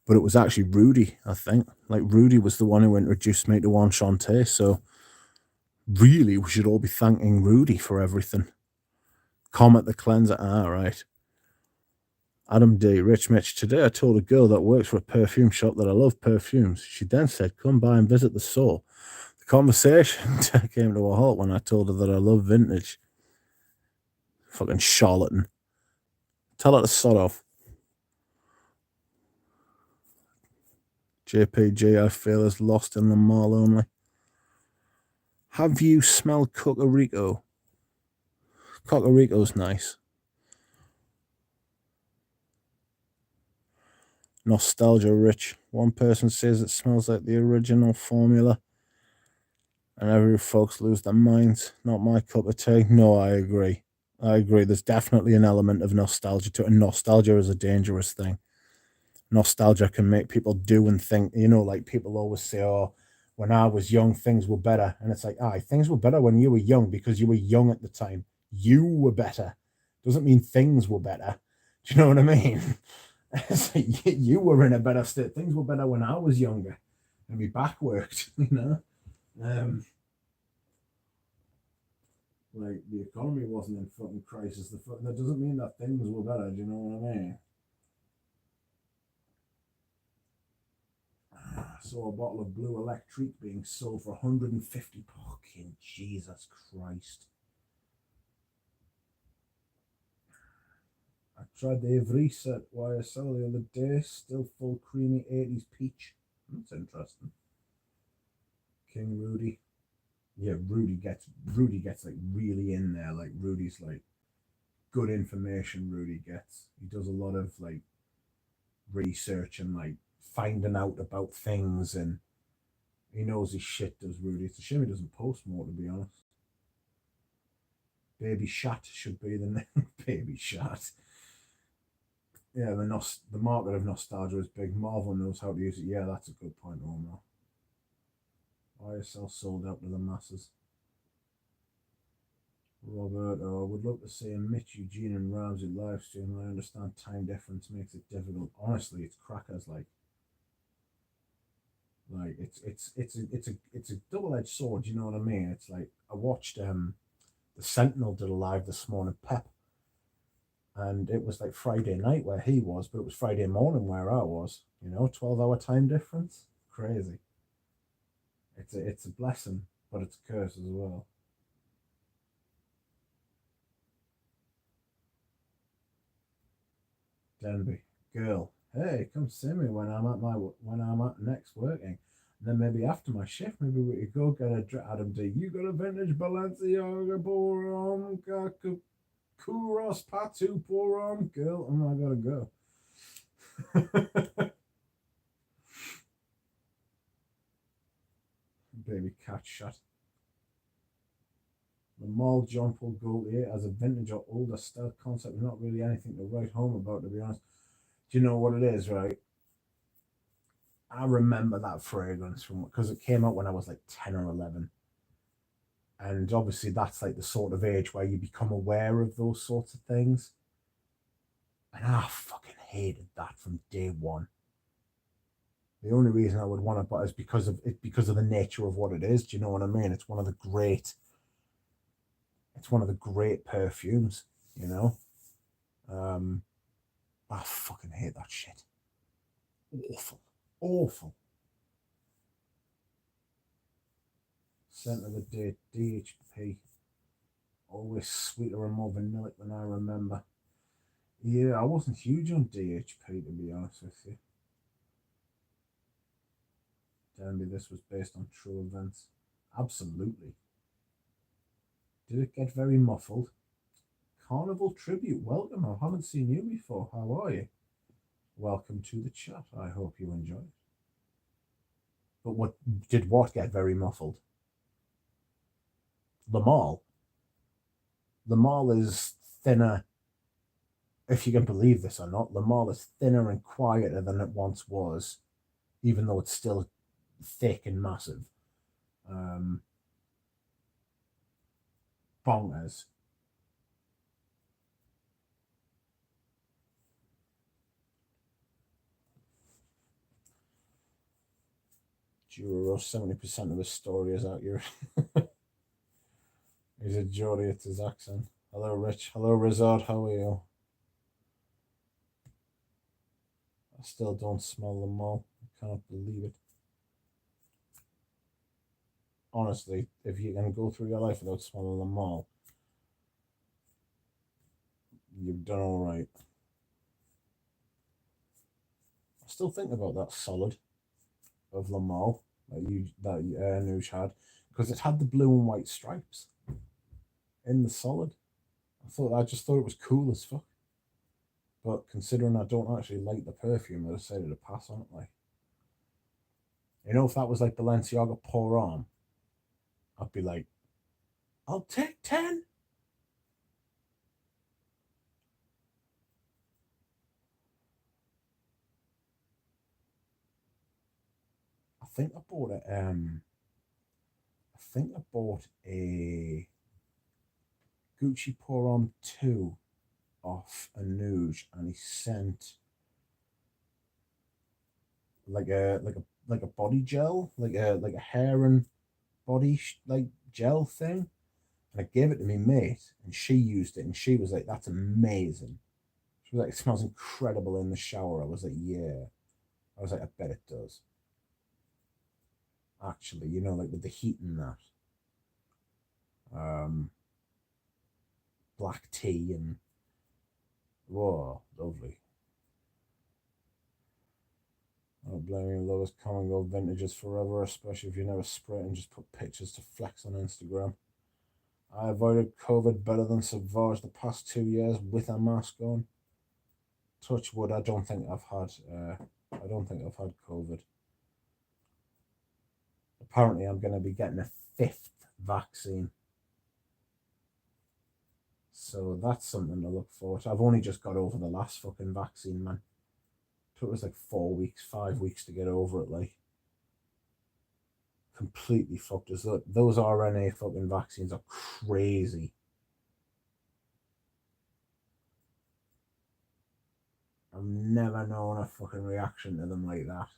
But it was actually Rudy, I think. Like, Rudy was the one who introduced me to Enchante, so really, we should all be thanking Rudy for everything. Comet the Cleanser. Ah, right. Adam D. Rich Mitch. Today I told a girl that works for a perfume shop that I love perfumes. She then said, come by and visit the store. The conversation came to a halt when I told her that I love vintage. Fucking charlatan. Tell her to sod off. JPG, I feel, is lost in the mall only. Have you smelled Cocorico? Cocorico's nice. Nostalgia rich. One person says it smells like the original formula, and every folks lose their minds. Not my cup of tea. No, I agree. There's definitely an element of nostalgia to it, and nostalgia is a dangerous thing. Nostalgia can make people do and think, you know, like people always say, oh, when I was young, things were better. And it's like, things were better when you were young because you were young at the time. You were better. Doesn't mean things were better. Do you know what I mean? It's like, you were in a better state. Things were better when I was younger and my back worked, you know? Like, the economy wasn't in fucking crisis. That doesn't mean that things were better. Do you know what I mean? Saw a bottle of Blue Electric being sold for 150. Fucking Jesus Christ. I tried the Evries at YSL the other day. Still full creamy 80s peach. That's interesting. King Rudy. Yeah, Rudy gets like really in there. Like, Rudy's like good information. Rudy gets. He does a lot of like research and like finding out about things, and he knows his shit, does Rudy. It's a shame he doesn't post more, to be honest. Baby Shat should be the name. Baby Shat. Yeah, the market of nostalgia is big. Marvel knows how to use it. Yeah, that's a good point, Omar. YSL sold out to the masses. Roberto, I would love to see a Mitch, Eugene, and Ramsey live stream. I understand time difference makes it difficult. Honestly, it's crackers. Like it's a double-edged sword. You know what I mean? It's like I watched the Sentinel did a live this morning. Pep, And it was like Friday night where he was, but it was Friday morning where I was. 12-hour time difference. Crazy. It's a blessing, but it's a curse as well. Denby, girl, hey, come see me when I'm at next working. And then maybe after my shift, maybe we could go get a Adam D. You got a vintage Balenciaga Borom Kuros Patu Borom, girl. I gotta go. Baby cat shut. The mall John Paul Gaultier as a vintage or older stealth concept is not really anything to write home about, to be honest. Do you know what it is, right? I remember that fragrance from because it came out when I was like 10 or 11. And obviously, that's like the sort of age where you become aware of those sorts of things. And I fucking hated that from day one. The only reason I would want to buy is because of the nature of what it is. Do you know what I mean? It's one of the great perfumes, you know. I fucking hate that shit. Awful. Awful. Scent of the day, DHP. Always sweeter and more vanillic than I remember. Yeah, I wasn't huge on DHP, to be honest with you. Denby, this was based on true events. Absolutely. Did it get very muffled? Carnival Tribute, welcome. I haven't seen you before. How are you? Welcome to the chat. I hope you enjoy it. But what get very muffled? The mall. The mall is thinner. If you can believe this or not, the mall is thinner and quieter than it once was, even though it's still thick and massive. Bonkers. Juro, 70% of his story is accurate. He's a Geordie, it's his accent. Hello, Rich. Hello, Rizard. How are you? I still don't smell them all. I can't believe it. Honestly, if you can go through your life without smelling them all, you've done all right. I still think about that solid of Lamal that Nuge had, because it had the blue and white stripes in the solid. I just thought it was cool as fuck. But considering I don't actually like the perfume, I decided to pass on it. Like, if that was like Balenciaga Pour On, I'd be like, I'll take 10. I think I bought it. I think I bought a Gucci Pour On 2 off a Nuge, and he sent like a body gel, like a hair and body like gel thing. And I gave it to me mate, and she used it, and she was like, "That's amazing." She was like, "It smells incredible in the shower." I was like, "Yeah." I was like, "I bet it does." Actually, like with the heat and that, black tea and whoa, lovely. I don't blame you. Lowest common gold vintages forever, especially if you never spray it and just put pictures to flex on Instagram. I avoided COVID better than Savage the past 2 years with a mask on. Touch wood. I don't think I've had COVID. Apparently, I'm going to be getting a 5th vaccine. So that's something to look forward to. I've only just got over the last fucking vaccine, man. It took us like 4 weeks, 5 weeks to get over it, like. Completely fucked us up. Those RNA fucking vaccines are crazy. I've never known a fucking reaction to them like that.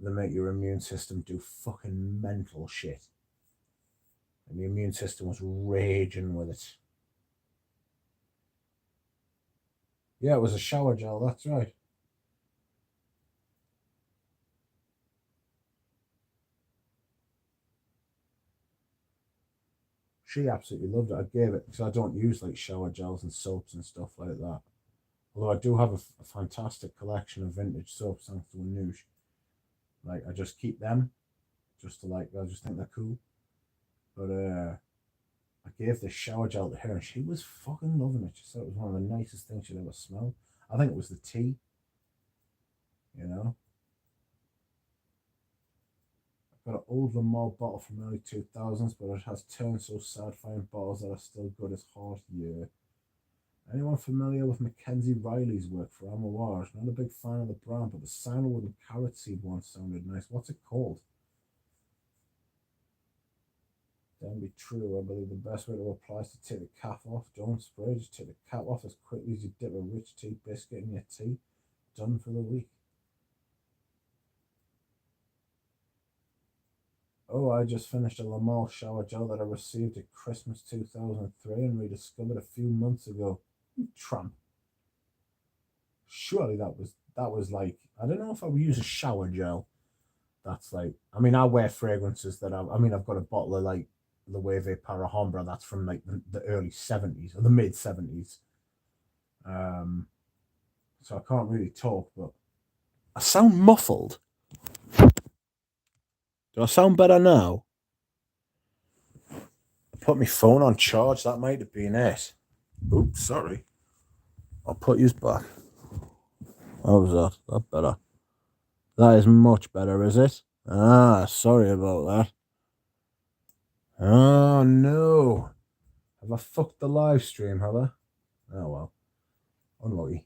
They make your immune system do fucking mental shit. And the immune system was raging with it. Yeah, it was a shower gel, that's right. She absolutely loved it. I gave it because I don't use like shower gels and soaps and stuff like that. Although I do have a fantastic collection of vintage soaps thanks to Anoush. Like I just keep them just to like I just think they're cool. But I gave this shower gel to her and she was fucking loving it. She said it was one of the nicest things she'd ever smelled. I think it was the tea, you know. I've got an old Lamar bottle from early 2000s, but it has turned so sad finding bottles that are still good as heart. Yeah. Anyone familiar with Mackenzie Riley's work for Amouage? Not a big fan of the brand, but the sandalwood and carrot seed one sounded nice. What's it called? Don't be true. I believe the best way to apply is to take the cap off. Don't spray, just take the cap off as quickly as you dip a rich tea biscuit in your tea. Done for the week. Oh, I just finished a Lamar shower gel that I received at Christmas 2003 and rediscovered a few months ago. You tramp. Surely that was like I don't know if I would use a shower gel. That's like I mean I wear fragrances that I've got a bottle of like Loewe Parahombra that's from like the early 70s or the mid 70s. So I can't really talk, but I sound muffled. Do I sound better now? I put my phone on charge. That might have been it. Oops, sorry. I'll put yours back. How was that? That better. That is much better, is it? Ah, sorry about that. Oh no. Have I fucked the live stream, have I? Oh well. Unlucky.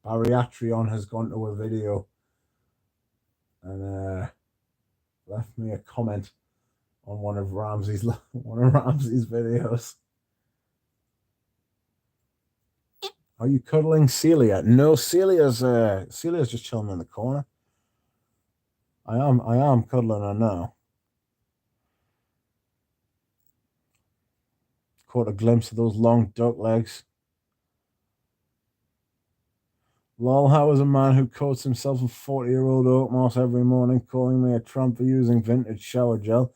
Bariatrion has gone to a video and left me a comment on one of Ramsey's videos. Are you cuddling Celia? No, Celia's just chilling in the corner. I am cuddling her now. Caught a glimpse of those long duck legs. Lol, how is a man who coats himself in 40-year-old oak moss every morning calling me a tramp for using vintage shower gel?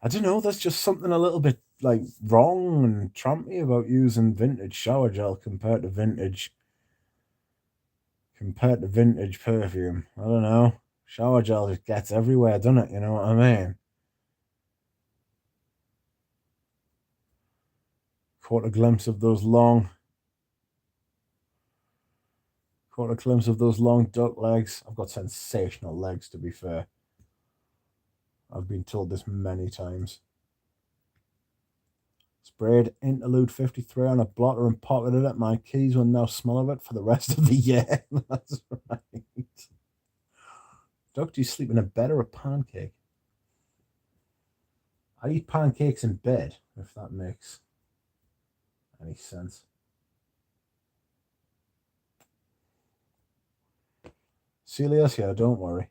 I don't know, there's just something a little bit like wrong and trampy about using vintage shower gel compared to vintage perfume. I don't know. Shower gel just gets everywhere, doesn't it? You know what I mean? Caught a glimpse of those long duck legs. I've got sensational legs, to be fair. I've been told this many times. Sprayed Interlude 53 on a blotter and pocketed it. My keys will now smell of it for the rest of the year. That's right. Doc, do you sleep in a bed or a pancake? I eat pancakes in bed, if that makes any sense. Celia's here, don't worry.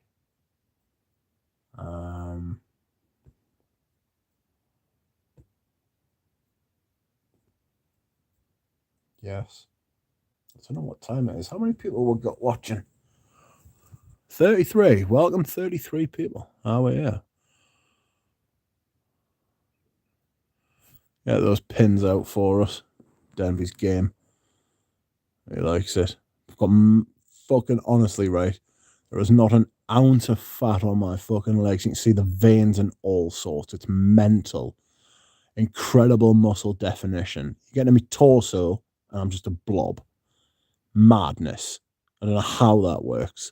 Yes. I don't know what time it is. How many people we got watching? 33. Welcome, 33 people. Oh, yeah. Get those pins out for us. Denby's game. He likes it. I've got fucking honestly, right? There is not an ounce of fat on my fucking legs. You can see the veins and all sorts. It's mental. Incredible muscle definition. You get to me torso, and I'm just a blob. Madness. I don't know how that works.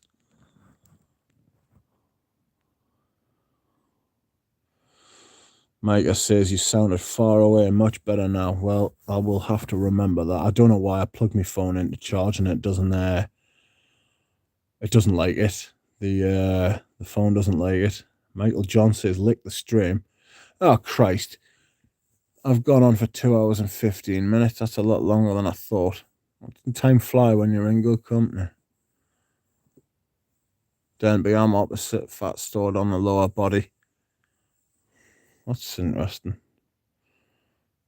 Micah says you sounded far away and much better now. Well, I will have to remember that. I don't know why I plugged my phone into charge and it doesn't like it. The phone doesn't like it. Michael John says lick the stream. Oh Christ. I've gone on for 2 hours and 15 minutes. That's a lot longer than I thought. Time fly when you're in good company. Denby, I'm opposite, fat stored on the lower body. That's interesting.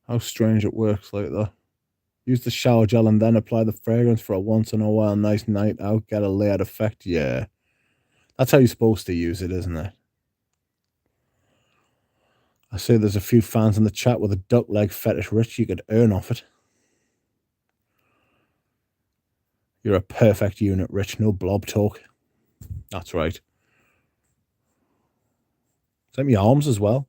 How strange it works like that. Use the shower gel and then apply the fragrance for a once in a while nice night out. Get a layered effect. Yeah. That's how you're supposed to use it, isn't it? I see there's a few fans in the chat with a duck leg fetish. Rich, you could earn off it. You're a perfect unit, Rich. No blob talk. That's right. It's like my arms as well.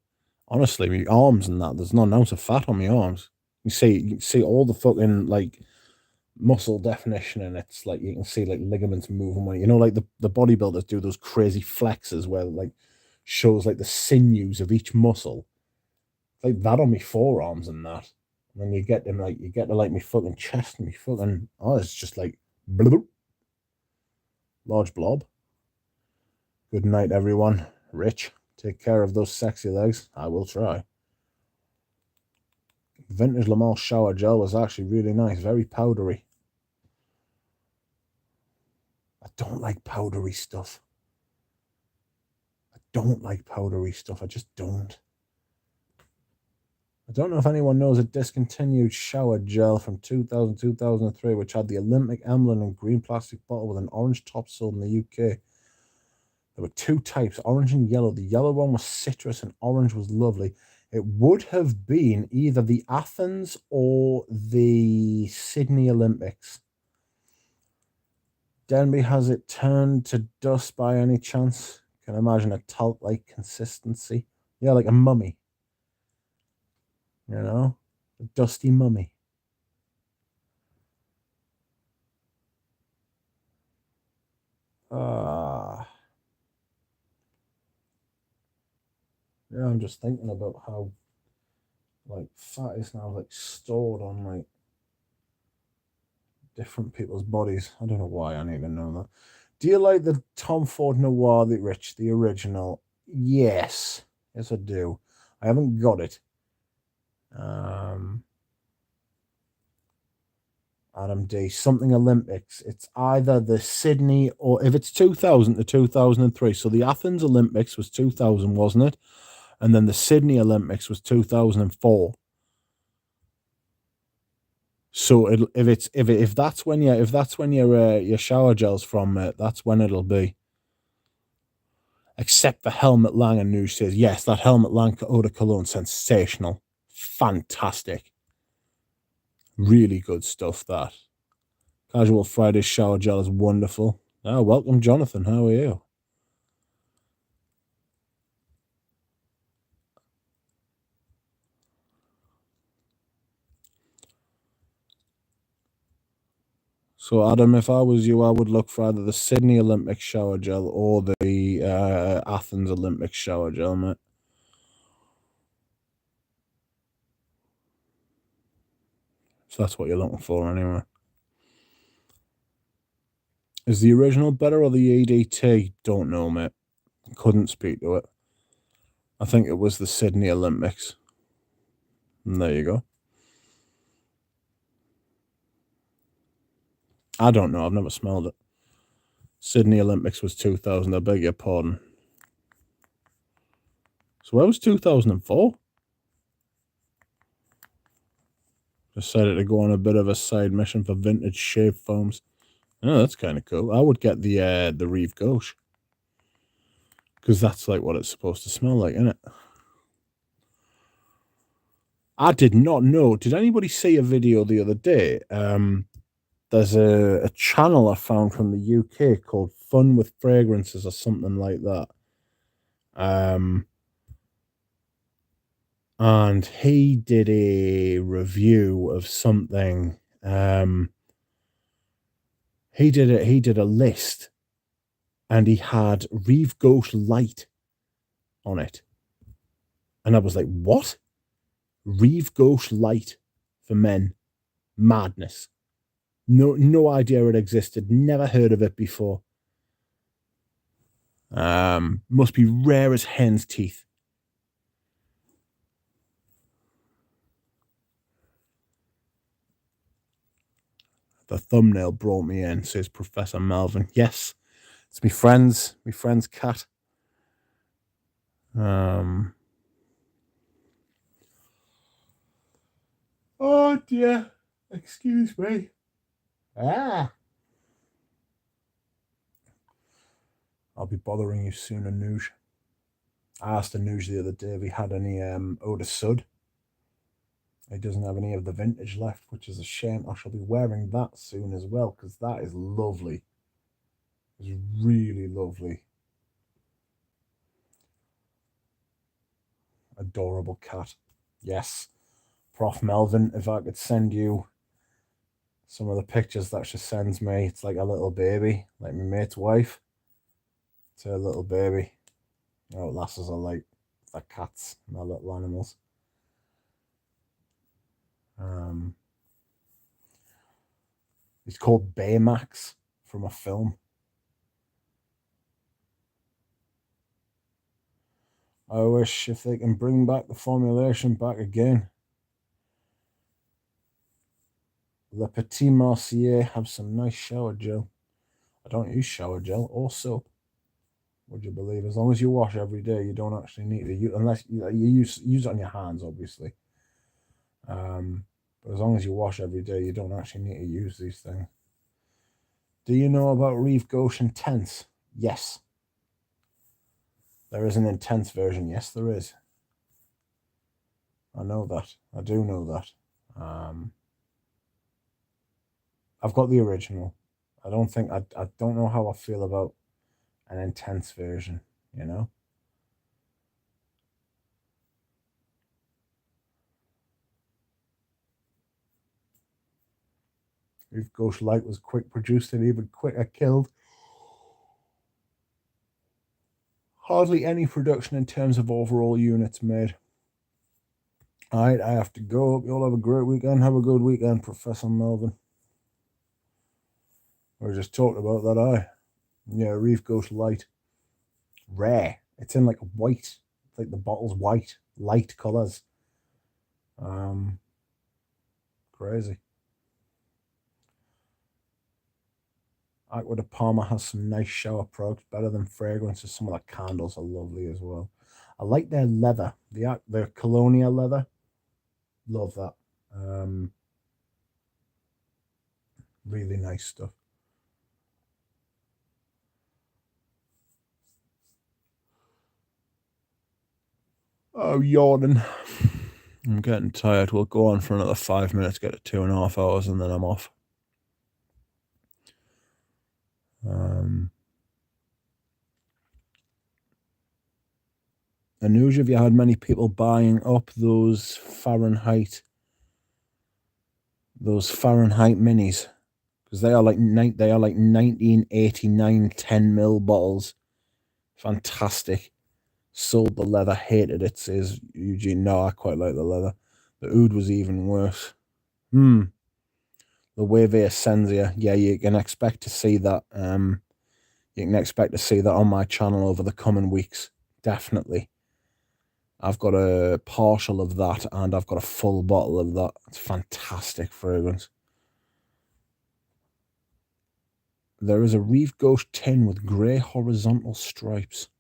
Honestly, my arms and that. There's not an ounce of fat on my arms. You can see all the fucking like muscle definition, and it's like you can see like ligaments moving when like the bodybuilders do those crazy flexes where like shows like the sinews of each muscle. Like that on my forearms and that. And then you get them like you get to like my fucking chest and my fucking it's just like bloop, large blob. Good night, everyone. Rich, take care of those sexy legs. I will try. Vintage Lamar shower gel was actually really nice, very powdery. I don't like powdery stuff. I just don't. I don't know if anyone knows a discontinued shower gel from 2000, 2003, which had the Olympic emblem in green plastic bottle with an orange top sold in the UK. There were two types, orange and yellow. The yellow one was citrus and orange was lovely. It would have been either the Athens or the Sydney Olympics. Denby, has it turned to dust by any chance? Can I imagine a talc-like consistency? Yeah, like a mummy. You know? A dusty mummy. Yeah, I'm just thinking about how like fat is now like stored on like different people's bodies. I don't know why I need to know that. Do you like the Tom Ford Noir, the original? Yes. Yes, I do. I haven't got it. Adam D. Something Olympics. It's either the Sydney or if it's 2000 to 2003. So the Athens Olympics was 2000, wasn't it? And then the Sydney Olympics was 2004. So if that's when your shower gel's from, that's when it'll be. Except for Helmut Lang, and Noosh says yes, that Helmut Lang eau de cologne, sensational, fantastic, really good stuff. That Casual Friday shower gel is wonderful. Oh, welcome, Jonathan. How are you? So, Adam, if I was you, I would look for either the Sydney Olympic shower gel or the Athens Olympic shower gel, mate. So that's what you're looking for, anyway. Is the original better or the EDT? Don't know, mate. Couldn't speak to it. I think it was the Sydney Olympics. And there you go. I don't know. I've never smelled it. Sydney Olympics was 2000. I beg your pardon. So where was 2004? Decided to go on a bit of a side mission for vintage shave foams. Oh, that's kind of cool. I would get the Rive Gauche. Because that's like what it's supposed to smell like, isn't it? I did not know. Did anybody see a video the other day? There's a channel I found from the UK called Fun with Fragrances or something like that. And he did a review of something. He did a list, and he had Rive Gauche Light on it. And I was like, what? Rive Gauche Light for men. Madness. No idea it existed. Never heard of it before. Must be rare as hen's teeth. The thumbnail brought me in, says Professor Melvin. Yes, it's my friend's cat. Oh dear. Excuse me. Ah. I'll be bothering you soon, Anuj. I asked Anuj the other day if he had any eau de sud. He doesn't have any of the vintage left, which is a shame. I shall be wearing that soon as well, because that is lovely. It's really lovely. Adorable cat. Yes. Prof Melvin, if I could send you some of the pictures that she sends me, it's like a little baby, like my mate's wife. It's her little baby. You know, lasses are like the cats, and their little animals. He's called Baymax from a film. I wish if they can bring back the formulation back again. Le Petit Marseillais have some nice shower gel. I don't use shower gel or soap. Would you believe? As long as you wash every day, you don't actually need to use, unless you use it on your hands, obviously. But as long as you wash every day, you don't actually need to use these things. Do you know about Reeve Gauche Intense? Yes. There is an intense version. Yes, there is. I know that. I do know that. I've got the original. I don't know how I feel about an intense version, you know? If Ghost Light was quick produced and even quicker killed. Hardly any production in terms of overall units made. Alright, I have to go. Hope you all have a great weekend. Have a good weekend, Professor Melvin. We just talked about that, Yeah, Reef Ghost Light. Rare. It's in like white. Like the bottle's white. Light colours. Crazy. Aqua de Parma has some nice shower products, better than fragrances. Some of the candles are lovely as well. I like their leather, their Colonia leather. Love that. Really nice stuff. Oh, yawning. I'm getting tired. We'll go on for another 5 minutes, get to 2.5 hours, and then I'm off. Anuj, have you had many people buying up those Fahrenheit minis? Because they are like 1989 10ml bottles. Fantastic. Sold the leather, hated it, says Eugene. No, I quite like the leather. The oud was even worse. The Wave Ascensia. Yeah, you can expect to see that. You can expect to see that on my channel over the coming weeks. Definitely. I've got a partial of that and I've got a full bottle of that. It's fantastic fragrance. There is a Reeve Ghost tin with grey horizontal stripes.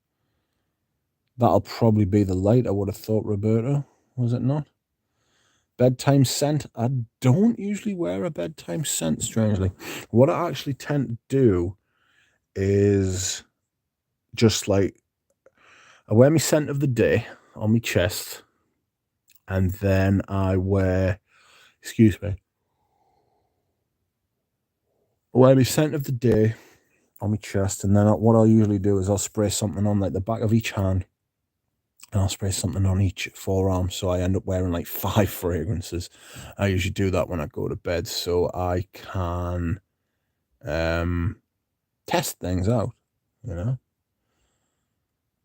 That'll probably be the light, I would have thought, Roberto. Was it not? Bedtime scent. I don't usually wear a bedtime scent, strangely. What I actually tend to do is just like, I wear my scent of the day on my chest, and then I wear, excuse me, I wear my scent of the day on my chest, and then what I'll usually do is I'll spray something on like the back of each hand, and I'll spray something on each forearm, so I end up wearing like 5 fragrances. I usually do that when I go to bed, so I can test things out, you know.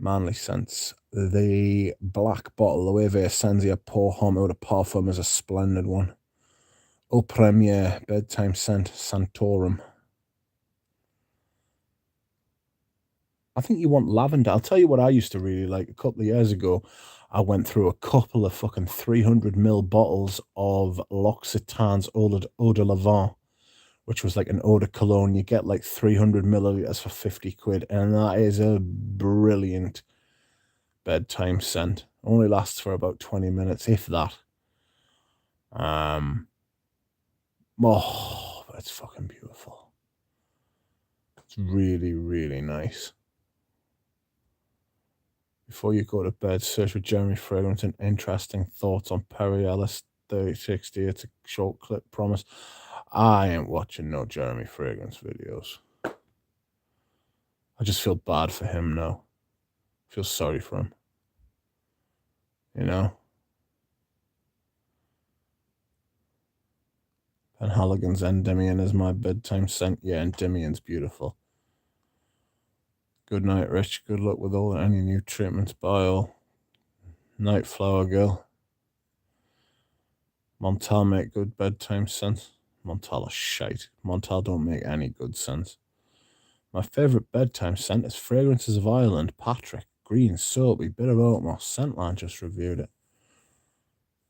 Manly scents. The black bottle, the Wave Ascensia Pour Homme Eau de Parfum, is a splendid one. Au Premier bedtime scent, Santorum. I think you want lavender. I'll tell you what I used to really like. A couple of years ago, I went through a couple of fucking 300ml bottles of L'Occitane's Eau de Lavant, which was like an eau de cologne. You get like 300 milliliters for 50 quid, and that is a brilliant bedtime scent. Only lasts for about 20 minutes, if that. Oh, that's fucking beautiful. It's really, really nice. Before you go to bed, search for Jeremy Fragrance and interesting thoughts on Perry Ellis 3060. It's a short clip, promise. I ain't watching no Jeremy Fragrance videos. I just feel bad for him now. I feel sorry for him. You know? And Halligan's Endymion is my bedtime scent. Yeah, Endymion's beautiful. Good night, Rich. Good luck with any new treatments. Bye all. Night, Flower Girl. Montal make good bedtime scents. Montal are shite. Montal don't make any good sense. My favourite bedtime scent is Fragrances of Ireland. Patrick, green, soapy, bit of oat moss. Scentline just reviewed it.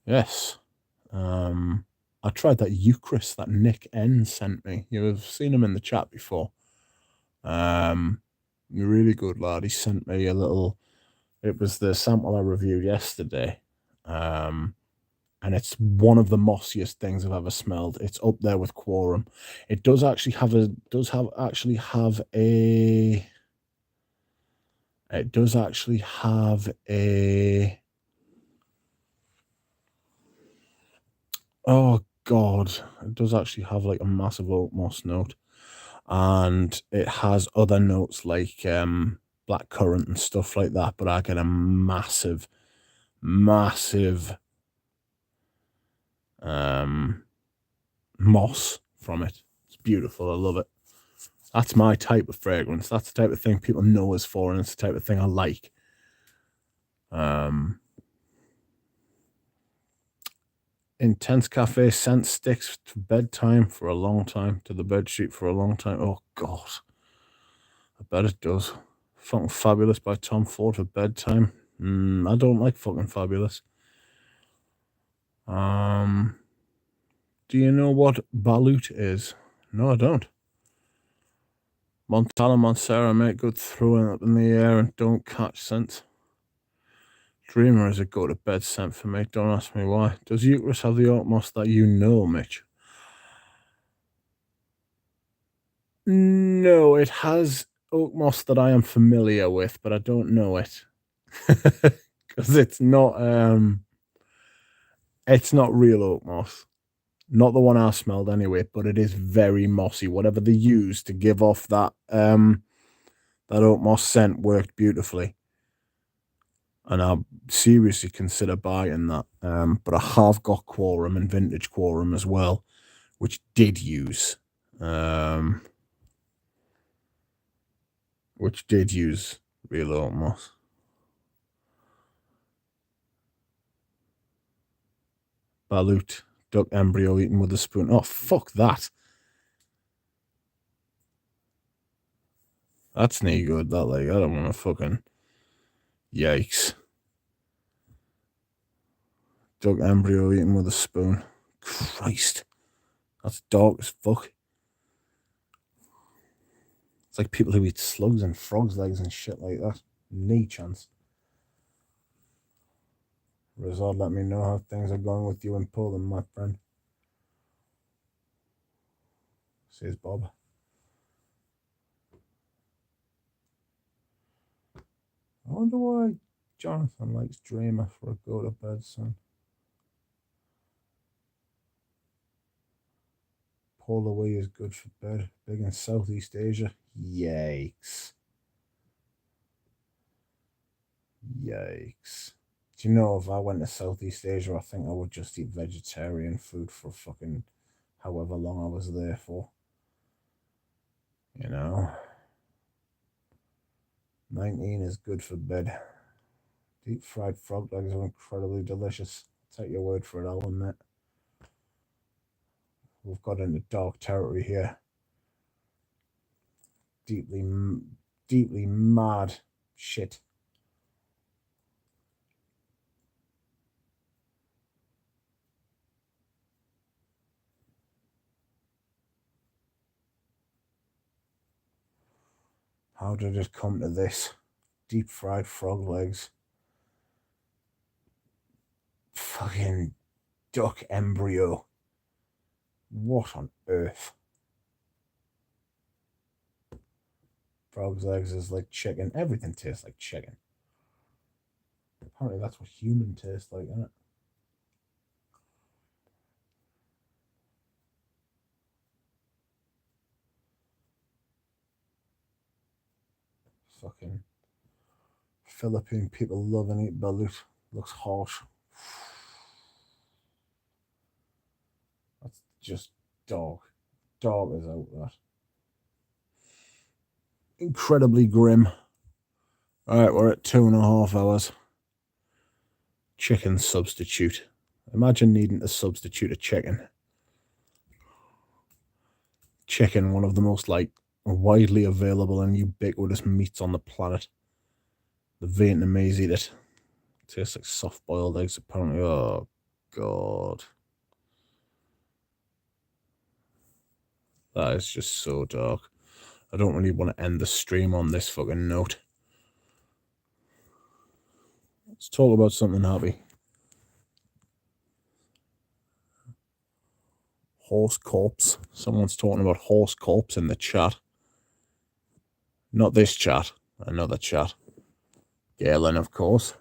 Yes. I tried that Eucharist that Nick N sent me. You've seen him in the chat before. Really good lad. He sent me a little. It was the sample I reviewed yesterday. And it's one of the mossiest things I've ever smelled. It's up there with Quorum. It does actually have a. It does actually have a. Oh God! It does actually have like a massive oat moss note, and it has other notes like black currant and stuff like that. But I get a massive moss from it. It's beautiful. I love it. That's my type of fragrance. That's the type of thing people know us for, and it's the type of thing I like. Intense Cafe scent sticks to bedtime for a long time, to the bedsheet for a long time. Oh God, I bet it does. Fucking Fabulous by Tom Ford for bedtime. I don't like fucking Fabulous. Do you know what balut is? No, I don't. Montal and Montserrat make good throwing up in the air and don't catch scent. Dreamer is a go-to-bed scent for me. Don't ask me why. Does Eucharist have the oat moss that you know, Mitch? No, it has oat moss that I am familiar with, but I don't know it. Because it's not real oat moss. Not the one I smelled anyway, but it is very mossy. Whatever they used to give off that that oat moss scent worked beautifully. And I'll seriously consider buying that. But I have got Quorum and Vintage Quorum as well, which did use real oat moss. Balut, duck embryo eaten with a spoon. Oh, fuck that. That's no good, that, like, I don't want to fucking... Yikes. Duck embryo eaten with a spoon. Christ. That's dark as fuck. It's like people who eat slugs and frogs' legs and shit like that. No chance. Rizard, let me know how things are going with you in Poland, my friend. Says Bob. I wonder why Jonathan likes Dreamer for a go-to-bed son. Polar way is good for bed. Big in Southeast Asia. Yikes. Yikes. Do you know, if I went to Southeast Asia, I think I would just eat vegetarian food for fucking however long I was there for. You know? 19 is good for bed. Deep fried frog legs are incredibly delicious. Take your word for it, I'll admit. We've got into dark territory here. Deeply mad shit. How did it come to this? Deep fried frog legs. Fucking duck embryo. What on earth? Frog's eggs is like chicken. Everything tastes like chicken. Apparently that's what human tastes like, isn't it? Fucking Philippine people love and eat balut. Looks harsh. That's just dog. Dog is out that. Incredibly grim. Alright, we're at 2.5 hours. Chicken substitute. Imagine needing to substitute a chicken. Chicken, one of the most like widely available and ubiquitous meats on the planet. The Vietnamese eat it. Tastes like soft boiled eggs apparently. Oh god. That is just so dark. I don't really want to end the stream on this fucking note. Let's talk about something happy. Horse corpse. Someone's talking about horse corpse in the chat. Not this chat. Another chat. Galen, of course.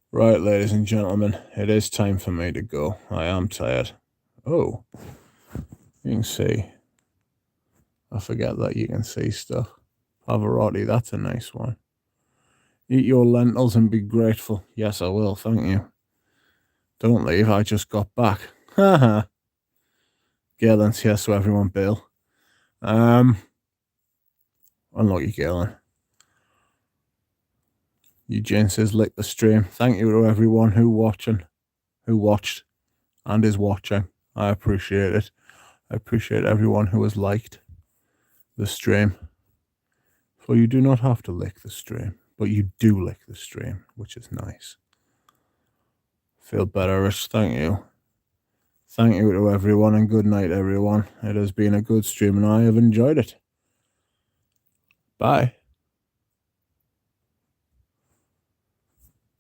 Right, ladies and gentlemen, it is time for me to go. I am tired. Oh, you can see. I forget that you can see stuff. Pavarotti, that's a nice one. Eat your lentils and be grateful. Yes, I will, thank you. Don't leave, I just got back. Haha. Galen's here, so everyone bail. Unlucky Galen. Eugene says, lick the stream. Thank you to everyone who watched, and is watching. I appreciate it. I appreciate everyone who has liked the stream. For you do not have to lick the stream, but you do lick the stream, which is nice. Feel better, Rich. Thank you. Thank you to everyone, and good night, everyone. It has been a good stream, and I have enjoyed it. Bye.